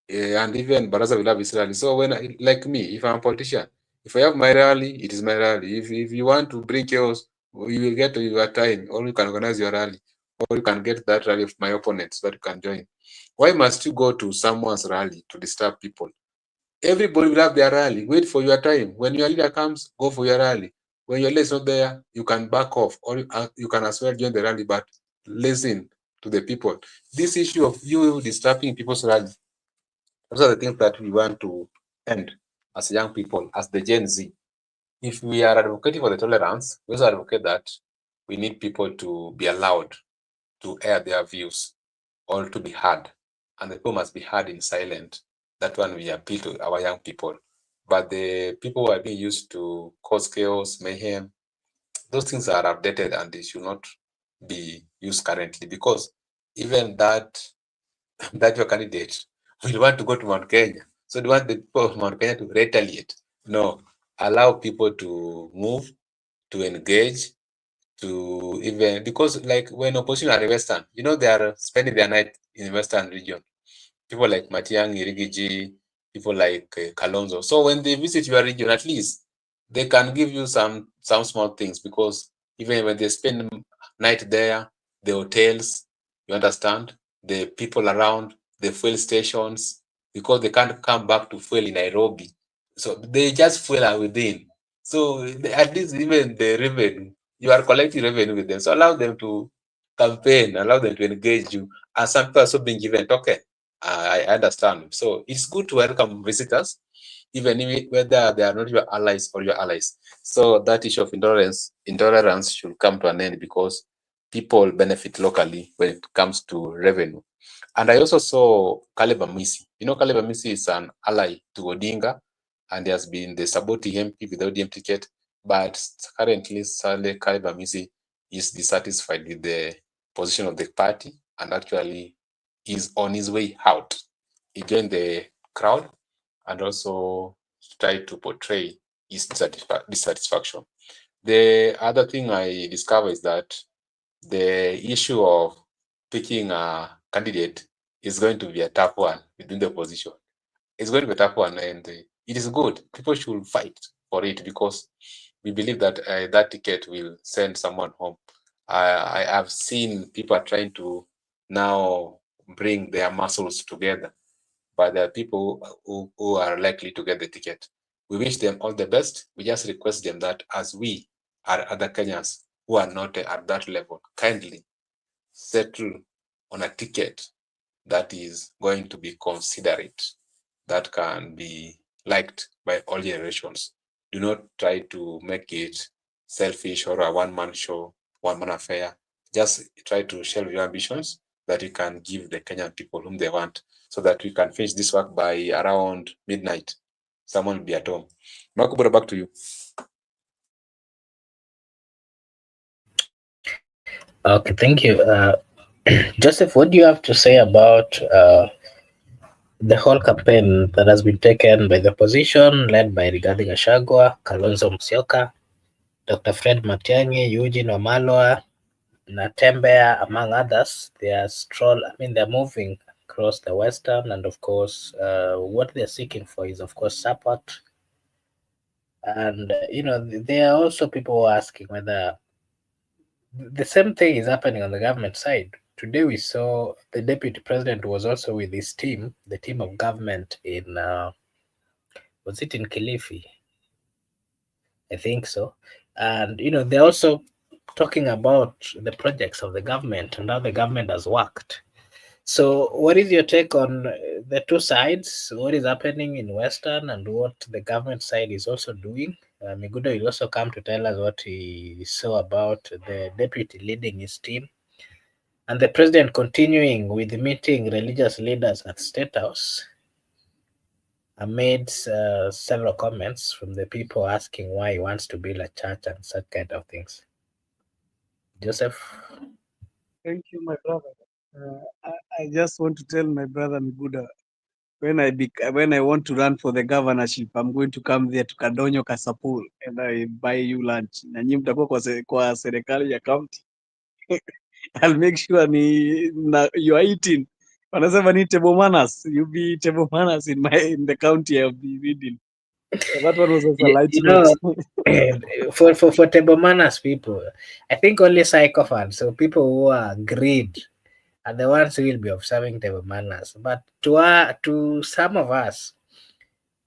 And even Baraza will have his rally. So when, like me, if I'm a politician, if I have my rally, it is my rally. If you want to bring chaos, you will get to your time, or you can organize your rally, or you can get that rally of my opponents that you can join. Why must you go to someone's rally to disturb people? Everybody will have their rally. Wait for your time. When your leader comes, go for your rally. When your leader is not there, you can back off, or you can as well join the rally, but listen to the people. This issue of you disturbing people's rally, those are the things that we want to end as young people, as the Gen Z. If we are advocating for the tolerance, we also advocate that we need people to be allowed to air their views or to be heard. And the people must be heard in silence. That one we appeal to our young people. But the people who are being used to cause chaos, mayhem, those things are outdated and they should not be used currently, because even that your candidate will want to go to Mount Kenya. So do you want the people of Mount Kenya to retaliate? No. Allow people to move, to engage, to even, because like when opposition are in Western, they are spending their night in the Western region. People like Matiang'i, Rigiji, people like Kalonzo. So when they visit your region, at least they can give you some small things, because even when they spend night there, the hotels, you understand, the people around, the fuel stations, because they can't come back to fuel in Nairobi. So they just fuel within. So at least even the revenue, you are collecting revenue with them. So allow them to campaign, allow them to engage you. And some people are also being given token. I understand. So it's good to welcome visitors, even whether they are not your allies or your allies. So that issue of intolerance should come to an end, because people benefit locally when it comes to revenue. And I also saw Caleb Amisi. Caleb Amisi is an ally to Odinga, and he has been the supporting MP with the ODM ticket. But currently, sadly, Caleb Amisi is dissatisfied with the position of the party, and actually is on his way out. He joined the crowd and also tried to portray his dissatisfaction. The other thing I discovered is that the issue of picking a candidate is going to be a tough one within the opposition. It's going to be a tough one, and it is good. People should fight for it, because we believe that that ticket will send someone home. I have seen people are trying to now bring their muscles together, but there are people who are likely to get the ticket. We wish them all the best. We just request them that, as we are other Kenyans who are not at that level, kindly settle on a ticket that is going to be considerate, that can be liked by all generations. Do not try to make it selfish or a one-man show, one-man affair. Just try to share your ambitions that you can give the Kenyan people whom they want, so that we can finish this work by around midnight. Someone will be at home. Makubura, back to you. Okay, thank you. Joseph, what do you have to say about the whole campaign that has been taken by the opposition, led by Rigathi Gacahagua, Kalonzo Musyoka, Dr. Fred Matiang'i, Eugene Wamalwa, Natembea, among others? They're moving across the Western, and of course, what they're seeking for is, of course, support. And, there are also people asking whether the same thing is happening on the government side. Today we saw the deputy president was also with his team, the team of government in, was it in Kilifi? I think so. And, they're also talking about the projects of the government and how the government has worked. So, what is your take on the two sides? What is happening in Western and what the government side is also doing? Migudo will also come to tell us what he saw about the deputy leading his team and the president continuing with meeting religious leaders at State House amid several comments from the people asking why he wants to build a church and such kind of things. Joseph? Thank you, my brother. I just want to tell my brother Miguda, when I want to run for the governorship, I'm going to come there to Kadonyo Kasapul and I buy you lunch. Na nyinyi mtakuwa kwa serikali ya county. I'll make sure you are eating. Wanasema ni table manners. You be table manners in the county I'll be reading. That one was also a light note. For table manners people, I think only sycophants, so people who are greed, are the ones who will be observing table manners. But to some of us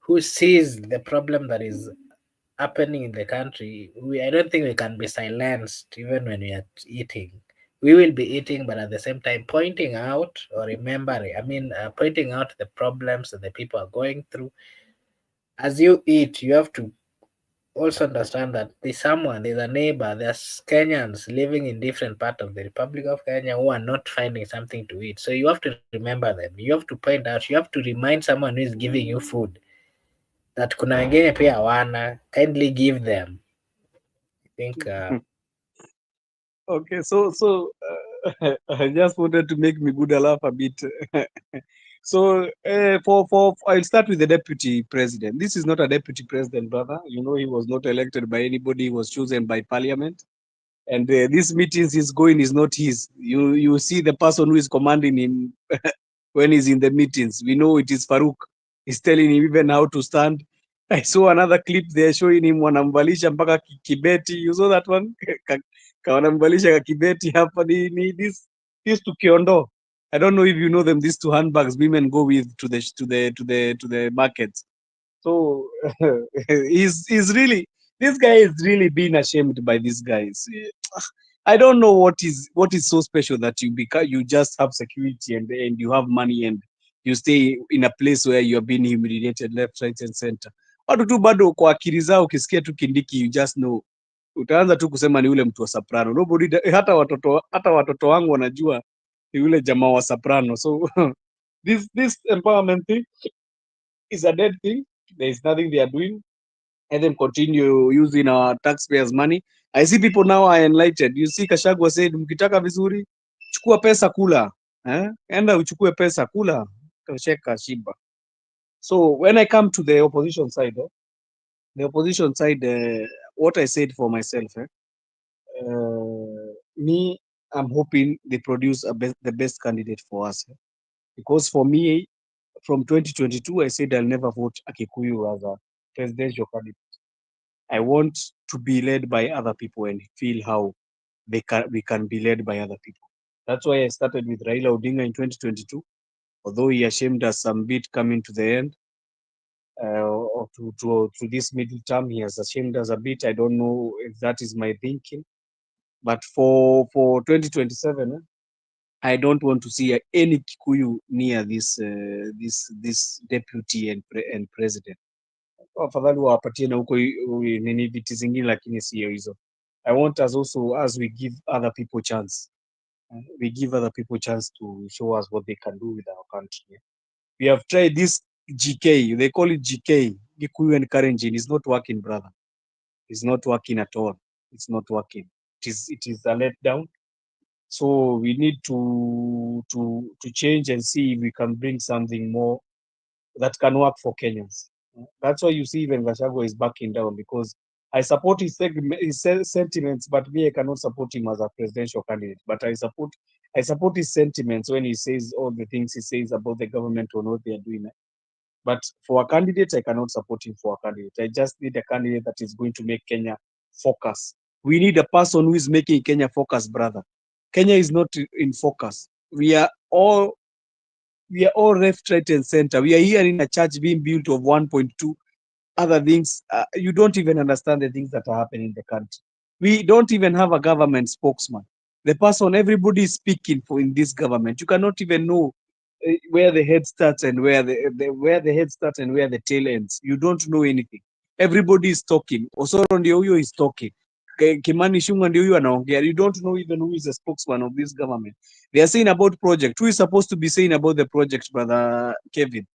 who sees the problem that is happening in the country, I don't think we can be silenced even when we are eating. We will be eating, but at the same time pointing out or remembering, pointing out the problems that the people are going through. As you eat, you have to also understand that there's a neighbor, there's Kenyans living in different parts of the Republic of Kenya who are not finding something to eat. So you have to remember them. You have to point out, you have to remind someone who is giving you food that kuna wengine pia hawana, kindly give them. I think Okay, I just wanted to make Miguda laugh a bit. So I'll start with the deputy president. This is not a deputy president, brother. You know, he was not elected by anybody. He was chosen by parliament. And these meetings he's going is not his. You see the person who is commanding him when he's in the meetings. We know it is Farouk. He's telling him even how to stand. I saw another clip there showing him wanamvalisha mpaka kibeti. You saw that one? Wanamvalisha kibeti hapa ni this to Kiondo. I don't know if you know them. These two handbags women go with to the markets. So he's really, this guy is really being ashamed by these guys. I don't know what is so special that you just have security and you have money and you stay in a place where you are being humiliated left, right and center. Watu tu bado kwa akili zao, ukisikia tu Kindiki you just know, utaanza tu kusema ni ule mtu wa Soprano. Nobody, hata watoto wangu wanajua ni ule jamaa wa Soprano. So this empowerment thing is a dead thing. There is nothing they are doing. Let them continue using our taxpayers' money. I see people now are enlightened. You see, Gacahagua said, mkitaka vizuri, chukua pesa kula. Enda uchukue pesa kula. Sheka shiba. So when I come to the opposition side, what I said for myself, me, I'm hoping they produce the best candidate for us. Because for me, from 2022, I said I'll never vote a Kikuyu as a presidential candidate. I want to be led by other people and feel how we can be led by other people. That's why I started with Raila Odinga in 2022, although he ashamed us some bit coming to the end. Or to this middle term, he has ashamed us a bit. I don't know if that is my thinking. But for 2027, I don't want to see any Kikuyu near this deputy and president. Afadhali wapatie na huko nini viti zingine, lakini sio hizo. I want us also, as we give other people chance, we give other people chance to show us what they can do with our country. We have tried this GK, they call it GK, Gikuyu and Karenjin. It's not working, brother. It's not working at all. It's not working. It is a letdown. So we need to change and see if we can bring something more that can work for Kenyans. That's why you see even Gacahagua is backing down, because I support his sentiments, but me, I cannot support him as a presidential candidate. But I support his sentiments when he says all the things he says about the government or what they are doing. But for a candidate, I cannot support him for a candidate. I just need a candidate that is going to make Kenya focus. We need a person who is making Kenya focus, brother. Kenya is not in focus. We are all left, right, and center. We are here in a church being built of 1.2 other things. You don't even understand the things that are happening in the country. We don't even have a government spokesman. The person everybody is speaking for in this government, you cannot even know where the head starts and where the head starts and where the tail ends. You don't know anything. Everybody is talking. Osoro ndio huyo is talking. Kimani Ichung'wah ndio huyo anaongea. You don't know even who is the spokesman of this government. They are saying about project. Who is supposed to be saying about the project, brother Kevin?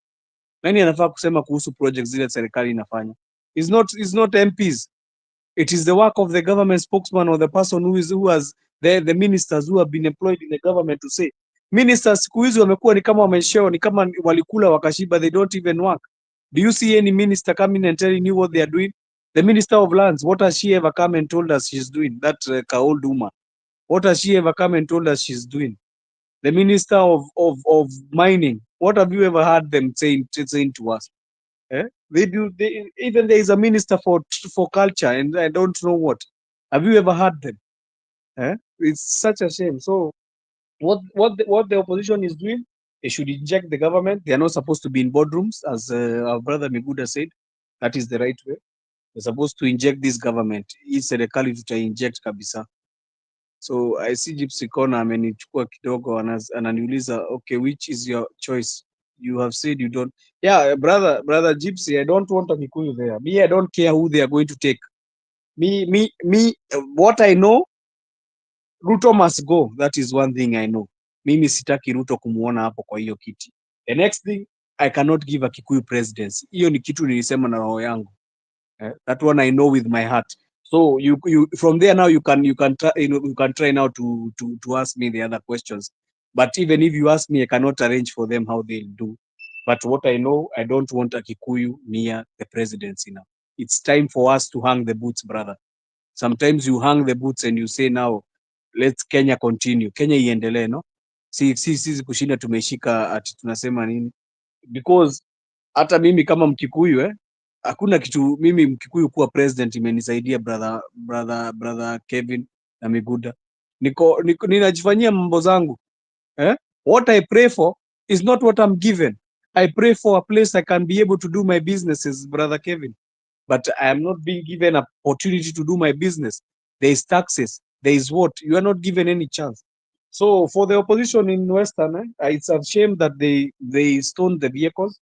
Nani anafaa kusema kuhusu projects zile serikali inafanya? It's not MPs. It is the work of the government spokesman or the person who has the ministers who have been employed in the government to say. Ministers siku hizi wamekuwa ni kama wamesheo, ni kama walikula wakashiba, they don't even work. Do you see any minister coming and telling you what they are doing? The Minister of Lands, what has she ever come and told us she's doing? That old woman. What has she ever come and told us she's doing? The Minister of Mining, what have you ever heard them saying to us? Even there is a minister for culture, and I don't know what. Have you ever heard them? It's such a shame. So what the opposition is doing, they should inject the government. They are not supposed to be in boardrooms, as our brother Miguda said. That is the right way. They're supposed to inject this government. Hii serikali tuta-inject kabisa. So I see Gypsy Corner amenichukua kidogo, ananiuliza, okay, which is your choice? You have said you don't. Yeah, brother Gypsy, I don't want a Kikuyu there. Me, I don't care who they are going to take. Me, what I know, Ruto must go. That is one thing I know. Mimi sitaki Ruto kumuona hapo kwa hiyo kiti. The next thing, I cannot give a Kikuyu presidency. Hiyo ni kitu nilisema na roho yangu. That one I know with my heart. So you from there now you can try, you can try now to ask me the other questions. But even if you ask me, I cannot arrange for them how they'll do. But what I know, I don't want a Kikuyu near the presidency now. It's time for us to hang the boots, brother. Sometimes you hang the boots and you say now, let's Kenya continue. Kenya iendelee, no? Si kushinda tumeshika ati tunasema nini? Because hata mimi kama Mkikuyu hakuna kitu mimi Mkikuyu kuwa president imenisaidia, brother Kevin na Miguda. Ninajifanyia mambo zangu. What I pray for is not what I'm given. I pray for a place I can be able to do my businesses, brother Kevin. But I am not being given an opportunity to do my business. There is taxes. There is what? You are not given any chance. So for the opposition in Western, it's a shame that they stoned the vehicles,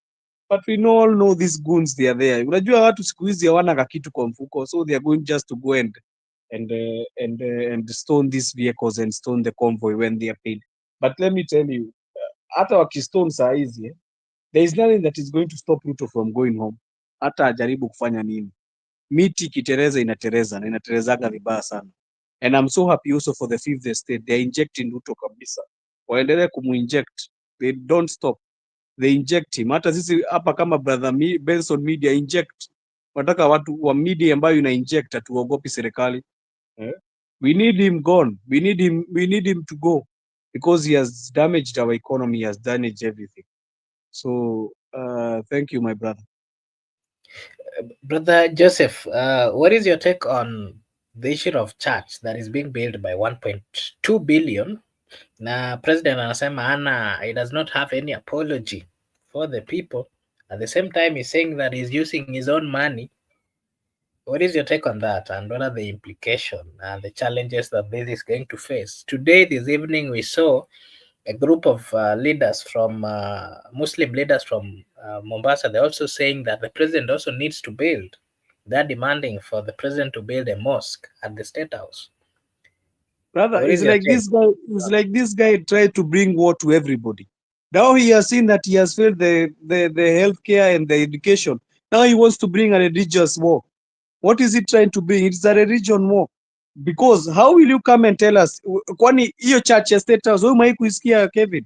but we all know these goons, they are there. Unajua watu siku hizi hawana kakitu kwa mfuko, so they are going just to go and stone these vehicles and stone the convoy when they are paid. But let me tell you, hata wakistone saa hizi there is nothing that is going to stop Ruto from going home. Hata ajaribu kufanya nini, miti ikitereza inatereza na inaterezaga vibaya sana. And I'm so happy also for the fifth estate, they are injecting Ruto kabisa, waendelee kumuinject, they don't stop, they inject him. Hata sisi hapa kama brother Benson Media inject, wataka watu wa media ambayo ina inject, hatuogopi serikali. We need him gone, we need him to go because he has damaged our economy, he has damaged everything. So thank you my brother. Brother Joseph, what is your take on the issue of church that is being built by 1.2 billion? Na president anasema he does not have any apology for the people. At the same time, he's saying that he's using his own money. What is your take on that, and what are the implications and the challenges that this is going to face? Today, this evening, we saw a group of leaders from Muslim leaders from Mombasa. They're also saying that the president also needs to build. They're demanding for the president to build a mosque at the State House. Brother, What it's is your like take? it's like this guy tried to bring war to everybody. Now he has seen that he has failed the healthcare and the education. Now he wants to bring a religious war. What is he trying to bring? It's a religion war. Because how will you come and tell us, kwani hiyo church ya State House, wewe umewahi kuisikia Kevin?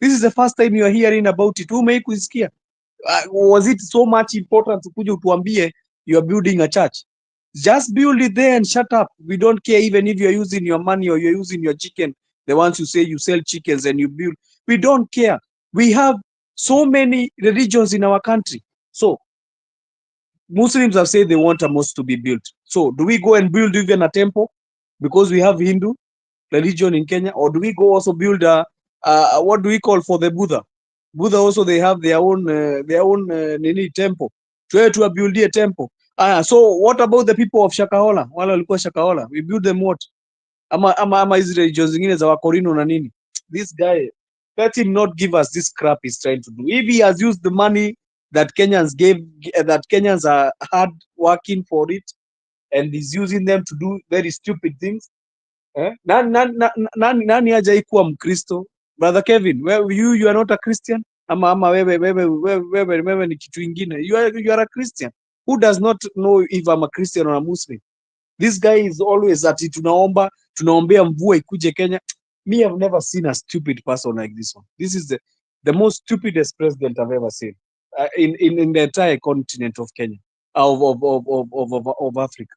This is the first time you are hearing about it. Wewe umewahi kuisikia? Was it so much important to kuja utuambie you are building a church? Just build it there and shut up. We don't care even if you're using your money or you're using your chicken. The ones you say you sell chickens and you build. We don't care. We have so many religions in our country. So Muslims have said they want a mosque to be built. So do we go and build even a temple because we have Hindu religion in Kenya? Or do we go also build what do we call for the Buddha? Buddha also they have their own nini temple. To build a temple. So what about the people of Shakahola? Wale walikuwa Shakahola. We build them what? Ama hizi religions zingine za Wakorino na nini? This guy, let him not give us this crap he's trying to do. If he has used the money that Kenyans are hard working for it, and he's using them to do very stupid things. Nani hajai kuwa Mkristo? Brother Kevin, you are not a Christian? Ama wewe ni kitu ingine. You are a Christian. Who does not know if I'm a Christian or a Muslim? This guy is always ati tunaombea mvua ikuje Kenya. Me, I've never seen a stupid person like this one. This is the most stupidest president I've ever seen in the entire continent of Kenya, of Africa.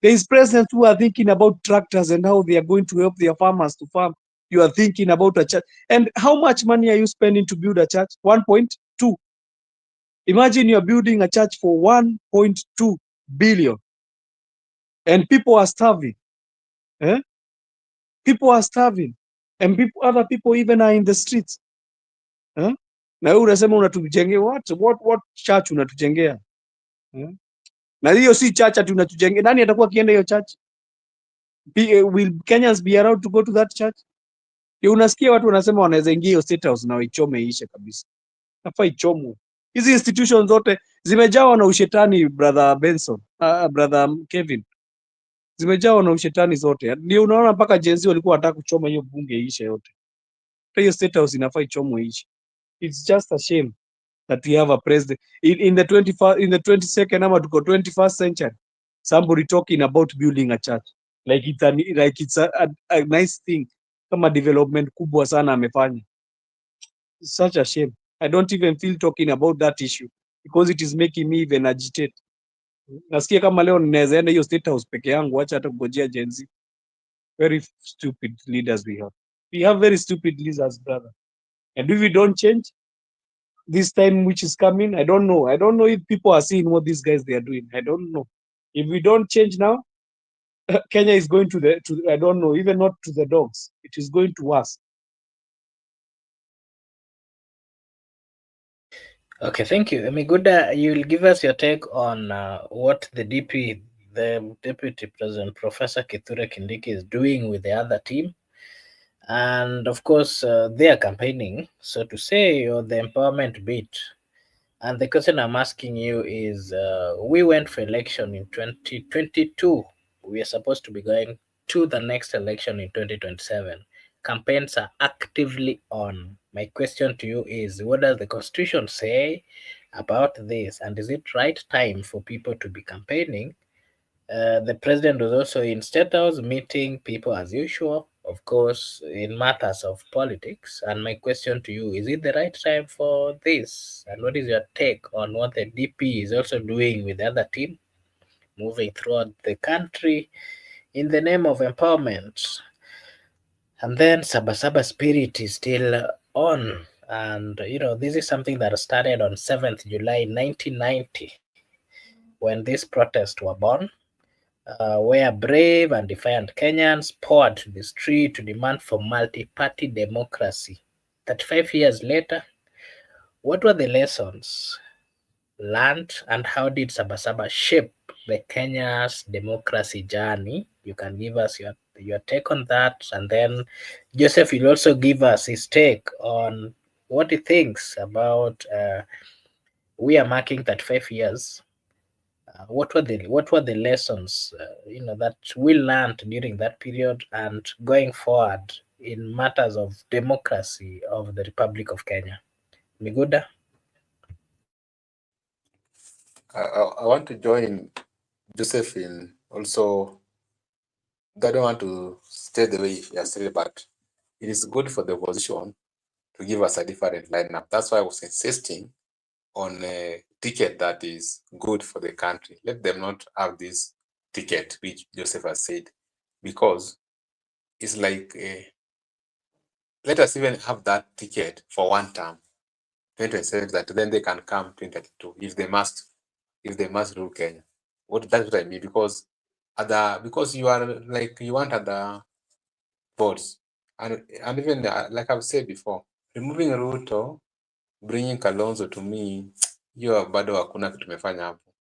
There is presidents who are thinking about tractors and how they are going to help their farmers to farm. You are thinking about a church. And how much money are you spending to build a church? 1.2. Imagine you're building a church for 1.2 billion. And people are starving. People are starving. And other people even are in the streets. Na wewe unasema unatujengea what church unatujengea? Na hiyo si church ati unatujengea. Nani atakuwa akienda hiyo church? Will Kenyans be allowed to go to that church? Unasikia watu wanasema wanaweza ingia hiyo State House na waichome ishe kabisa. Nafaa ichomwe. Hizi institutions zote zimejawa na ushetani, brother Benson, brother Kevin. Zimejawa na ushetani zote. Ndio unaona mpaka Gen Z walikuwa wanataka kuchoma hiyo bunge ishe yote. Hiyo State House inafaa ichomwe ishe. It's just a shame that we have a president in the 22nd ama tuko 21st century, somebody talking about building a church like it's a nice thing, kama development kubwa sana amefanya. It's such a shame. I don't even feel talking about that issue because it is making me even agitate. Nasikia kama leo ninaweza enda hiyo State House peke yangu, acha hata kungojea Gen Z. Very stupid leaders we have. We have very stupid leaders, brother. And if we don't change this time which is coming, I don't know if people are seeing what these guys they are doing. I don't know. If we don't change now, Kenya is going to I don't know, even not to the dogs. It is going to us. Okay, thank you. Miguda, you'll give us your take on what the Deputy President, Professor Kithure Kindiki, is doing with the other team. And of course, they are campaigning, so to say, or the empowerment bit. And the question I'm asking you is, we went for election in 2022. We are supposed to be going to the next election in 2027. Campaigns are actively on. My question to you is, what does the constitution say about this? And is it right time for people to be campaigning? The president was also in State House meeting people as usual, of course, in matters of politics. And my question to you is it the right time for this? And what is your take on what the DP is also doing with the other team, moving throughout the country in the name of empowerment? And then Saba Saba spirit is still on. And, this is something that started on 7th July 1990 when these protests were born, where brave and defiant Kenyans poured to the street to demand for multi-party democracy. 35 years later, what were the lessons learned and how did Saba Saba shape the Kenya's democracy journey? You can give us your take on that, and then Joseph will also give us his take on what he thinks about we are marking 35 years. What were the lessons that we learned during that period and going forward in matters of democracy of the Republic of Kenya? Miguda? I want to join Joseph in also. I don't want to stay the way he has said, but it is good for the opposition to give us a different lineup. That's why I was insisting on a ticket that is good for the country. Let them not have this ticket, which Joseph has said, because it's like, let us even have that ticket for one term, 2027, that then they can come 2032 if they must rule Kenya. That's what I mean, because you are like, you want other votes, and even like I've said before, removing Ruto, bringing Kalonzo, to me, hiyo bado hakuna kitu tumefanya hapo.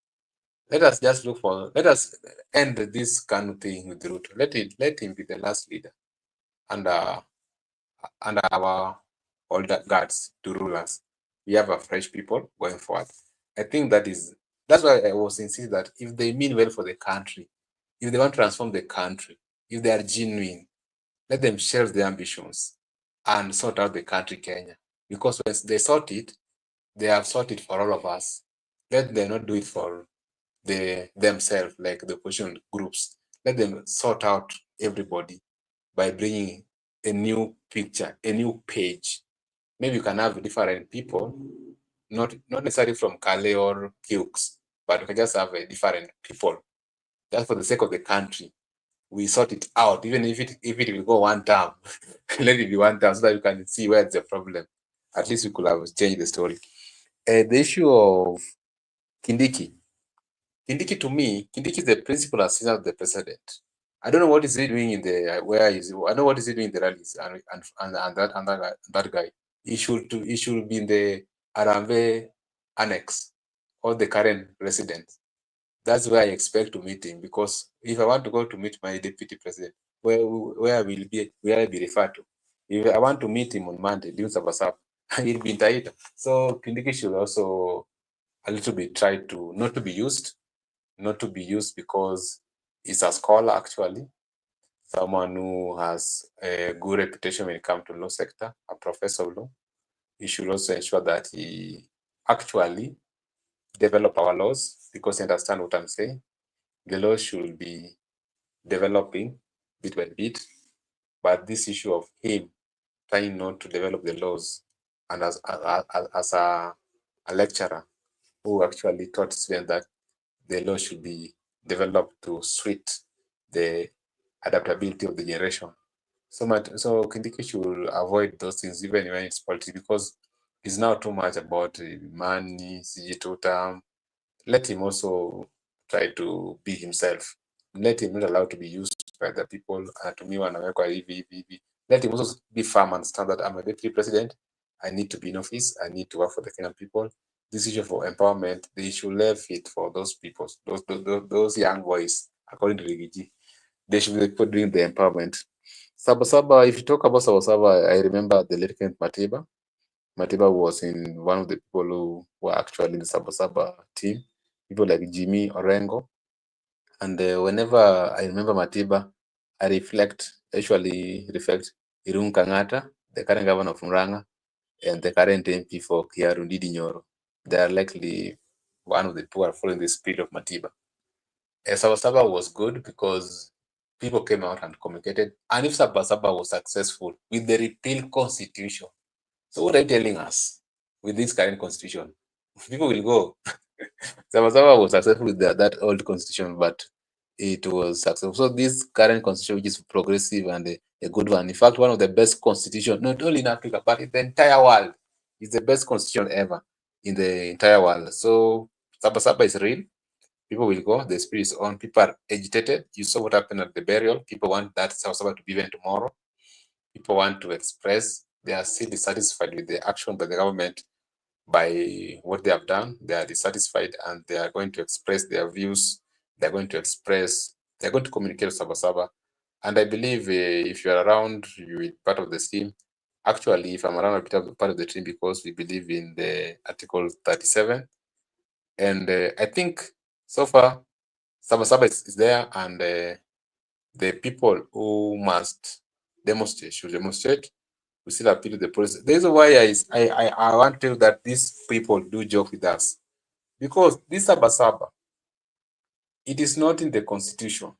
Let us end this kind of thing with Ruto. Let him be the last leader under our older guards to rule us. We have a fresh people going forward. I think that's why I was insisting that if they mean well for the country, if they want to transform the country, if they are genuine, let them shelve their ambitions and sort out the country, Kenya. Because when they sort it, they have sorted for all of us. Let them not do it for themselves, like the opposition groups. Let them sort out everybody by bringing a new picture, a new page. Maybe you can have different people, not necessarily from Kale or Kilks, but you can just have a different people. Just for the sake of the country, we sort it out. Even if it will go one term, let it be one term so that you can see where the problem. At least we could have changed the story. The issue of Kindiki. Kindiki, to me, Kindiki is the principal assistant of the president. I don't know what is he doing in the I know what is he doing in the rallies and that guy. He should be in the Arambe annex or the current resident. That's where I expect to meet him, because if I want to go to meet my deputy president, where will I be referred to? If I want to meet him on Monday, during Saba Saba, he'll be in Taita. So Kindiki should also a little bit try to not to be used because he's a scholar, actually, someone who has a good reputation when it comes to law sector, a professor of law. He should also ensure that he actually develop our laws, because he understand what I'm saying. The laws should be developing bit by bit, but this issue of him trying not to develop the laws, and as a lecturer who actually taught students that the law should be developed to suit the adaptability of the generation. So Kindiki should avoid those things even when it's politics, because it's now too much about money, digital term. Let him also try to be himself. Let him not allow to be used by the people. To me, let him also be firm and stand that I'm a deputy president. I need to be in office. I need to work for the Kenyan people. This issue for empowerment, they should leave it for those people, those young boys, according to Rigiji. They should be doing the empowerment. Saba Saba, if you talk about Saba Saba, I remember the lieutenant Matiba. Matiba was in one of the people who were actually in the Saba Saba team, people like Jimmy Orengo. And whenever I remember Matiba, I usually reflect Irun Kangata, the current governor of Muranga, and the current MP for Kiaru Ndidi Nyoro. They are likely one of the people who are following the spirit of Matiba. Saba Saba was good because people came out and communicated. And if Saba Saba was successful with the repeal constitution, so what are you telling us with this current constitution? People will go. Saba Saba was successful with that old constitution, but it was successful. So this current constitution, which is progressive and a good one, in fact, one of the best constitutions, not only in Africa, but in the entire world, it's the best constitution ever in the entire world. So Saba Saba is real. People will go, the spirit is on, people are agitated. You saw what happened at the burial. People want that Saba Saba to be even tomorrow. People want to express, they are still dissatisfied with the action by the government by what they have done. They are dissatisfied and they are going to express their views. They're going to communicate with Saba Saba. And I believe if you're around, you will be part of the team. Actually, if I'm around, I'll be part of the team because we believe in the Article 37. And I think so far, Saba Saba is there, and the people who must demonstrate should demonstrate. We still appeal to the police. The reason why I want to tell that these people do joke with us, because this Saba Saba, it is not in the constitution,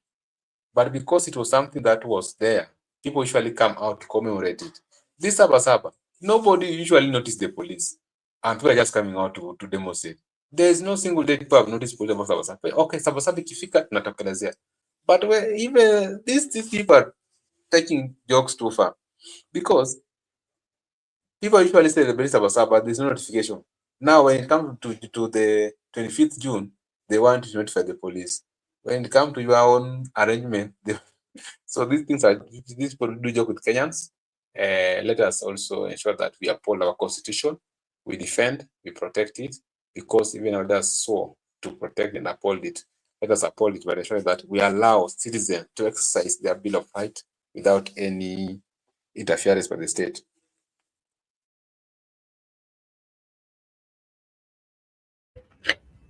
but because it was something that was there, people usually come out to commemorate it. This Saba Saba, nobody usually noticed the police, and people are just coming out to demonstrate. There is no single day people have noticed police about Saba Saba. Okay, Saba Saba ikifika tunatokelezea. But even these people are taking jokes too far, because people usually say the Saba Saba, there's no notification. Now, when it comes to the 25th June, they want to notify the police. When it comes to your own arrangement, so these things are, these people do joke with Kenyans. Let us also ensure that we uphold our constitution, we defend, we protect it, because even others swore to protect and uphold it. Let us uphold it by ensuring that we allow citizens to exercise their Bill of Rights without any interference by the state.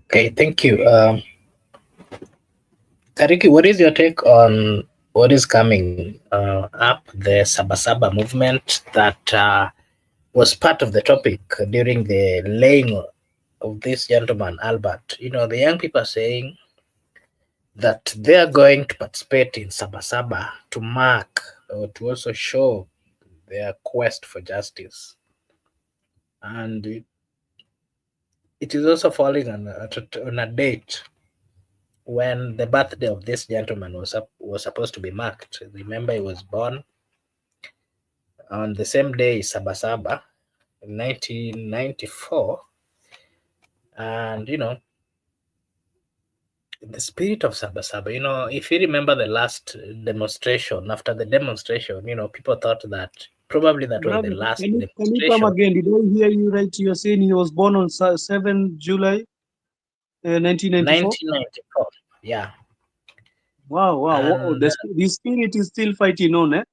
Okay, thank you. Kariki, what is your take on what is coming up, the Saba Saba movement that was part of the topic during the laying of this gentleman, Albert? You know, the young people are saying that they are going to participate in Saba Saba to mark or to also show their quest for justice. And it is also falling on a date when the birthday of this gentleman was supposed to be marked. Remember, he was born on the same day Saba Saba in 1994. And, you know, the spirit of Saba Saba, you know, if you remember the last demonstration, after the demonstration, you know, people thought that probably that was the Brother, last can you come demonstration. again? Did I hear you right? You're saying he was born on 7 July 1994? 1994. Yeah. Wow, wow. And The spirit is still fighting on, eh?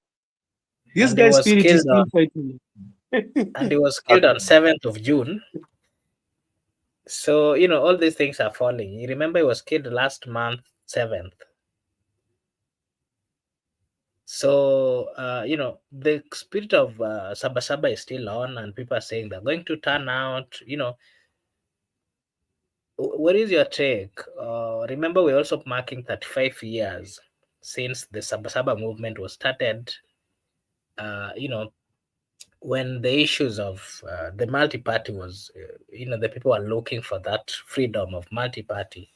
This and he guy's was spirit is killed still on fighting. and he was killed on 7th of June. So, you know, all these things are falling. You remember he was killed last month, 7th. So, you know, the spirit of Saba Saba is still on, and people are saying they're going to turn out. You know, what is your take? Remember, we're also marking 35 years since the Saba Saba movement was started. You know, when the issues of the multi-party was, you know, the people are looking for that freedom of multi-party.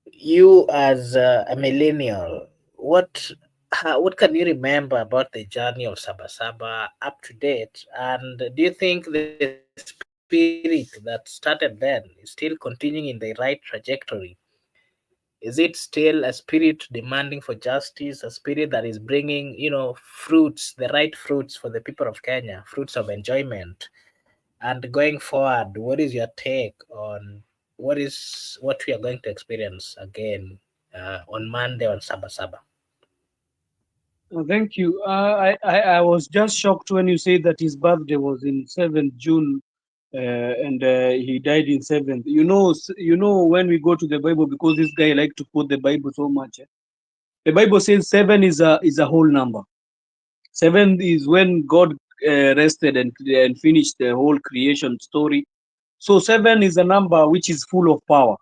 You as a millennial, what can you remember about the journey of Saba Saba up to date? And do you think the spirit that started then is still continuing in the right trajectory? Is it still a spirit demanding for justice, a spirit that is bringing, you know, fruits, the right fruits for the people of Kenya, fruits of enjoyment? And going forward, what is your take on what we are going to experience again on Monday on Saba Saba? Thank you. I was just shocked when you said that his birthday was in 7th June, and he died in 7th. You know when we go to the Bible, because this guy like to quote the Bible so much. The Bible says 7 is a whole number. 7 is when God rested and finished the whole creation story. So 7 is a number which is full of power.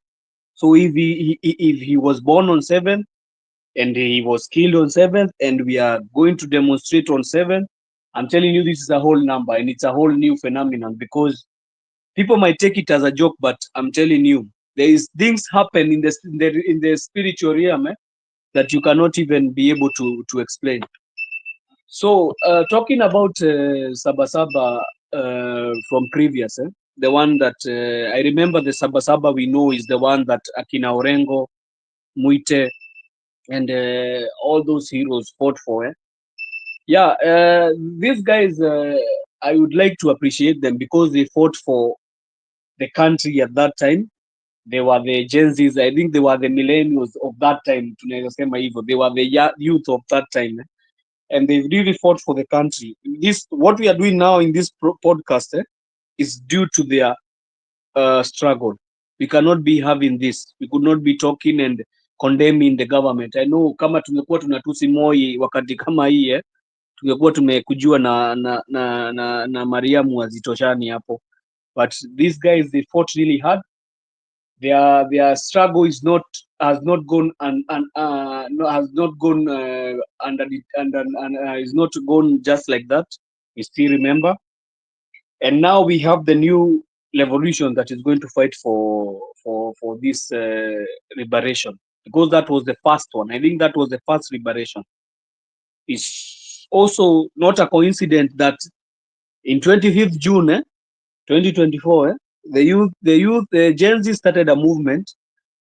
So if he was born on 7th and he was killed on 7th, and we are going to demonstrate on 7th, I'm telling you, this is a whole number and it's a whole new phenomenon, because people might take it as a joke, but I'm telling you, there is things happen in the spiritual realm, that you cannot even be able to explain. So talking about Saba Saba from previous, the one that I remember, the Saba Saba we know is the one that Akina Orengo, Muite, and all those heroes fought for. Yeah, these guys, I would like to appreciate them because they fought for the country at that time. They were the Gen Zs. I think they were the millennials of that time. Tunaweza sema hivyo. They were the youth of that time, and they really fought for the country. This, what we are doing now in this podcast, is due to their struggle. We cannot be having this. We could not be talking and condemning the government. I know kama tungekuwa tunatusi Moi wakati kama hii, tungekuwa tumekujua na Mariamu hazitoshani hapo, but these guys, they fought really hard. Their struggle has not gone has not gone is not gone just like that. We still remember, and now we have the new revolution that is going to fight for this liberation, because that was the first one. I think that was the first liberation. It's also not a coincidence that in 25th June, 2024, the Gen Z started a movement,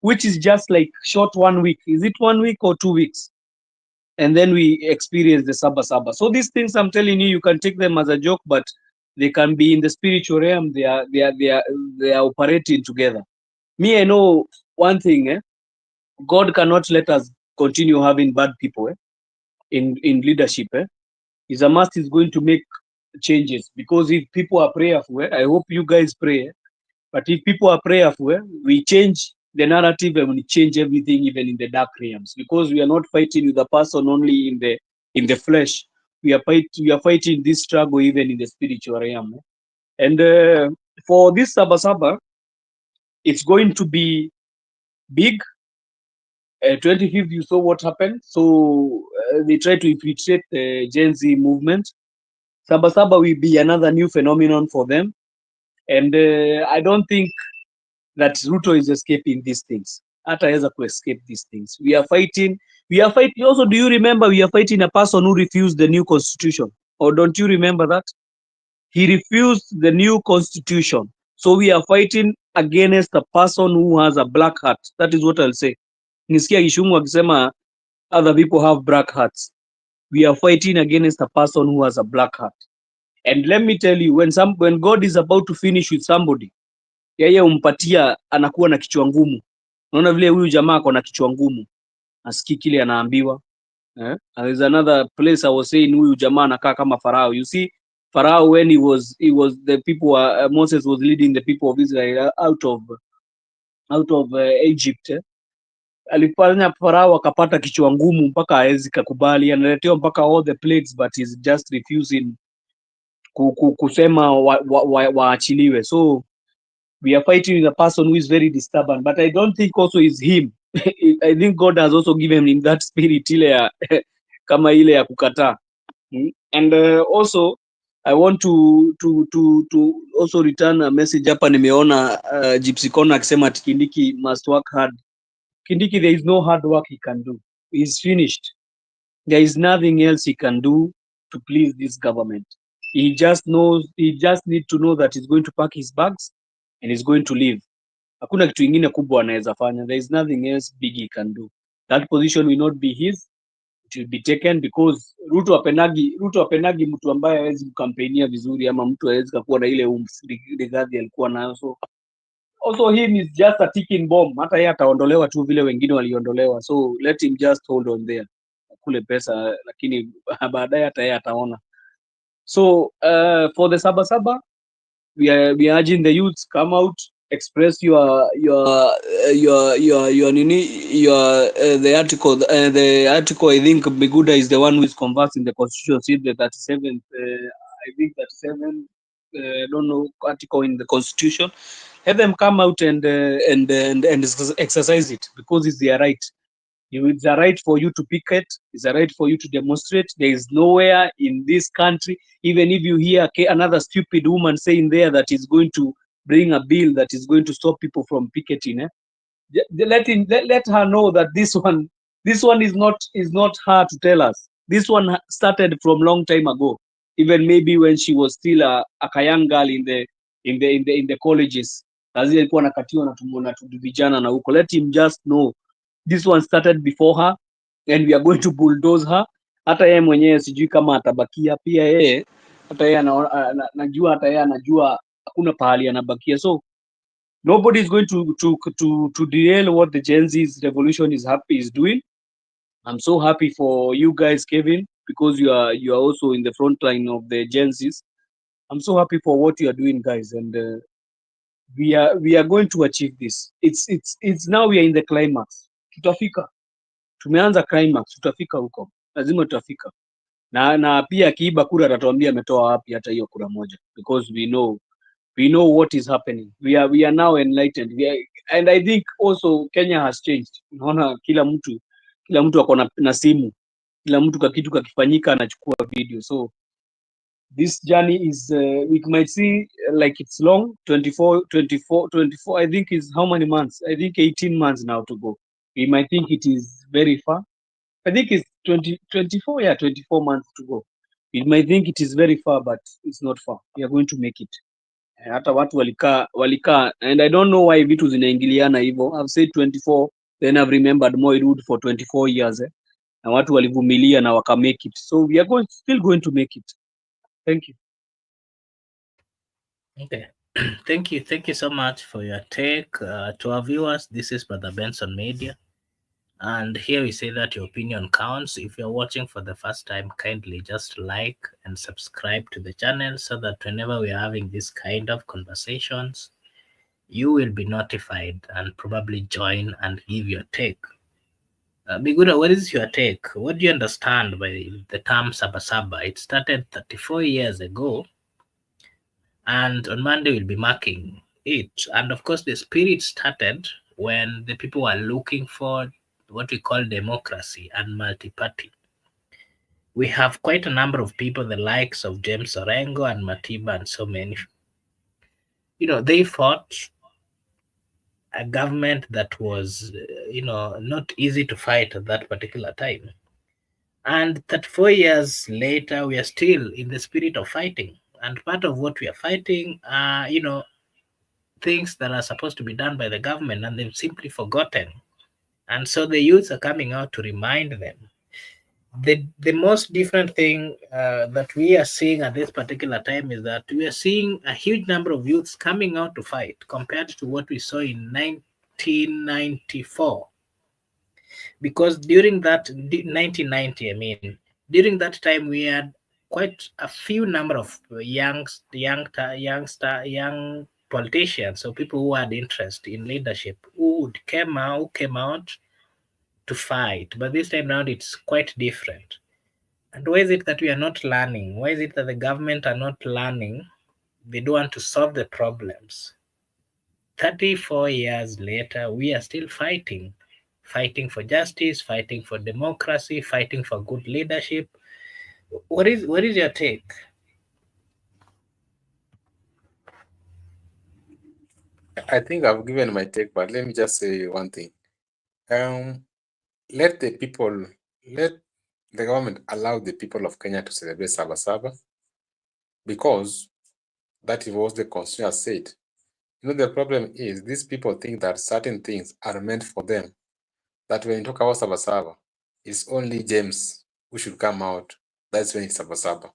which is just like short 1 week. Is it 1 week or 2 weeks? And then we experience the Saba Saba. So these things, I'm telling you, you can take them as a joke, but they can be in the spiritual realm. They are operating together. Me, I know one thing. God cannot let us continue having bad people in leadership. Is a must. Is going to make changes, because if people are prayerful, I hope you guys pray. But if people are prayerful, we change the narrative and we change everything, even in the dark realms, because we are not fighting with a person only in the flesh. We are fighting this struggle even in the spiritual realm. And for this Saba Saba, it's going to be big. 25th, you saw what happened. So they try to infiltrate the Gen Z movement. Saba Saba will be another new phenomenon for them. And I don't think that Ruto is escaping these things. Hataweza escape these things. We are fighting. Also, do you remember we are fighting a person who refused the new constitution? Or don't you remember that? He refused the new constitution. So we are fighting against a person who has a black heart. That is what I'll say. Nisikia Gishungu akisema other people have black hearts. We are fighting against a person who has a black heart. And let me tell you, when God is about to finish with somebody, yeye umpatia anakuwa na kichwa ngumu. Unaona vile huyu jamaa ako na kichwa ngumu, asikii kile anaambiwa. There's another place I was saying, huyu jamaa anakaa kama Farao. You see, Farao, when he was the people Moses was leading the people of Israel out of Egypt. Alifanya Farao akapata kichwa ngumu mpaka hawezi kukubali, analetewa mpaka all the plagues, but he's just refusing kusema waachiliwe. So we are fighting with a person who is very disturbing, but I don't think also is him. I think God has also given him that spirit ile ya kama ile ya kukataa. And also I want to also return a message hapa. Nimeona Gypsy Corner akisema ati Kindiki must work hard. Kindiki, there is no hard work he can do. He's finished. There is nothing else he can do to please this government. He just needs to know that he's going to pack his bags and he's going to leave. Hakuna kitu ingine kubwa anaweza fanya. There is nothing else big he can do. That position will not be his. It will be taken, because Ruto apendagi mtu ambaye hawezi kukampenia vizuri, ama mtu hawezi kuwa na ile Rigathi alikuwa nayo. So also him is just a ticking bomb. Hata yeye ataondolewa tu vile wengine waliondolewa. So let him just hold on there. akule pesa, lakini baadaye hata yeye ataona. So for the Saba Saba, we are urging the youths, come out, express your the article. I think Biguda is the one who is conversing the constitution, see the 37th, I think 37, I don't know, article in the constitution. Have them come out and exercise it, because it's their right. It's a right for you to picket. It's a right for you to demonstrate. There is nowhere in this country, even if you hear another stupid woman saying there that is going to bring a bill that is going to stop people from picketing. Let her know that this one is not her to tell us. This one started from long time ago, even maybe when she was still a young girl in the colleges. Lazima alikuwa anakatiwa na vijana na huko. Let him just know this one started before her and we are going to bulldoze her. Hata yeye mwenyewe sijui kama atabakia pia yeye, hata yeye anajua, hata yeye anajua hakuna pahali anabakia. So nobody is going to derail what the Gen Z's revolution is doing. I'm so happy for you guys, Kevin, because you are also in the front line of the Gen Z's. I'm so happy for what you are doing, guys, and we are going to achieve this. It's now we are in the climax. Tutafika. Tumeanza climax, tutafika huko. Lazima tutafika. Na pia akiiba kura atatuambia ametoa wapi hata hiyo kura moja, because we know what is happening. We are now enlightened. And I think also Kenya has changed. Unaona kila mtu ako na simu. Kila mtu kitu kakifanyika anachukua video. So this journey is we might see like it's long, 24 I think is how many months? I think 18 months now to go. We might think it is very far. I think it's 24 months to go. We might think it is very far, but it's not far. We are going to make it. Hata watu walikaa and I don't know why vitu zinaingiliana hivyo. I've said 24, then I've remembered Moi ruled for 24 years na watu walivumilia na waka make it. So we are still going to make it. Thank you. Okay. Thank you so much for your take. To our viewers, this is Brother Benson Media. And here we say that your opinion counts. If you're watching for the first time, kindly just like and subscribe to the channel so that whenever we're having this kind of conversations, you will be notified and probably join and give your take. Biguda, what is your take? What do you understand by the term Saba Saba? It started 34 years ago, and on Monday we'll be marking it. And of course, the spirit started when the people were looking for what we call democracy and multi-party. We have quite a number of people, the likes of James Orengo and Matiba and so many. They fought a government that was, not easy to fight at that particular time. And 34 years later, we are still in the spirit of fighting. And part of what we are fighting are, things that are supposed to be done by the government, and they've simply forgotten. And so the youths are coming out to remind them. The most different thing that we are seeing at this particular time is that we are seeing a huge number of youths coming out to fight compared to what we saw in 1994. Because during that 1990, during that time we had quite a few number of young politicians, so people who had interest in leadership, who came out to fight. But this time around, it's quite different. And why is it that we are not learning? Why is it that the government are not learning? They don't want to solve the problems. 34 years later, we are still fighting for justice, fighting for democracy, fighting for good leadership. What is your take? I think I've given my take, but let me just say one thing. Let the government allow the people of Kenya to celebrate Saba Saba, because that was the constitution said. The problem is these people think that certain things are meant for them. That when you talk about Saba Saba, it's only James who should come out. That's when it's Saba Saba.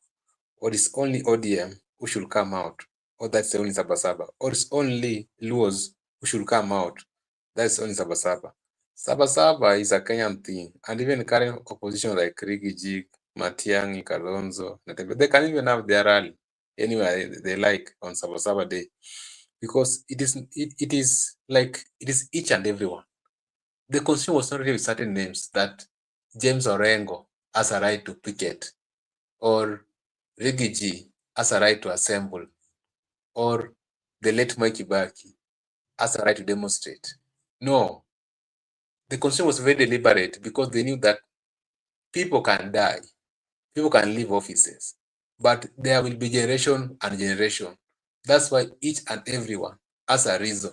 Or it's only ODM who should come out. Or that's only Saba Saba. Or it's only Luos who should come out. That's only Saba Saba. Saba Saba is a Kenyan thing, and even current opposition like Rigiji, Matiang'i, Kalonzo, they can even have their rally anywhere they like on Saba Saba Day, because it is like it is each and everyone. The constitution was not really with certain names that James Orengo has a right to picket, or Rigiji has a right to assemble, or the late Mwai Kibaki has a right to demonstrate. No, the constitution was very deliberate because they knew that people can die, people can leave offices, but there will be generation and generation. That's why each and everyone has a reason,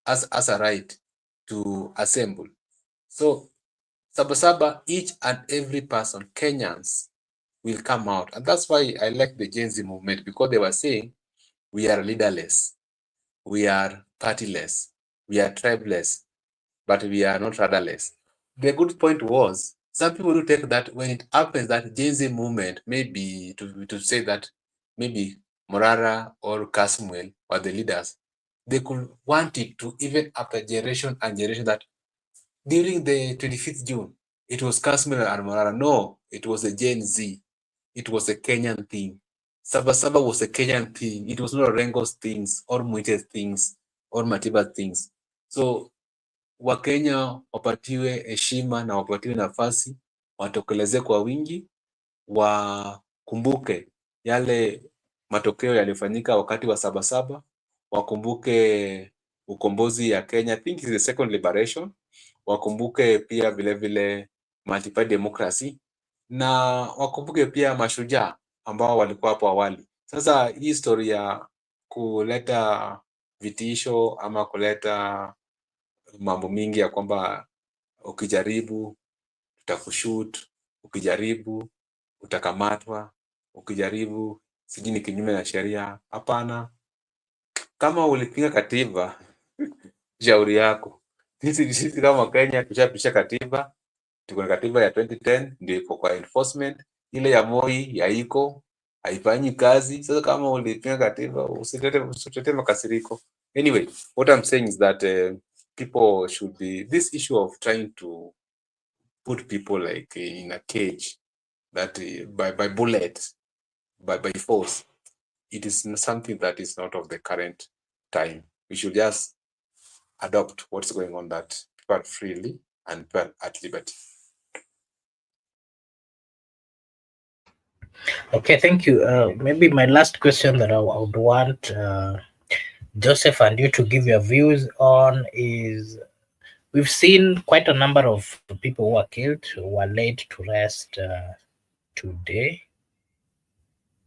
has a right to assemble. So Saba Saba, each and every person, Kenyans, will come out. And that's why I like the Gen Z movement, because they were saying, we are leaderless, we are partyless, we are tribeless, but we are not rudderless. The good point was, some people do take that when it happens that Gen Z movement, maybe to say that maybe Morara or Kasmuel were the leaders, they could want it to, even after generation and generation, that during the 25th June, it was Kasmuel and Morara. No, it was a Gen Z. It was a Kenyan thing. Saba Saba was a Kenyan thing. It was not Rengo's things or Mwite's things or Matiba's things. So Wakenya wapatiwe heshima na wapatiwe nafasi, watokelezee kwa wingi, wakumbuke yale matokeo yaliyofanyika wakati wa Saba Saba, wakumbuke ukombozi ya Kenya. I think it's the second liberation. Wakumbuke pia vile multi-party democracy, na wakumbuke pia mashujaa ambao walikuwa hapo awali. Sasa hii story ya kuleta vitisho ama kuleta mambo mingi ya kwamba ukijaribu tutakushoot, ukijaribu utakamatwa, ukijaribu sijui ni kinyume na sheria. Hapana, kama ulipinga katiba shauri yako. Sisi kama Kenya tushapisha katiba, tuko na katiba ya 2010 ndio iko kwa enforcement. Ile ya Moi haiko, haifanyi kazi. Sasa kama ulipinga katiba, usitete makasiriko. Anyway, what I'm saying is that people should be, this issue of trying to put people like in a cage, that by bullet, by force, it is something that is not of the current time. We should just adopt what's going on, that people are freely and people at liberty. Okay, thank you. Maybe my last question that I would want Joseph and you to give your views on is, we've seen quite a number of people who are killed, who were laid to rest today.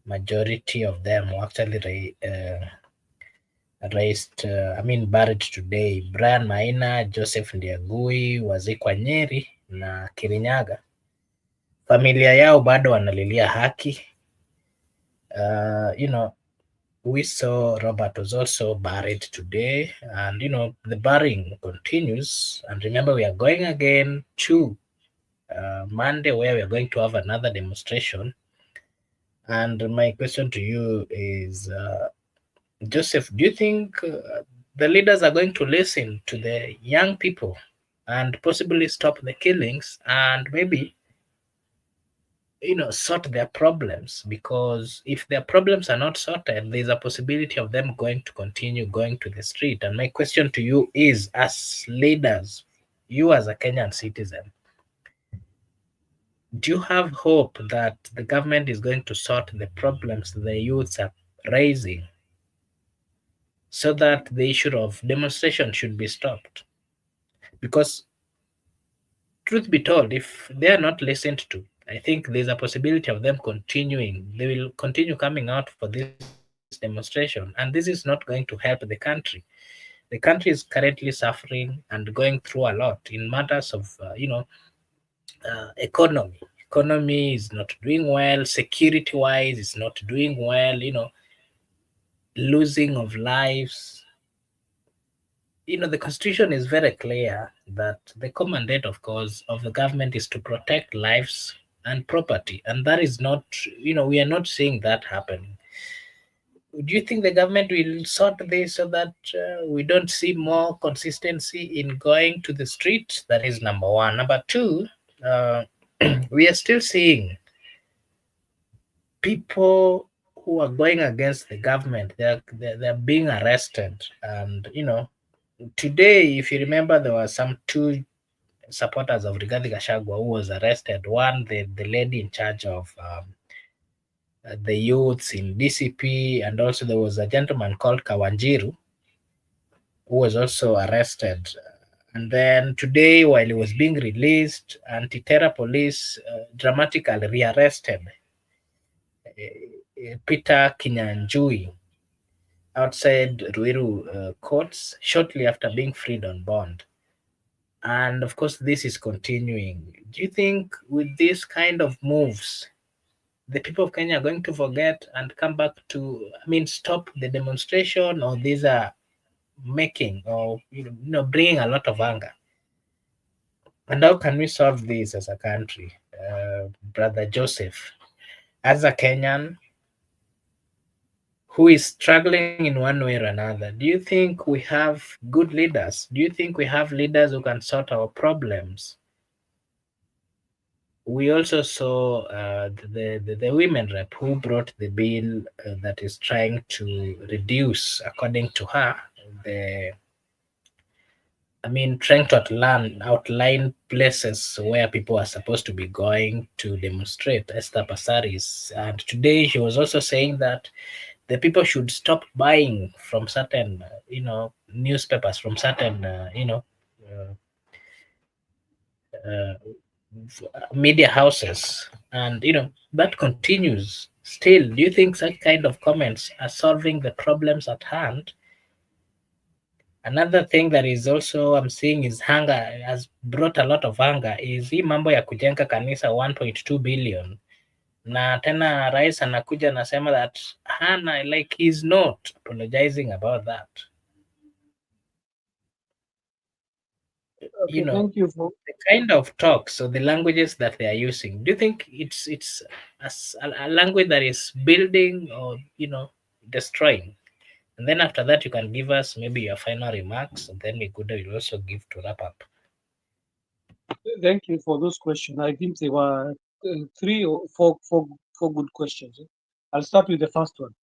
Majority of them were actually buried today. Brian Maina, Joseph Ndiagui wazikwa Nyeri na Kirinyaga. Familia yao bado wanalilia haki. We saw Robert was also buried today, and the burying continues. And remember, we are going again to Monday, where we are going to have another demonstration. And my question to you is, Joseph, do you think the leaders are going to listen to the young people and possibly stop the killings and maybe sort their problems? Because if their problems are not sorted, there's a possibility of them going to continue going to the street. And my question to you is, as leaders, you as a Kenyan citizen, do you have hope that the government is going to sort the problems the youths are raising, so that the issue of demonstration should be stopped? Because truth be told, if they are not listened to, I think there's a possibility of them continuing. They will continue coming out for this demonstration, and this is not going to help the country. The country is currently suffering and going through a lot in matters of, economy. Economy is not doing well. Security-wise, it's not doing well. Losing of lives. The constitution is very clear that the common mandate, of course, of the government is to protect lives and property, and that is not, we are not seeing that happening. do you think the government will sort this so that we don't see more consistency in going to the street? That is number one. Number two, uh, we are still seeing people who are going against the government. They're being arrested, and today, if you remember, there were some two supporters of Gacahagua who was arrested. One, the lady in charge of the youths in DCP, and also there was a gentleman called Kawanjiru who was also arrested. And then today, while he was being released, anti-terror police dramatically rearrested Peter Kinyanjui outside Ruiru courts shortly after being freed on bond. And of course, this is continuing. Do you think with these kind of moves, the people of Kenya are going to forget and come back to, stop the demonstration, or these are making, or bringing a lot of anger? And how can we solve this as a country, Brother Joseph? As a Kenyan who is struggling in one way or another, do you think we have good leaders? Do you think we have leaders who can sort our problems? We also saw the women rep who brought the bill that is trying to reduce, according to her, the trying to outline places where people are supposed to be going to demonstrate, Esther Passaris. And today she was also saying that the people should stop buying from certain, newspapers, from certain, uh, uh, media houses. And, that continues still. Do you think such kind of comments are solving the problems at hand? Another thing that is also I'm seeing is hunger, has brought a lot of hunger, is hii mambo ya kujenga kanisa 1.2 billion, na tena rais anakuja anasema that hana, like he's not apologizing about that. Okay, thank you for The kind of talks or the languages that they are using, do you think it's a language that is building or destroying? And then after that, you can give us maybe your final remarks, and then we could will also give to wrap up. thank you for those questions. I think there were three or four good questions. I'll start with the first one.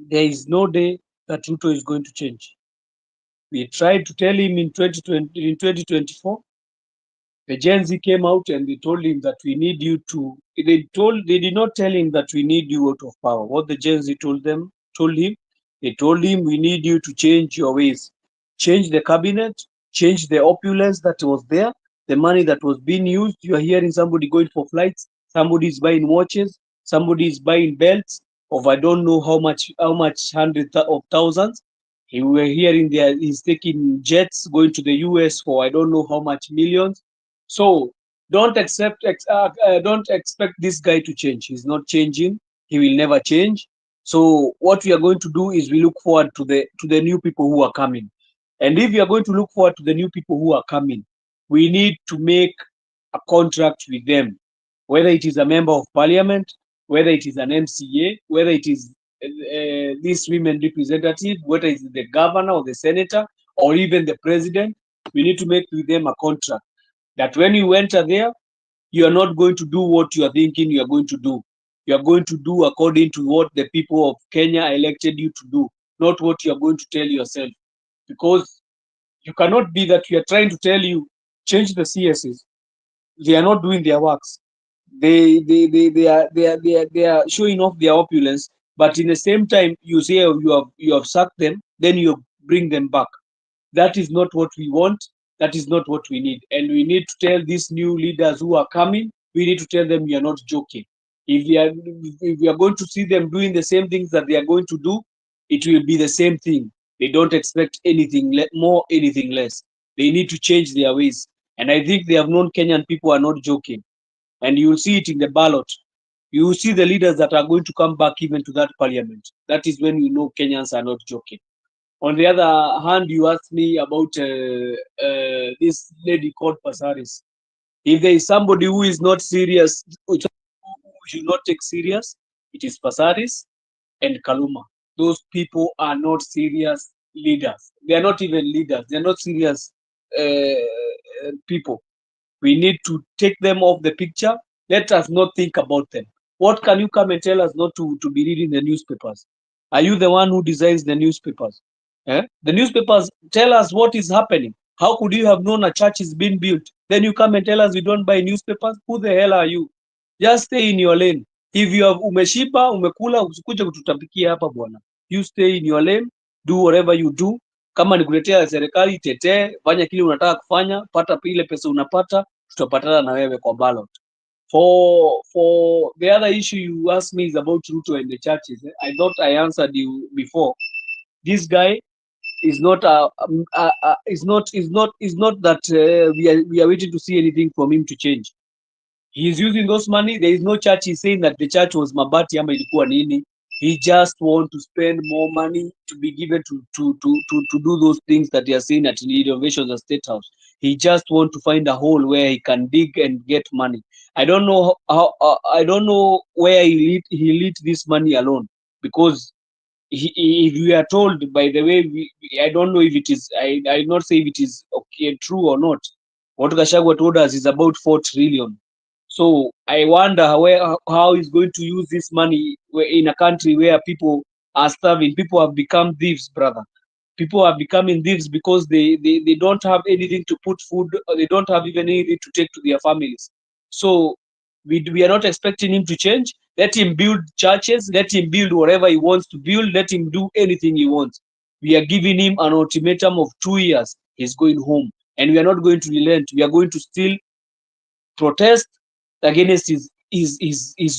There is no day that Ruto is going to change. We tried to tell him in 2024. The Gen Z came out and they told him that we need you to. They did not tell him that we need you out of power. What the Gen Z told him, they told him we need you to change your ways, change the cabinet, change the opulence that was there, the money that was being used. You are hearing somebody going for flights, somebody is buying watches, somebody is buying belts of I don't know how much hundreds of thousands. We were hearing there he's taking jets going to the US for I don't know how much millions. So don't expect this guy to change. He's not changing. He will never change. So what we are going to do is we look forward to the new people who are coming. And if we are going to look forward to the new people who are coming, we need to make a contract with them, whether it is a member of parliament, whether it is an MCA, whether it is this women representative, whether it is the governor or the senator or even the president. We need to make with them a contract that when you enter there, you are not going to do what you are thinking you are going to do. You are going to do according to what the people of Kenya elected you to do, not what you are going to tell yourself. Because you cannot be that you are trying to tell you change the CSs. They are not doing their works. They are showing off their opulence, but in the same time you say you have sacked them, then you bring them back. That is not what we want. That is not what we need. And we need to tell these new leaders who are coming, we need to tell them we are not joking. If we are going to see them doing the same things that they are going to do, it will be the same thing. They don't expect anything more, anything less. They need to change their ways. And I think they have known Kenyan people are not joking. And you will see it in the ballot. You will see the leaders that are going to come back even to that parliament. That is when you know Kenyans are not joking. On the other hand, you asked me about this lady called Pasaris. If there is somebody who is not serious, who should not take serious, it is Pasaris and Kaluma. those people are not serious leaders. They are not even leaders. They are not serious people. We need to take them off the picture. Let us not think about them. What can you come and tell us not to be reading the newspapers? Are you the one who designs the newspapers? The newspapers tell us what is happening. How could you have known a church is being built? Then you come and tell us we don't buy newspapers? Who the hell are you? Just stay in your lane. If you have umeshiba, umekula, usikuje kututapikia hapa bwana. You stay in your lane, do whatever you do. Kama ni kuletea serikali, tetee, fanya kile unataka kufanya, pata ile pesa unapata, tutapatana na wewe kwa ballot. For the other issue you asked me is about Ruto and the churches. I thought I answered you before. This guy is not is not that we are waiting to see anything from him to change. He is using those money. There is no church. He's saying that the church was mabati ama ilikuwa nini. He just want to spend more money to be given to do those things that he are saying at the innovations of State House. He just want to find a hole where he can dig and get money. I don't know how I don't know where he lit this money alone, because if we are told, by the way, I don't know if it is, I not say if it is okay, true or not. What Gacahagua told us is about 4 trillion. So I wonder how he's going to use this money in a country where people are starving. People have become thieves, brother. People are becoming thieves because they don't have anything to put food, or they don't have even anything to take to their families. So we are not expecting him to change. Let him build churches, let him build whatever he wants to build, let him do anything he wants. We are giving him an ultimatum of 2 years. He's going home. And we are not going to relent. We are going to still protest against his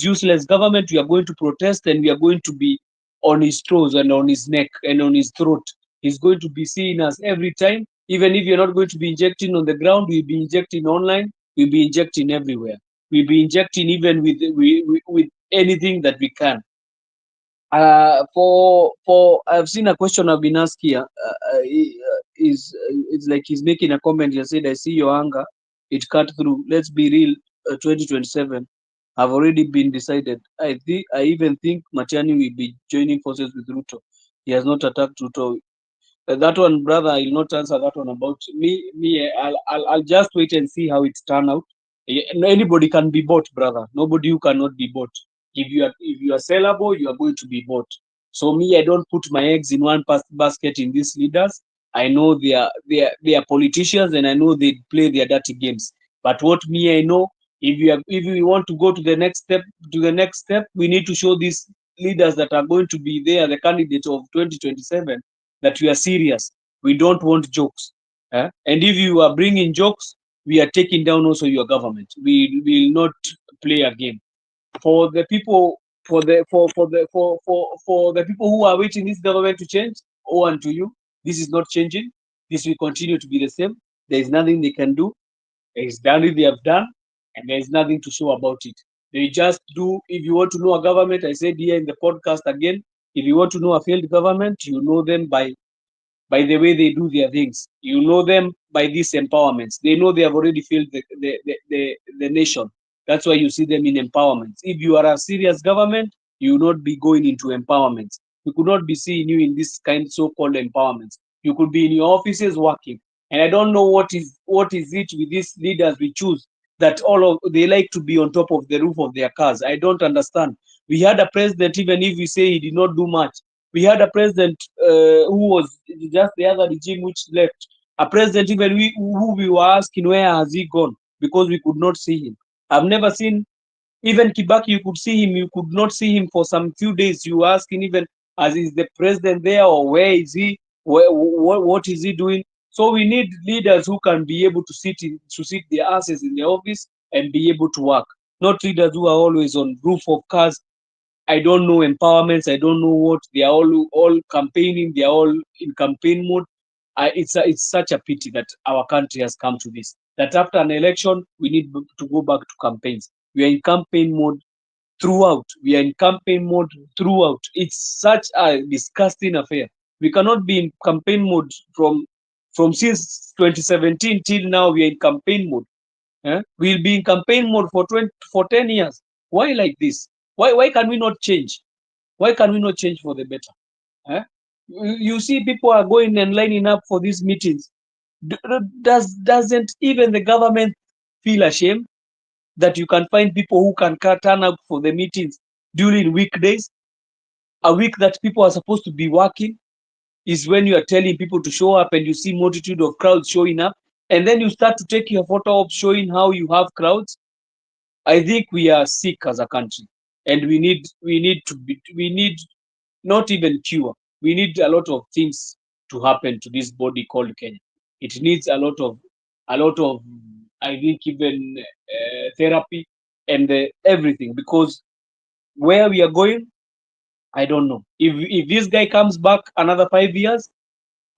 useless government. We are going to protest, and we are going to be on his toes and on his neck and on his throat. He's going to be seeing us every time. Even if you're not going to be injecting on the ground, we'll be injecting online, we'll be injecting everywhere. We'll be injecting even with anything that we can. For I've seen a question I've been asked here. Is it's like he's making a comment. He said, "I see your anger. It cut through. Let's be real. 2027 have already been decided. I even think Matiani will be joining forces with Ruto. He has not attacked Ruto. That one, brother, I will not answer that one about me. I'll just wait and see how it turn out. Anybody can be bought, brother. Nobody who cannot be bought. If you are sellable, you are going to be bought. So me, I don't put my eggs in one basket in these leaders. I know they are politicians, and I know they play their dirty games. But what me I know, if we want to go to the next step, we need to show these leaders that are going to be there, the candidate of 2027, that we are serious. We don't want jokes. And if you are bringing jokes, we are taking down also your government. We will not play a game. For the people, for the people who are waiting this government to change, and to you, this is not changing. This will continue to be the same. There is nothing they can do. It's done what they have done, and there is nothing to show about it. They just do. If you want to know a government, I said here in the podcast again, if you want to know a failed government, you know them by the way they do their things. You know them by these empowerments. They know they have already failed the nation. That's why you see them in empowerments. If you are a serious government, you will not be going into empowerments. We could not be seeing you in this kind so-called empowerments. You could be in your offices working. And I don't know what is it with these leaders we choose, that they like to be on top of the roof of their cars. I don't understand. We had a president, even if we say he did not do much, we had a president who was just the other regime which left. A president even who we were asking where has he gone, because we could not see him. I've never seen even Kibaki. You could see him, you could not see him for some few days. You were asking even, as is the president there, or where is he? What is he doing? So we need leaders who can be able to sit their asses in the office and be able to work. Not leaders who are always on roof of cars. I don't know empowerments. I don't know what they are all campaigning. They are all in campaign mode. It's such a pity that our country has come to this. That after an election, we need to go back to campaigns. We are in campaign mode throughout. We are in campaign mode throughout. It's such a disgusting affair. We cannot be in campaign mode from since 2017 till now. We are in campaign mode. We'll be in campaign mode for 10 years. Why like this? Why can we not change? Why can we not change for the better? Eh? You see people are going and lining up for these meetings. Doesn't even the government feel ashamed that you can find people who can turn up for the meetings during weekdays, a week that people are supposed to be working, is when you are telling people to show up and you see multitude of crowds showing up, and then you start to take your photo of showing how you have crowds. I think we are sick as a country, and we need not even cure. We need a lot of things to happen to this body called Kenya. It needs a lot of, I think, even therapy and everything, because where we are going, I don't know. If this guy comes back another 5 years,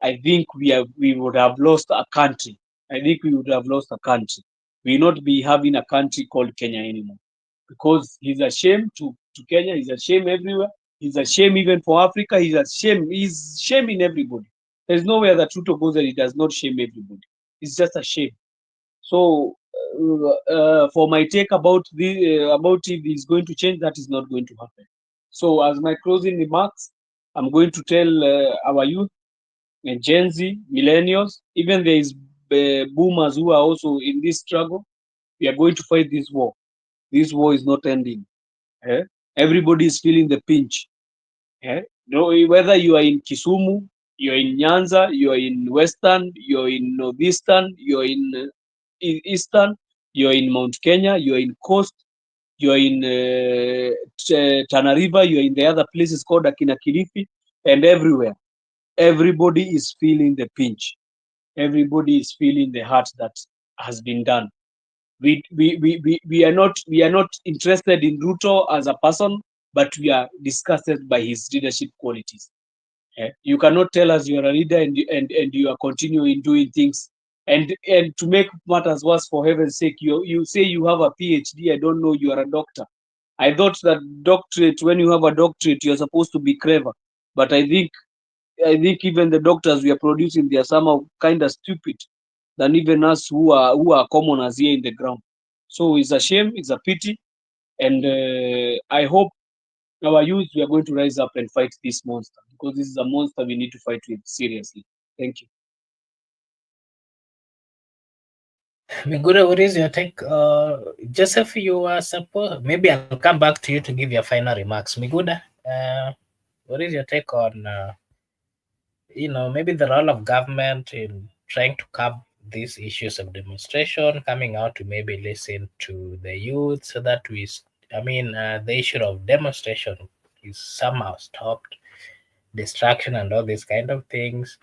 I think we would have lost a country. I think we would have lost a country. We will not be having a country called Kenya anymore, because he's a shame to Kenya. He's a shame everywhere. He's a shame even for Africa. He's a shame. He's shaming everybody. There's nowhere that Ruto goes that he does not shame everybody. It's just a shame. So, for my take about about if he's going to change, that is not going to happen. So, as my closing remarks, I'm going to tell our youth and Gen Z, millennials, even there is boomers who are also in this struggle. We are going to fight this war. This war is not ending. Eh? Everybody is feeling the pinch. Eh? No, whether you are in Kisumu, you are in Nyanza, you are in Western, you are in Northeastern, you are in Eastern, you are in Mount Kenya, you are in Coast, you are in Tana River, you are in the other places called Akina Kilifi, and everywhere. Everybody is feeling the pinch. Everybody is feeling the hurt that has been done. We are not interested in Ruto as a person, but we are disgusted by his leadership qualities. You cannot tell us you are a leader and you are continuing doing things. And to make matters worse, for heaven's sake, you say you have a PhD. I don't know you are a doctor. I thought that doctorate, when you have a doctorate, you're supposed to be clever. But I think even the doctors we are producing, they are somehow kind of stupid than even us who are commoners here in the ground. So it's a shame, it's a pity, and I hope our youth we are going to rise up and fight this monster, because this is a monster we need to fight with seriously. Thank you. Migura, what is your take? Joseph, you are supposed. Maybe I'll come back to you to give your final remarks. Miguda, what is your take on, maybe the role of government in trying to curb these issues of demonstration, coming out to maybe listen to the youth so that the issue of demonstration is somehow stopped, distraction and all these kind of things.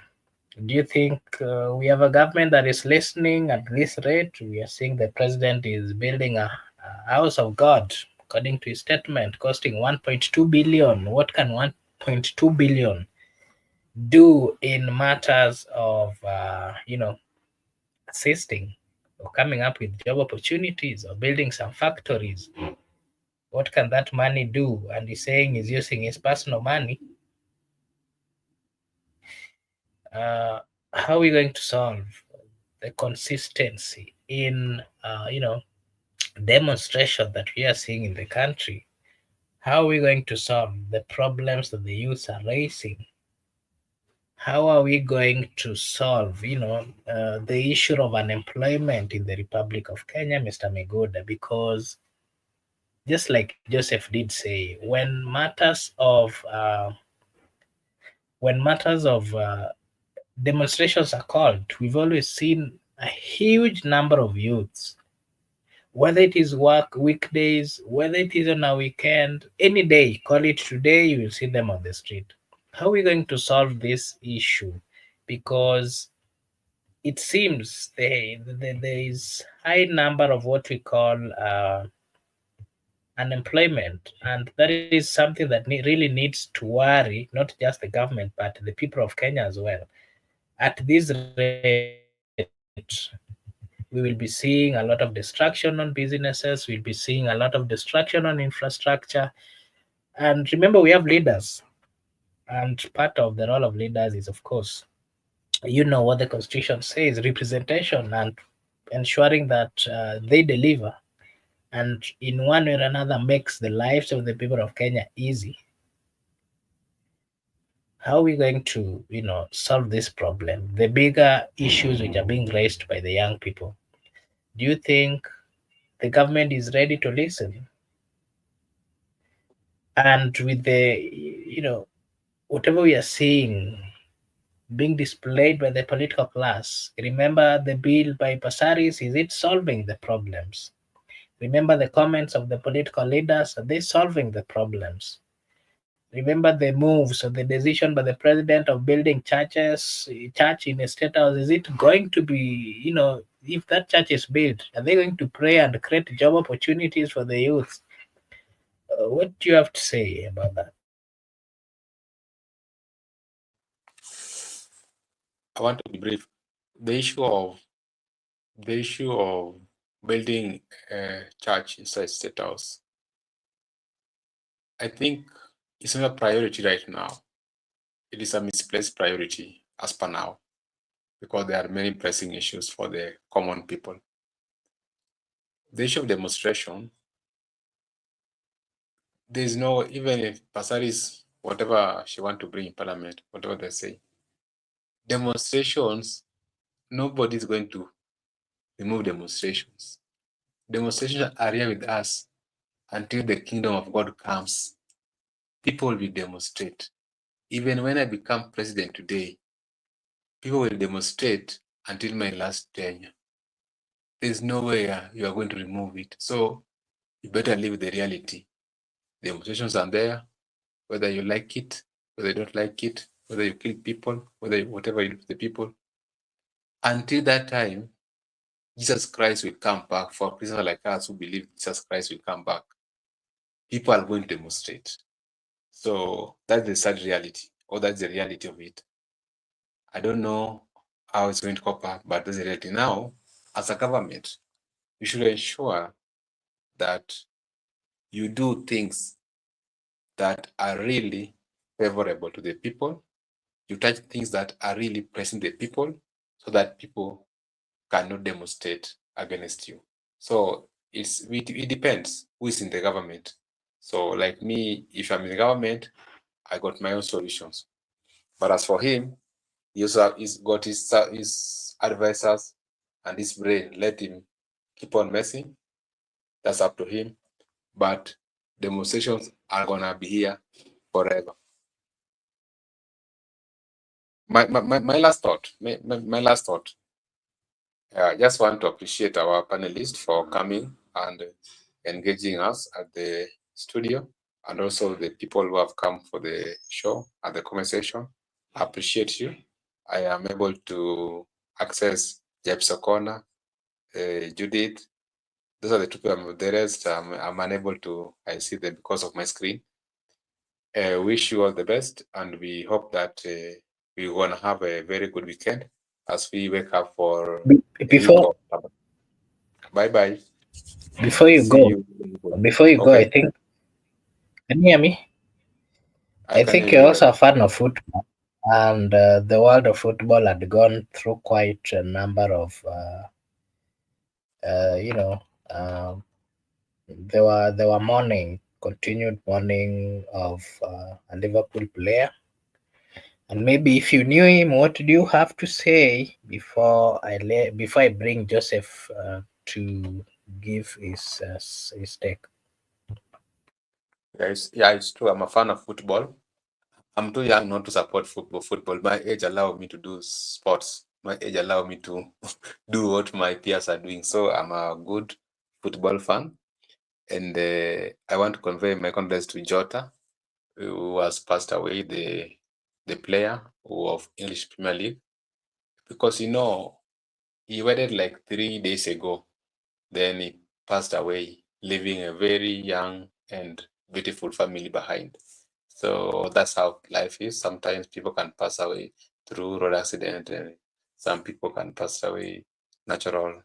Do you think we have a government that is listening at this rate? We are seeing the president is building a house of God, according to his statement, costing 1.2 billion. What can 1.2 billion do in matters of, assisting or coming up with job opportunities or building some factories? What can that money do? And he's saying he's using his personal money. Uh, how are we going to solve the consistency in demonstration that we are seeing in the country? How are we going to solve the problems that the youth are raising? How are we going to solve the issue of unemployment in the Republic of Kenya, Mr. Megoda? Because just like Joseph did say, when matters of demonstrations are called, we've always seen a huge number of youths, whether it is work weekdays, whether it is on a weekend, any day, call it today, you will see them on the street. How are we going to solve this issue? Because it seems there is high number of what we call unemployment, and that is something that really needs to worry not just the government but the people of Kenya as well. At this rate, we will be seeing a lot of destruction on businesses, we'll be seeing a lot of destruction on infrastructure. And remember, we have leaders, and part of the role of leaders is, of course, what the constitution says, representation, and ensuring that they deliver, and in one way or another makes the lives of the people of Kenya easy. how are we going to, solve this problem? The bigger issues which are being raised by the young people. Do you think the government is ready to listen? And with the, whatever we are seeing being displayed by the political class, remember the bill by Pasaris, is it solving the problems? Remember the comments of the political leaders, are they solving the problems? Remember the moves or the decision by the president of building church in a state house, is it going to be, if that church is built, are they going to pray and create job opportunities for the youth? What do you have to say about that? I want to be brief. The issue of building a church inside State House, I think it's not a priority right now. It is a misplaced priority as per now, because there are many pressing issues for the common people. The issue of demonstration, there's no, even if Pasaris, whatever she want to bring in parliament, whatever they say, demonstrations, nobody is going to remove demonstrations. Demonstrations are here with us until the kingdom of God comes. People will demonstrate. Even when I become president today, people will demonstrate until my last tenure. There's no way you are going to remove it. So you better live with the reality. The demonstrations are there, whether you like it, whether you don't like it, whether you kill people, whatever you do to the people. Until that time, Jesus Christ will come back. For prisoners like us who believe Jesus Christ will come back, people are going to demonstrate. So that's the sad reality, or that's the reality of it. I don't know how it's going to cope up, but that's the reality. Now, as a government, you should ensure that you do things that are really favorable to the people. You touch things that are really pressing the people, so that people cannot demonstrate against you. So it depends who is in the government. So like me, if I'm in the government, I got my own solutions. But as for him, he's got his advisors and his brain. Let him keep on messing. That's up to him. But demonstrations are gonna be here forever. My last thought. My last thought. I just want to appreciate our panelists for coming and engaging us at the studio, and also the people who have come for the show and the conversation. I appreciate you. I am able to access Jeps O'Connor, Judith. Those are the two people. The rest, I'm unable to. I see them because of my screen. Wish you all the best, and we hope that we're going to have a very good weekend as we wake up for a week Before of. Bye bye. before you See go, you. I Okay, think, can you hear me? I I can hear think you you're well. also a fan of football, and the world of football had gone through quite a number of, you know, there were continued mourning of a Liverpool player. And maybe if you knew him, what do you have to say before I bring Joseph to give his take? Yeah, it's true. I'm a fan of football. I'm too young not to support football. My age allows me to do sports. My age allows me to do what my peers are doing. So I'm a good football fan. And I want to convey my condolences to Jota, who has passed away, the player of English Premier League, because he waited like 3 days ago. Then he passed away, leaving a very young and beautiful family behind. So that's how life is. Sometimes people can pass away through road accident, and some people can pass away natural.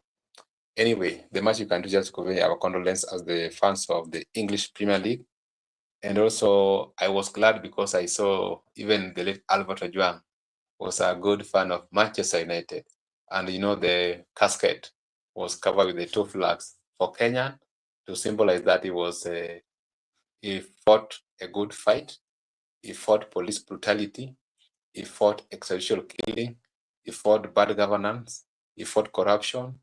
Anyway, the much you can do just convey our condolence as the fans of the English Premier League. And also, I was glad because I saw even the late Albert Ojang was a good fan of Manchester United. And the casket was covered with the two flags for Kenya to symbolize that he fought a good fight. He fought police brutality. He fought extrajudicial killing. He fought bad governance. He fought corruption.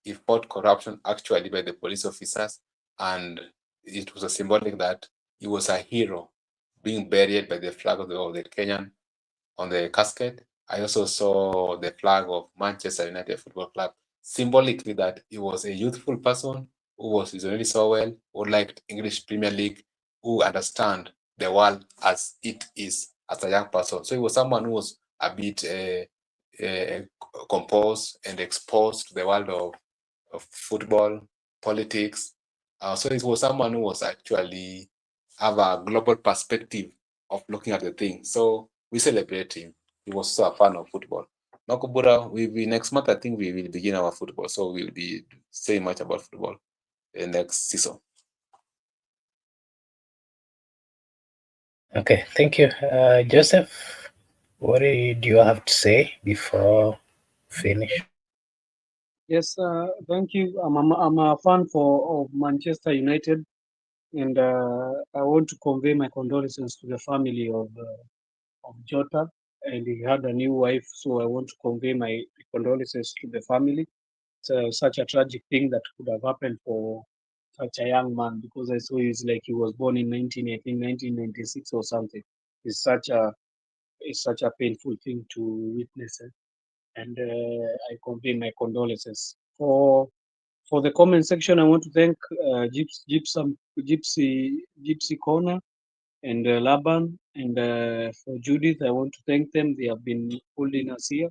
He fought corruption actually by the police officers, and it was a symbolic that he was a hero being buried by the flag of the Kenyan on the casket. I also saw the flag of Manchester United Football Club, symbolically that he was a youthful person who was reasonably so well, who liked English Premier League, who understand the world as it is as a young person. So he was someone who was a bit uh, composed and exposed to the world of football, politics. So he was someone who was actually have a global perspective of looking at the thing. So we celebrate him. He was so a fan of football. Nakubura, next month I think we will begin our football. So we'll be saying much about football in next season. Okay, thank you. Joseph, what do you have to say before finish? Yes, thank you. I'm a fan of Manchester United, and I want to convey my condolences to the family of Jota. And he had a new wife, so I want to convey my condolences to the family. It's such a tragic thing that could have happened for such a young man, because I saw he's like he was born in 1996 or something. It's such a it's such a painful thing to witness, and I convey my condolences. For the comment section, I want to thank Gypsy Corner and Laban, and for Judith, I want to thank them. They have been holding us here,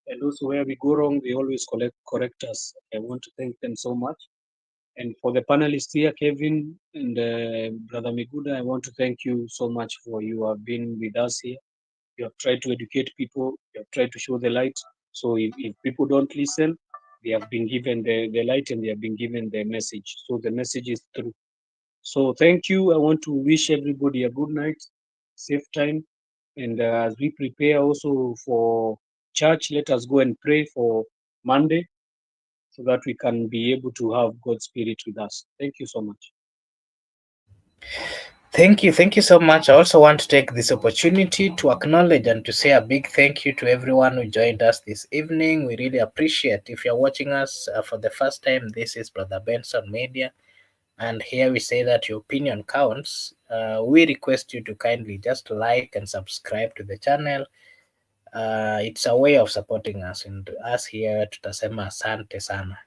and also where we go wrong, they always correct us. I want to thank them so much. And for the panelists here, Kevin and Brother Miguda, I want to thank you so much for you have been with us here. You have tried to educate people. You have tried to show the light. So if people don't listen, they have been given the light and they have been given the message. So the message is through. So thank you. I want to wish everybody a good night, safe time. And as we prepare also for church, let us go and pray for Monday so that we can be able to have God's Spirit with us. Thank you so much. Thank you so much. I also want to take this opportunity to acknowledge and to say a big thank you to everyone who joined us this evening. We really appreciate. If you're watching us for the first time, this is Brother Benson Media, and here we say that your opinion counts. We request you to kindly just like and subscribe to the channel. It's a way of supporting us, and us here tutasema asante sana.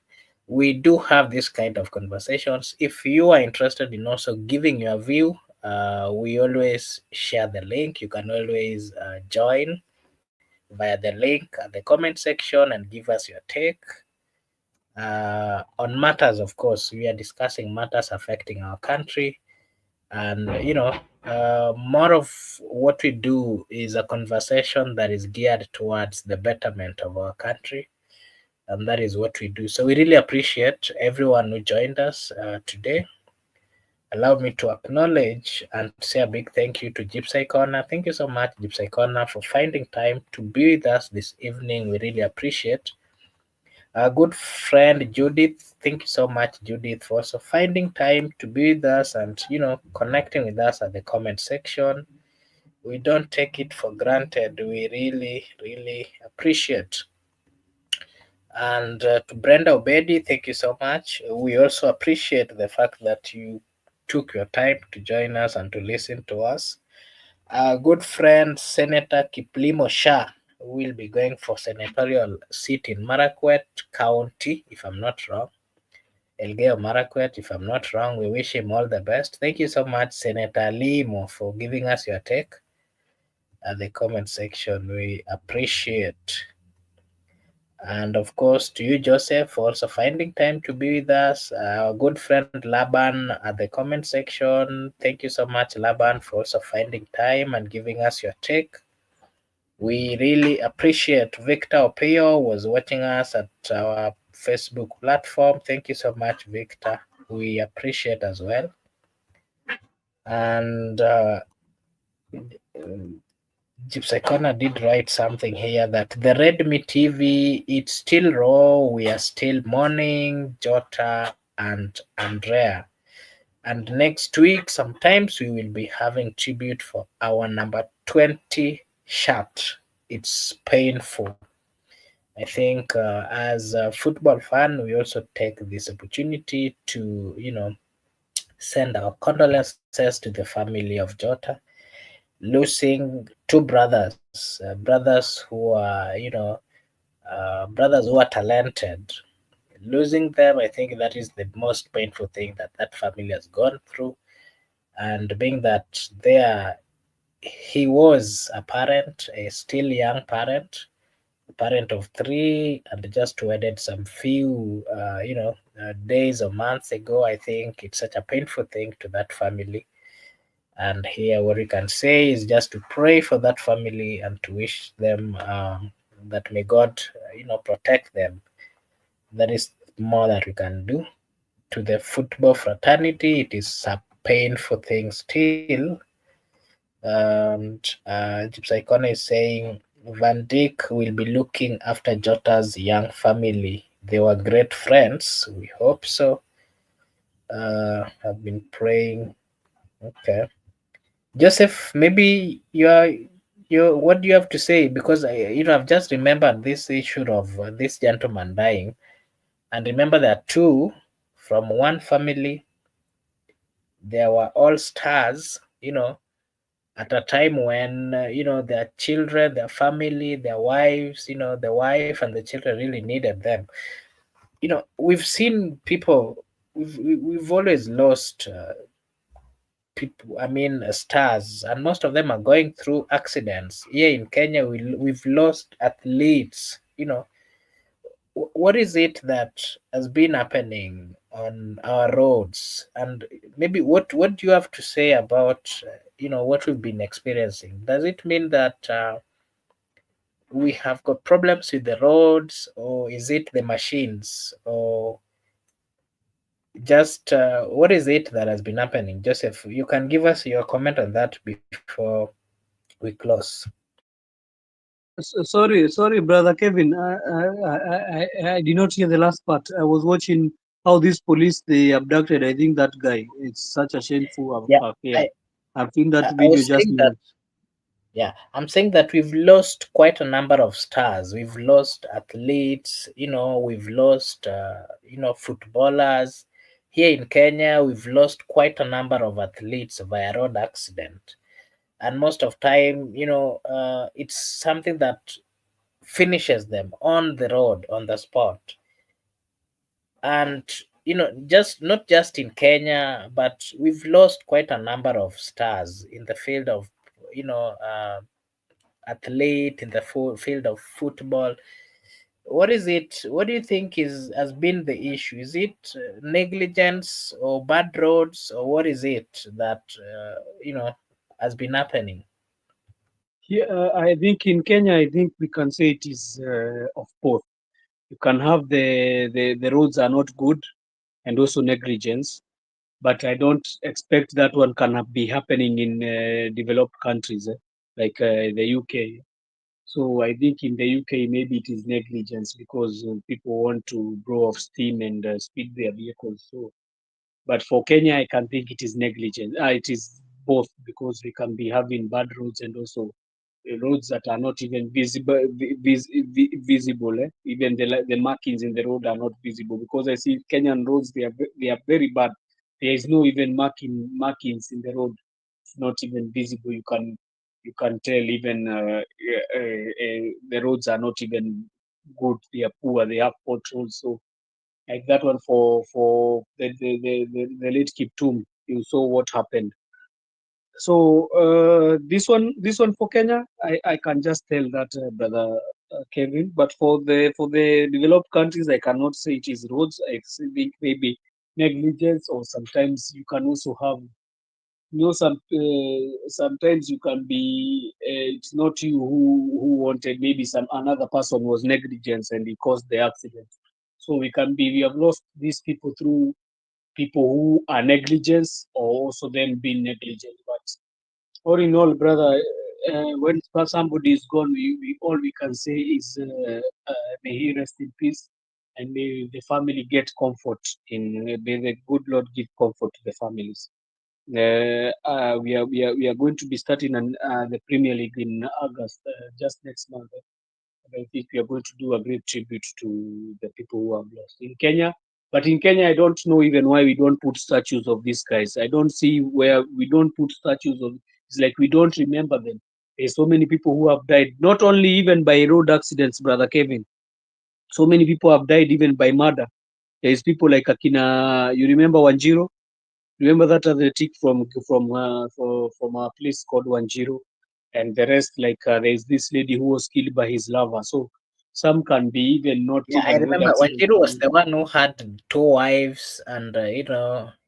We do have this kind of conversations. If you are interested in also giving your view, we always share the link. You can always join via the link at the comment section and give us your take on matters. Of course, we are discussing matters affecting our country, and more of what we do is a conversation that is geared towards the betterment of our country, and that is what we do. So we really appreciate everyone who joined us today. Allow me to acknowledge and say a big thank you to Gypsy Corner. Thank you so much, Gypsy Corner, for finding time to be with us this evening. We really appreciate. Our good friend Judith, thank you so much, Judith, for also finding time to be with us and connecting with us at the comment section. We don't take it for granted. We really, really appreciate. And to Brenda Obedi, thank you so much. We also appreciate the fact that you took your time to join us and to listen to us. Our good friend Senator Kiplimo Shah will be going for senatorial seat in Marakwet County, if I'm not wrong. Elgeyo Marakwet, if I'm not wrong. We wish him all the best. Thank you so much, Senator Limo, for giving us your take at the comment section. We appreciate. And of course, to you, Joseph, for also finding time to be with us. Our good friend Laban at the comment section. Thank you so much, Laban, for also finding time and giving us your take. We really appreciate. Victor Opio was watching us at our Facebook platform. Thank you so much, Victor. We appreciate as well. And Gypsy Corner did write something here that the Redmi TV, it's still raw. We are still mourning Jota and Andrea. And next week, sometimes we will be having tribute for our number 20 shirt. it's painful. I think as a football fan, we also take this opportunity to, send our condolences to the family of Jota, losing two brothers, brothers who are, brothers who are talented. Losing them, I think that is the most painful thing that that family has gone through. And being that he was a parent, a still young parent, parent of three, and just wedded some few days or months ago. I think it's such a painful thing to that family. And here what we can say is just to pray for that family and to wish them that may God protect them. That is more that we can do. To the football fraternity, it is a painful thing still. And Gypsy is saying Van Dijk will be looking after Jota's young family. They were great friends. We hope so. I've been praying. Okay, Joseph, maybe what do you have to say? Because I've just remembered this issue of this gentleman dying, and remember there are two from one family. They were all stars. At a time when their children, their family, their wives, the wife and the children really needed them. We've seen people. We've always lost people. I mean, stars, and most of them are going through accidents. Here in Kenya, we've lost athletes. What is it that has been happening on our roads, and maybe what do you have to say about what we've been experiencing? Does it mean that we have got problems with the roads, or is it the machines, or just what is it that has been happening? Joseph, you can give us your comment on that before we close. Sorry, brother Kevin. I did not hear the last part. I was watching how this police they abducted. I think that guy. It's such a shameful Yeah, affair. I, I've seen that I video was just saying that. now. Yeah, I'm saying that we've lost quite a number of stars. We've lost athletes, we've lost, footballers. Here in Kenya, we've lost quite a number of athletes via road accident. And most of time, it's something that finishes them on the road, on the spot. And, just not just in Kenya, but we've lost quite a number of stars in the field of, you know, uh, athlete in the field of football. What is it? What do you think is has been the issue? Is it negligence or bad roads, or what is it that has been happening? Here, I think in Kenya, I think we can say it is of both. You can have the roads are not good and also negligence, but I don't expect that one can be happening in developed countries like the UK. So I think in the UK maybe it is negligence because people want to blow off steam and speed their vehicles. So, but for Kenya, I can think it is negligence. It is both because we can be having bad roads and also roads that are not even visible. Even the markings in the road are not visible because I see Kenyan roads they are very bad. There is no even markings in the road. It's not even visible. You can tell even the roads are not even good. They are poor. They have potholes. So like that one for the late Kiptum, you saw what happened. So this one for Kenya, I can just tell that brother Kevin. But for the developed countries, I cannot say it is roads. I think maybe negligence, or sometimes you can also have sometimes you can be it's not you who wanted. Maybe some another person was negligence and he caused the accident. So we have lost these people through people who are negligence or also them being negligent. But all in all, brother, when somebody is gone, all we can say is may he rest in peace, and may the family get comfort. May the good Lord give comfort to the families. We are going to be starting the Premier League in August, just next month. I think we are going to do a great tribute to the people who have lost in Kenya. But in Kenya, I don't know even why we don't put statues of these guys. I don't see where we don't put statues of. It's like we don't remember them. There's so many people who have died, not only even by road accidents, brother Kevin. So many people have died even by murder. There's people like Akina. You remember Wanjiro? Remember that athletic from a place called Wanjiro, and the rest like there's this lady who was killed by his lover. So some can be even not Yeah, I even road remember accidents. Wanjiru was the one who had two wives, and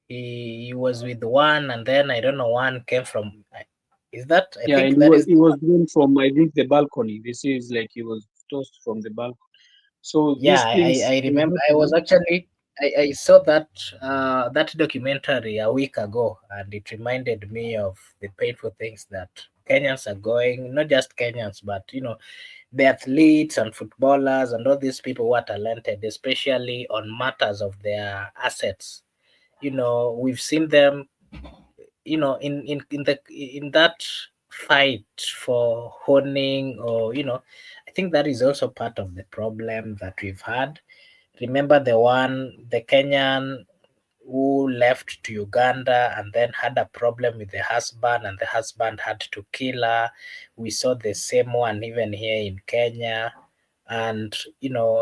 he was with one, and then I don't know, one came from. Is that? I Yeah, think and that is. he was doing from I think the balcony. This is like he was tossed from the balcony. So Yeah, these things I they remember. I was happen. actually I saw that documentary a week ago, and it reminded me of the painful things that Kenyans are going. Not just Kenyans, but the athletes and footballers and all these people who are talented, especially on matters of their assets. We've seen them, in that fight for honing, or I think that is also part of the problem that we've had. Remember the Kenyan who left to Uganda and then had a problem with the husband, and the husband had to kill her. We saw the same one even here in Kenya. And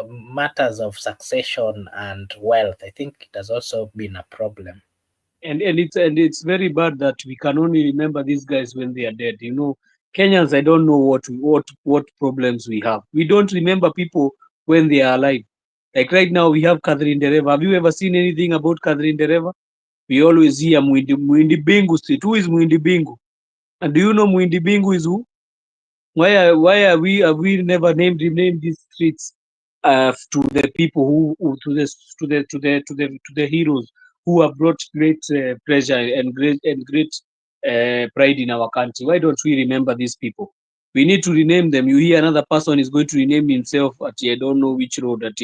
matters of succession and wealth, I think it has also been a problem. And it's very bad that we can only remember these guys when they are dead. Kenyans, I don't know what problems we have. We don't remember people when they are alive. Like right now, we have Catherine Dereva. Have you ever seen anything about Catherine Dereva? We always hear Muindi Bingu Street. Who is Muindi Bingu? And do you know Muindi Bingu is who? Why are we have we never renamed these streets to the people who to the heroes who have brought great pleasure and great pride in our country? Why don't we remember these people? We need to rename them. You hear another person is going to rename himself at I don't know which road at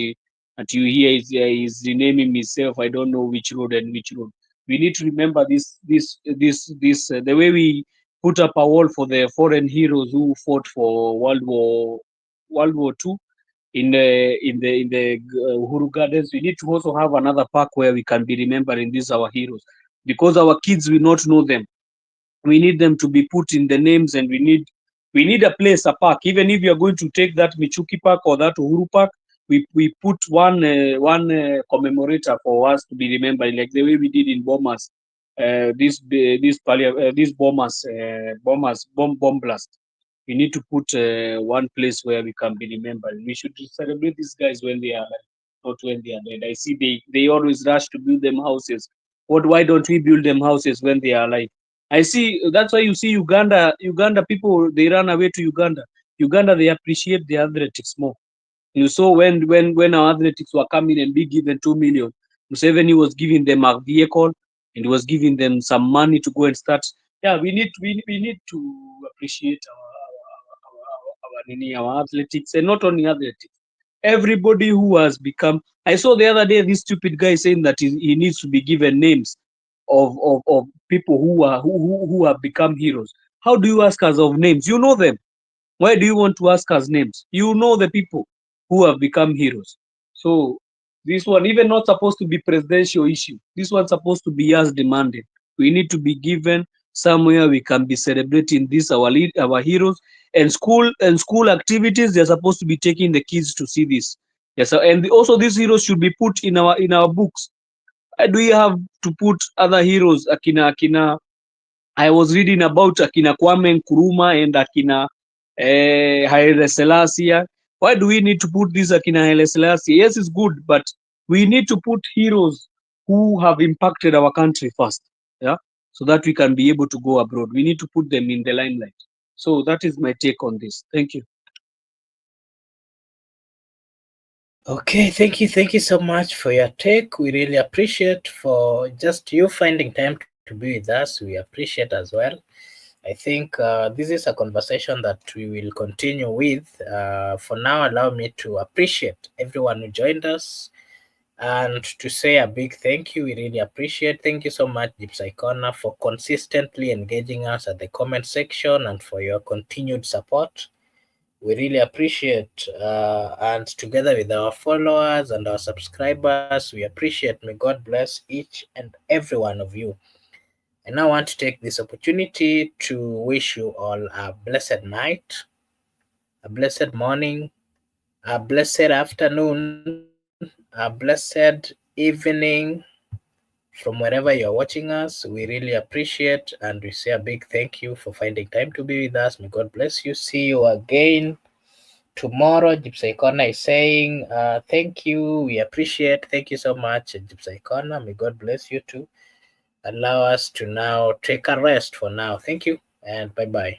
you hear is renaming himself. I don't know which road and which road. We need to remember this the way we put up a wall for the foreign heroes who fought for World War II in the Uhuru Gardens. We need to also have another park where we can be remembering these our heroes, because our kids will not know them. We need them to be put in the names, and we need a place, a park. Even if you are going to take that Michuki Park or that Uhuru Park, we put one commemorator for us to be remembered, like the way we did in Bomas. This bombers bomb blast. We need to put one place where we can be remembered. We should celebrate these guys when they are alive, not when they are dead. I see they always rush to build them houses. Why don't we build them houses when they are alive? I see. That's why you see Uganda people, they run away to Uganda. Uganda, they appreciate the athletics more. You saw when our athletics were coming and be given 2 million, Museveni was giving them a vehicle and he was giving them some money to go and start. Yeah, we need to appreciate our athletics, and not only athletics. Everybody who has become. I saw the other day this stupid guy saying that he needs to be given names of people who have become heroes. How do you ask us of names? You know them. Why do you want to ask us names? You know the people who have become heroes. So this one even not supposed to be presidential issue. This one's supposed to be as demanded. We need to be given somewhere we can be celebrating this our heroes, and school activities. They're supposed to be taking the kids to see this. Yes, and also these heroes should be put in our books. Why do you have to put other heroes akina I was reading about Akina Kwame Nkrumah and Akina Haile Selassie. Why do we need to put this Akina Haile Selassie? Yes, it's good, but we need to put heroes who have impacted our country first, yeah, so that we can be able to go abroad. We need to put them in the limelight. So that is my take on this. Thank you. Okay, thank you so much for your take. We really appreciate for just you finding time to be with us. We appreciate as well. I think this is a conversation that we will continue with. For now, allow me to appreciate everyone who joined us. And to say a big thank you, we really appreciate. Thank you so much, Gypsy Corner, for consistently engaging us at the comment section and for your continued support. We really appreciate, and together with our followers and our subscribers, we appreciate. May God bless each and every one of you. And I want to take this opportunity to wish you all a blessed night, a blessed morning, a blessed afternoon, a blessed evening from wherever you're watching us. We really appreciate and we say a big thank you for finding time to be with us. May God bless you. See you again tomorrow. Gypsy Corner is saying thank you. We appreciate. Thank you so much, Gypsy Corner. May God bless you too. Allow us to now take a rest for now. Thank you and bye bye.